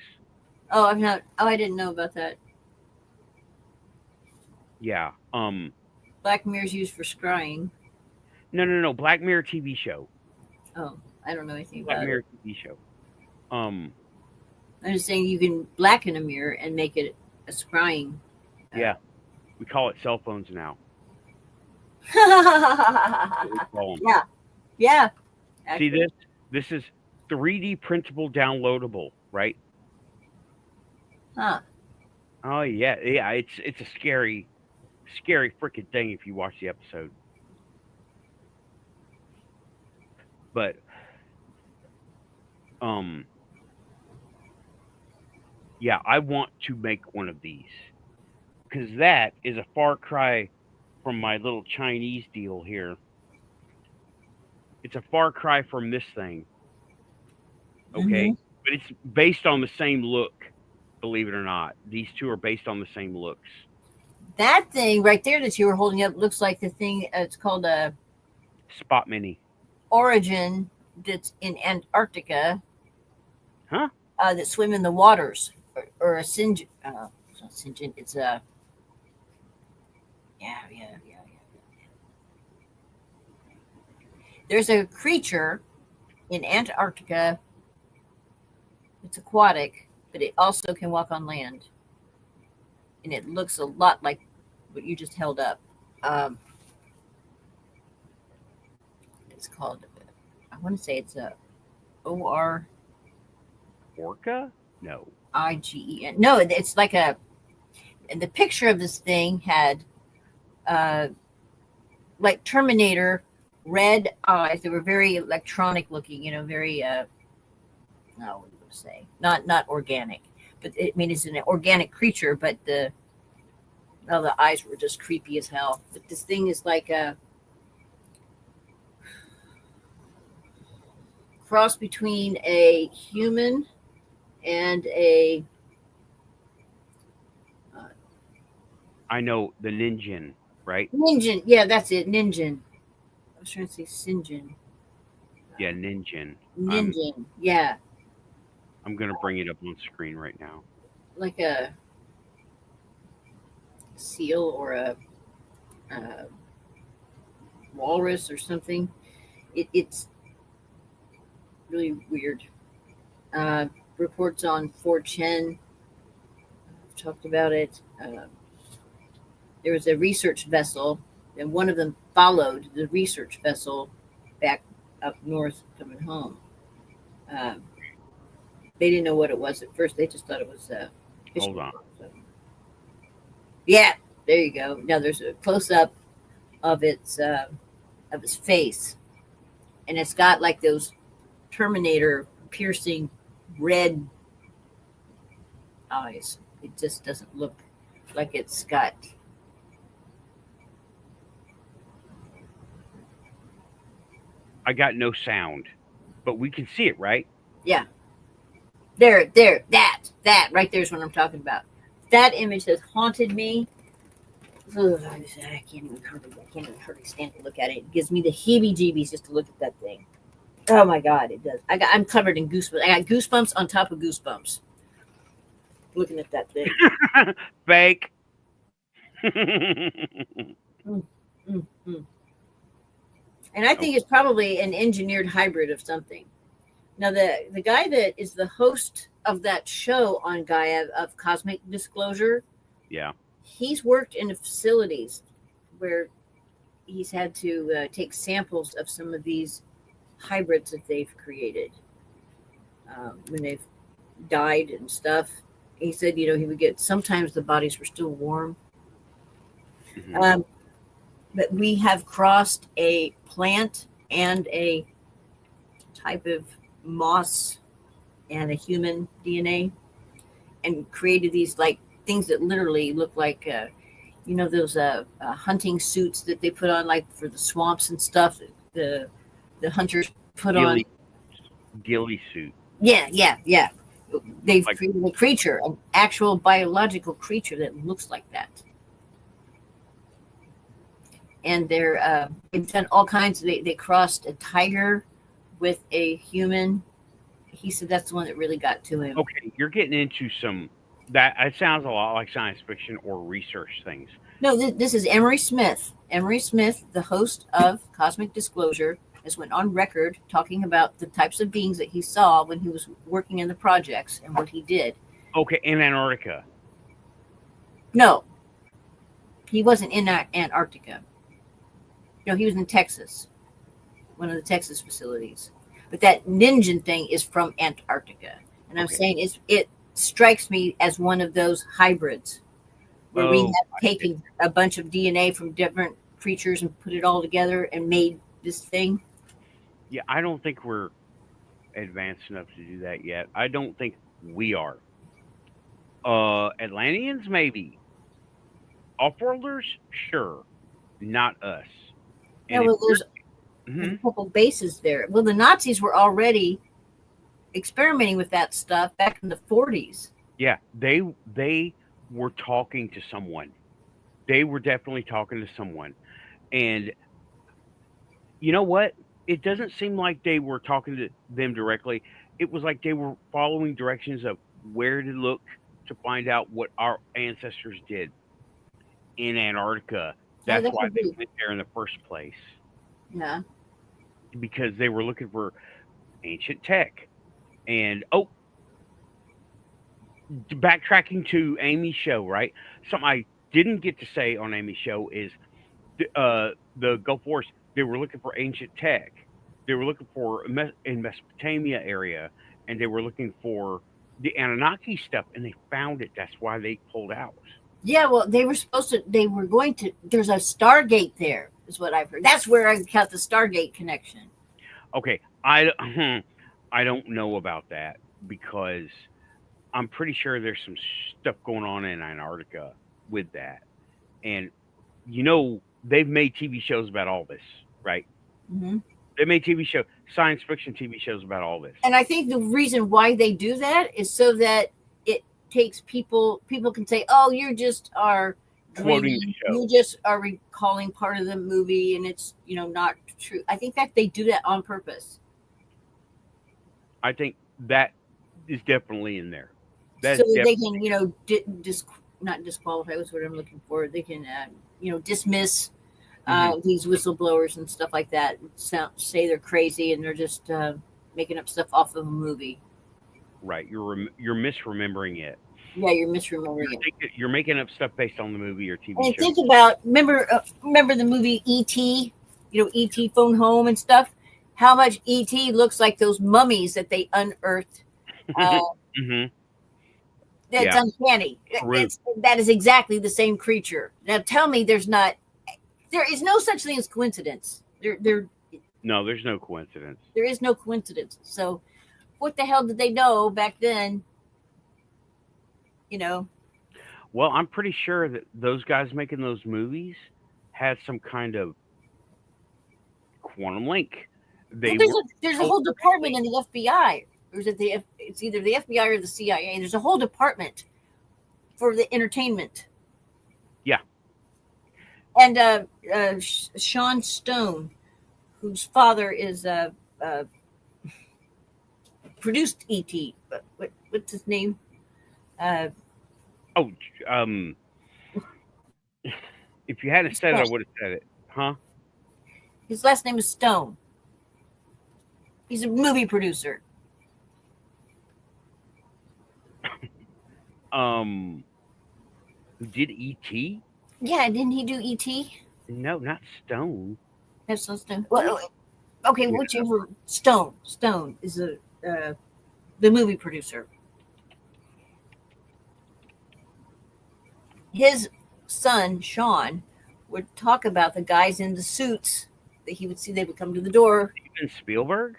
Oh, I'm not. Oh, I didn't know about that. Yeah. Black Mirror's used for scrying. No. Black Mirror TV show. Oh, I don't know anything Black about Mirror it. TV show. I'm just saying you can blacken a mirror and make it a scrying. Yeah. We call it cell phones now. That's what we call 'em. Yeah. Yeah. See Actually, this? This is 3D printable downloadable, right? Huh. Oh yeah. It's a scary freaking thing if you watch the episode. But yeah, I want to make one of these because that is a far cry from my little Chinese deal here. It's a far cry from this thing. Okay, but it's based on the same look. Believe it or not, these two are based on the same looks. That thing right there that you were holding up looks like the thing. It's called a Spot Mini. Origin that's in Antarctica. Huh? That swim in the waters, or a Sinjin. It's not Sinjin. It's a. Yeah. There's a creature in Antarctica. It's aquatic, but it also can walk on land, and it looks a lot like what you just held up. It's called. I want to say it's a ORIGEN. Orca? No. No, it's like a. And the picture of this thing had uh, like Terminator, red eyes. They were very electronic looking, very no, what do you want to say? Not organic, but I mean it's an organic creature, but the eyes were just creepy as hell. But this thing is like a cross between a human and a I know the Ninjin, right? Ninjin. Yeah, that's it. Ninjin. I was trying to say Sinjin. Yeah, Ninjin. Ninjin. Yeah, I'm gonna bring it up on screen right now. like a seal or a walrus or something. It's really weird. Uh, Reports on 4chan talked about it. There was a research vessel, and one of them followed the research vessel back up north coming home. Um, they didn't know what it was at first. They just thought it was Hold on. Yeah, there you go. Now there's a close up of its face, and it's got like those Terminator piercing red eyes. It just doesn't look like it's got. I got no sound, but we can see it, right? Yeah. There, that right there is what I'm talking about. That image has haunted me. Ugh, I can't even hardly stand to look at it. It gives me the heebie-jeebies just to look at that thing. Oh my god, it does. I'm covered in goosebumps. I got goosebumps on top of goosebumps looking at that thing. Fake. And I think it's probably an engineered hybrid of something. Now, the guy that is the host of that show on Gaia of Cosmic Disclosure, Yeah. he's worked in facilities where he's had to take samples of some of these hybrids that they've created when they've died and stuff. He said, he would get, sometimes the bodies were still warm. Mm-hmm. But we have crossed a plant and a type of moss and a human DNA and created these like things that literally look like, those hunting suits that they put on like for the swamps and stuff. The hunters put on. Ghillie suit. Yeah. They've Like- created a creature, an actual biological creature that looks like that. And they've done all kinds. They crossed a tiger with a human. He said that's the one that really got to him. Okay, you're getting into that. It sounds a lot like science fiction or research things. No, this is Emery Smith. Emery Smith, the host of Cosmic Disclosure, has went on record talking about the types of beings that he saw when he was working in the projects and what he did. Okay, in Antarctica. No, he wasn't in Antarctica. No, he was in Texas, one of the Texas facilities. But that Ninjin thing is from Antarctica. And I'm saying it strikes me as one of those hybrids where we have taken a bunch of DNA from different creatures and put it all together and made this thing. Yeah, I don't think we're advanced enough to do that yet. I don't think we are. Atlanteans, maybe. Offworlders, sure. Not us. Yeah, well, there's a couple bases there. Well, the Nazis were already experimenting with that stuff back in the 40s. Yeah, they were talking to someone. They were definitely talking to someone. And you know what? It doesn't seem like they were talking to them directly. It was like they were following directions of where to look to find out what our ancestors did in Antarctica. That's why they went there in the first place. Yeah. Because they were looking for ancient tech. And backtracking to Amy's show, right? Something I didn't get to say on Amy's show is the Gulf Wars. They were looking for ancient tech. They were looking for in Mesopotamia area, and they were looking for the Anunnaki stuff, and they found it. That's why they pulled out. Yeah, well, they were going to, there's a Stargate there, is what I've heard. That's where I got the Stargate connection. Okay, I I don't know about that because I'm pretty sure there's some stuff going on in Antarctica with that, and they've made TV shows about all this, right? Hmm. They made science fiction TV shows about all this. And I think the reason why they do that is so that it takes people can say, oh, you just are Quoting the dreaming. show. You just are recalling part of the movie and it's, not true. I think that they do that on purpose. I think that is definitely in there. So That's that they definitely can, not disqualify was what I'm looking for. They can, dismiss hmm these whistleblowers and stuff like that. Say they're crazy and they're just making up stuff off of a movie. right. You're misremembering it. Yeah, you're misremembering it. You're making up stuff based on the movie or TV And show. think about remember the movie E.T. E.T. Phone Home and stuff. How much E.T. looks like those mummies that they unearthed. Uh, hmm that's Yeah. uncanny. True. That is exactly the same creature. Now tell me, there is no such thing as coincidence. No, there's no coincidence. There is no coincidence. So, what the hell did they know back then? You know, Well, I'm pretty sure that those guys making those movies had some kind of quantum link. well, They were there's a told whole department in the FBI, or is it it's either the FBI or the CIA. There's a whole department for the entertainment. Yeah. And Sean Stone, whose father is produced ET. What's his name? Uh, Oh, um, if you hadn't said it, I would have said it, huh? his last name is Stone. He's a movie producer. Who did E.T.? Yeah, didn't he do ET? No, not Stone. That's so Stone. Well, okay, Yeah. whichever. Stone is the movie producer. His son Sean would talk about the guys in the suits that he would see. They would come to the door. Steven Spielberg?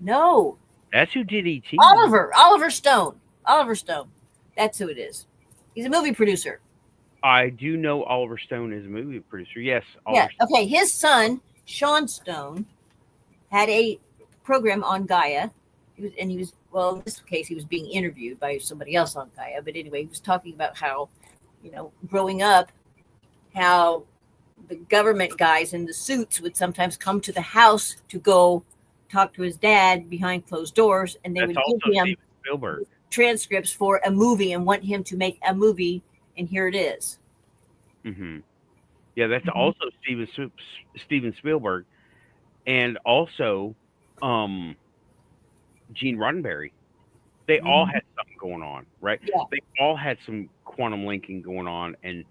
No, That's who did E.T. Oliver Stone. Oliver Stone. That's who it is. He's a movie producer. I do know Oliver Stone is a movie producer. Yes, Yeah. Oliver Stone. Okay. His son Sean Stone had a program on Gaia. He was well. In this case, he was being interviewed by somebody else on Gaia. But anyway, he was talking about how, growing up, how the government guys in the suits would sometimes come to the house to go talk to his dad behind closed doors, and they That's would also give him Steven Spielberg. transcripts for a movie and want him to make a movie, and here it is. hmm Yeah, that's Mhm. also Steven Spielberg, and also Gene Roddenberry. They all Mhm. had something going on, right? Yeah. They all had some quantum linking going on, and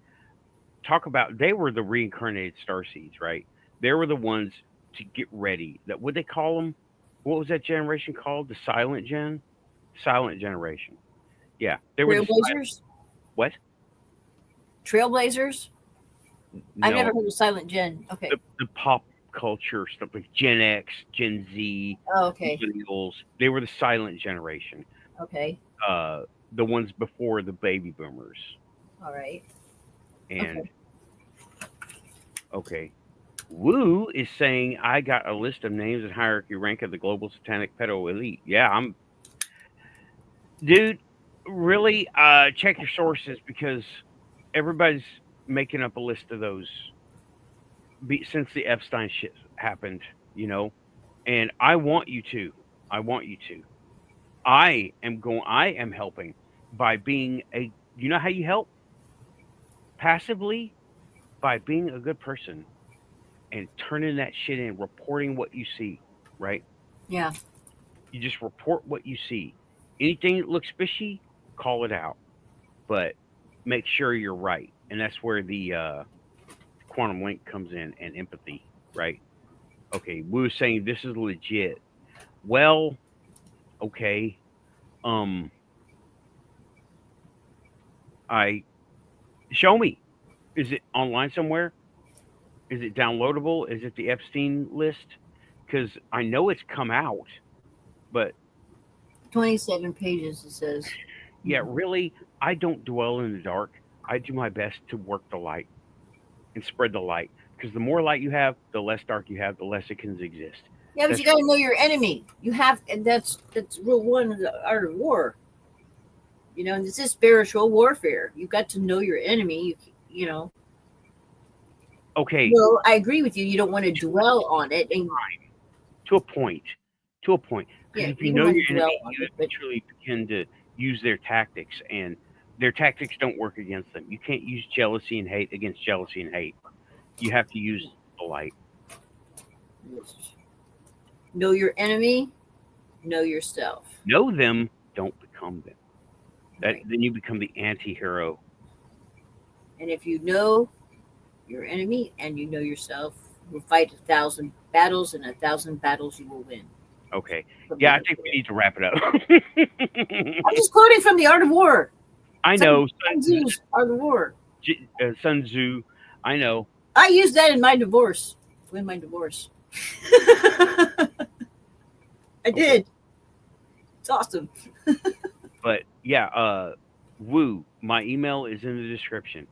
talk about they were the reincarnated starseeds, right? They were the ones to get ready. That what they call them? What was that generation called? The silent generation. Yeah, they were the Trailblazers. what? Trailblazers. I've No, never heard of Silent Gen. Okay. the pop culture stuff like Gen X, Gen Z, Oh, okay. millennials. They were the silent generation. Okay. The ones before the baby boomers. All right. And okay. Woo is saying I got a list of names and hierarchy rank of the global satanic pedo elite. Yeah, I'm dude, really check your sources because everybody's making up a list of those since the Epstein shit happened, and I want you to. I want you to. I am helping by being you know how you help? Passively by being a good person and turning that shit in, reporting what you see, right? Yeah. You just report what you see. Anything that looks fishy, call it out. But make sure you're right. And that's where the quantum link comes in and empathy, right? Okay, we were saying this is legit. Well, okay. I Show me. Is it online somewhere? Is it downloadable? Is it the Epstein list? Because I know it's come out, but 27 pages, it says. yeah, really, I don't dwell in the dark. I do my best to work the light and spread the light. Because the more light you have, the less dark you have, the less it can exist. Yeah, but That's you got to know your enemy. You have, and that's rule one of the art of war. You know, and this is spiritual warfare. You've got to know your enemy. You know. okay. Well, I agree with you. You don't want to dwell on it, and To a point. To a point. yeah, Because if you you don't know want your to dwell enemy, on you it. But eventually begin to use their tactics, and their tactics don't work against them. You can't use jealousy and hate against jealousy and hate. You have to use the light. know your enemy, know yourself. Know them, don't become them. Right. Then you become the anti-hero. And if you know your enemy and you know yourself, you'll fight 1,000 battles, and 1,000 battles you will win. Okay. Yeah, I think we need to wrap it up. I'm just quoting from the Art of War. I know. Sun Tzu's Art of War. Sun Tzu. I know. I used that in my divorce. Win my divorce. I did. It's awesome. But yeah, Woo, my email is in the description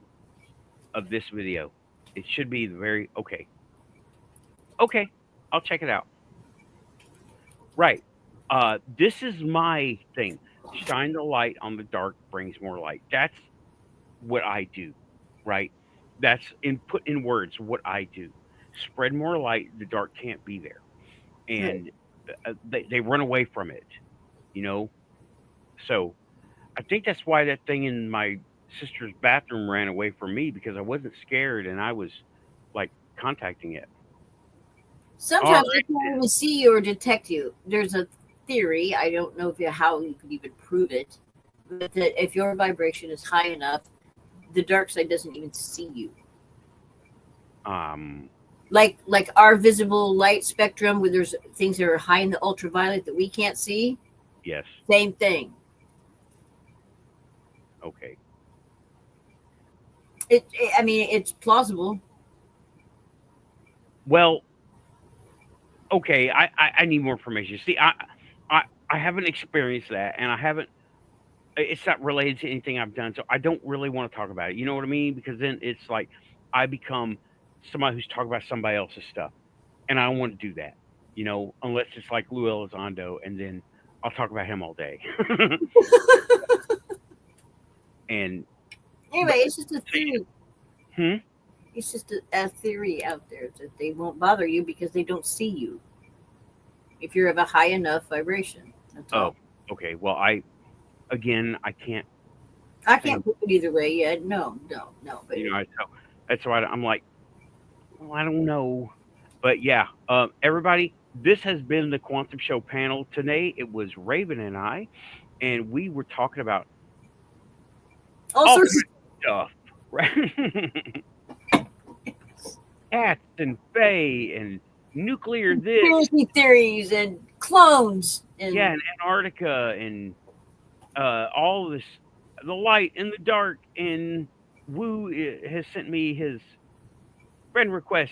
of this video. It should be the very okay. Okay, I'll check it out. Right. This is my thing. Shine the light on the dark brings more light. That's what I do. Right? That's put in words what I do. Spread more light, the dark can't be there. And they run away from it, you know? So I think that's why that thing in my sister's bathroom ran away from me, because I wasn't scared and I was like contacting it. Sometimes they can't even see you or detect you. There's a theory, I don't know how you could even prove it, but that if your vibration is high enough, the dark side doesn't even see you. Like our visible light spectrum, where there's things that are high in the ultraviolet that we can't see. Yes. Same thing. Okay. I mean, it's plausible. Well, okay. I need more information. See, I haven't experienced that, and I haven't. It's not related to anything I've done, so I don't really want to talk about it. You know what I mean? Because then it's like I become somebody who's talking about somebody else's stuff, and I don't want to do that. You know, unless it's like Lou Elizondo, and then I'll talk about him all day. And anyway, it's just a theory. Hmm? It's just a theory out there that they won't bother you because they don't see you. If you're of a high enough vibration, that's all. Okay. Well, I can't. I can't put it either way. Yeah, no. But You know, that's why I'm like, well, I don't know. But yeah, everybody, this has been the Quantum Show panel. Today it was Raven and I, and we were talking about all sorts of stuff, right? Cats and fae and nuclear this, conspiracy theories and clones, and and Antarctica and all this, the light and the dark. And Woo has sent me his friend request,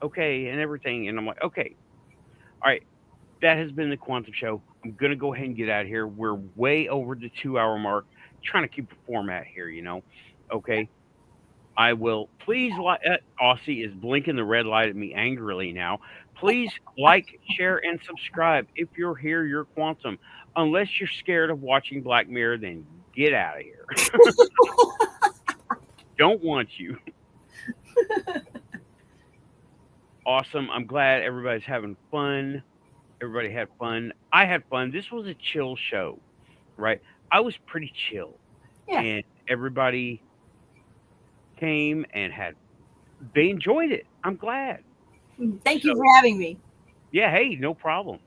okay, and everything, and I'm like, okay, all right. That has been the Quantum Show. I'm gonna go ahead and get out of here. We're way over the 2-hour mark. Trying to keep the format here, you know. Okay. I will please Aussie is blinking the red light at me angrily now. Please like, share, and subscribe. If you're here, you're Quantum. Unless you're scared of watching Black Mirror, then get out of here. Don't want you. Awesome. I'm glad everybody's having fun. Everybody had fun. I had fun. This was a chill show, right? I was pretty chill. Yeah. And everybody came and they enjoyed it. I'm glad. Thank you for having me. Yeah, hey, no problem.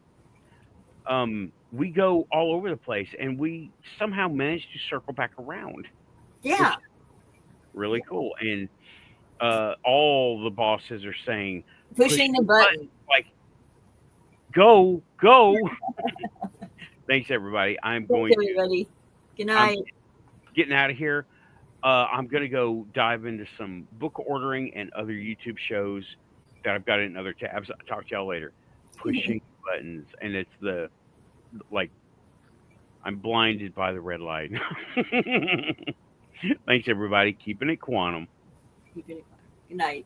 We go all over the place, and we somehow managed to circle back around. Yeah. Really cool. And all the bosses are saying, pushing the button. Like, go. Thanks, everybody. Thanks, everybody. Good night. Getting out of here. I'm gonna go dive into some book ordering and other YouTube shows that I've got in other tabs. I'll talk to y'all later. Pushing buttons, and it's the like I'm blinded by the red light. Thanks, everybody. Keeping it quantum. Good night.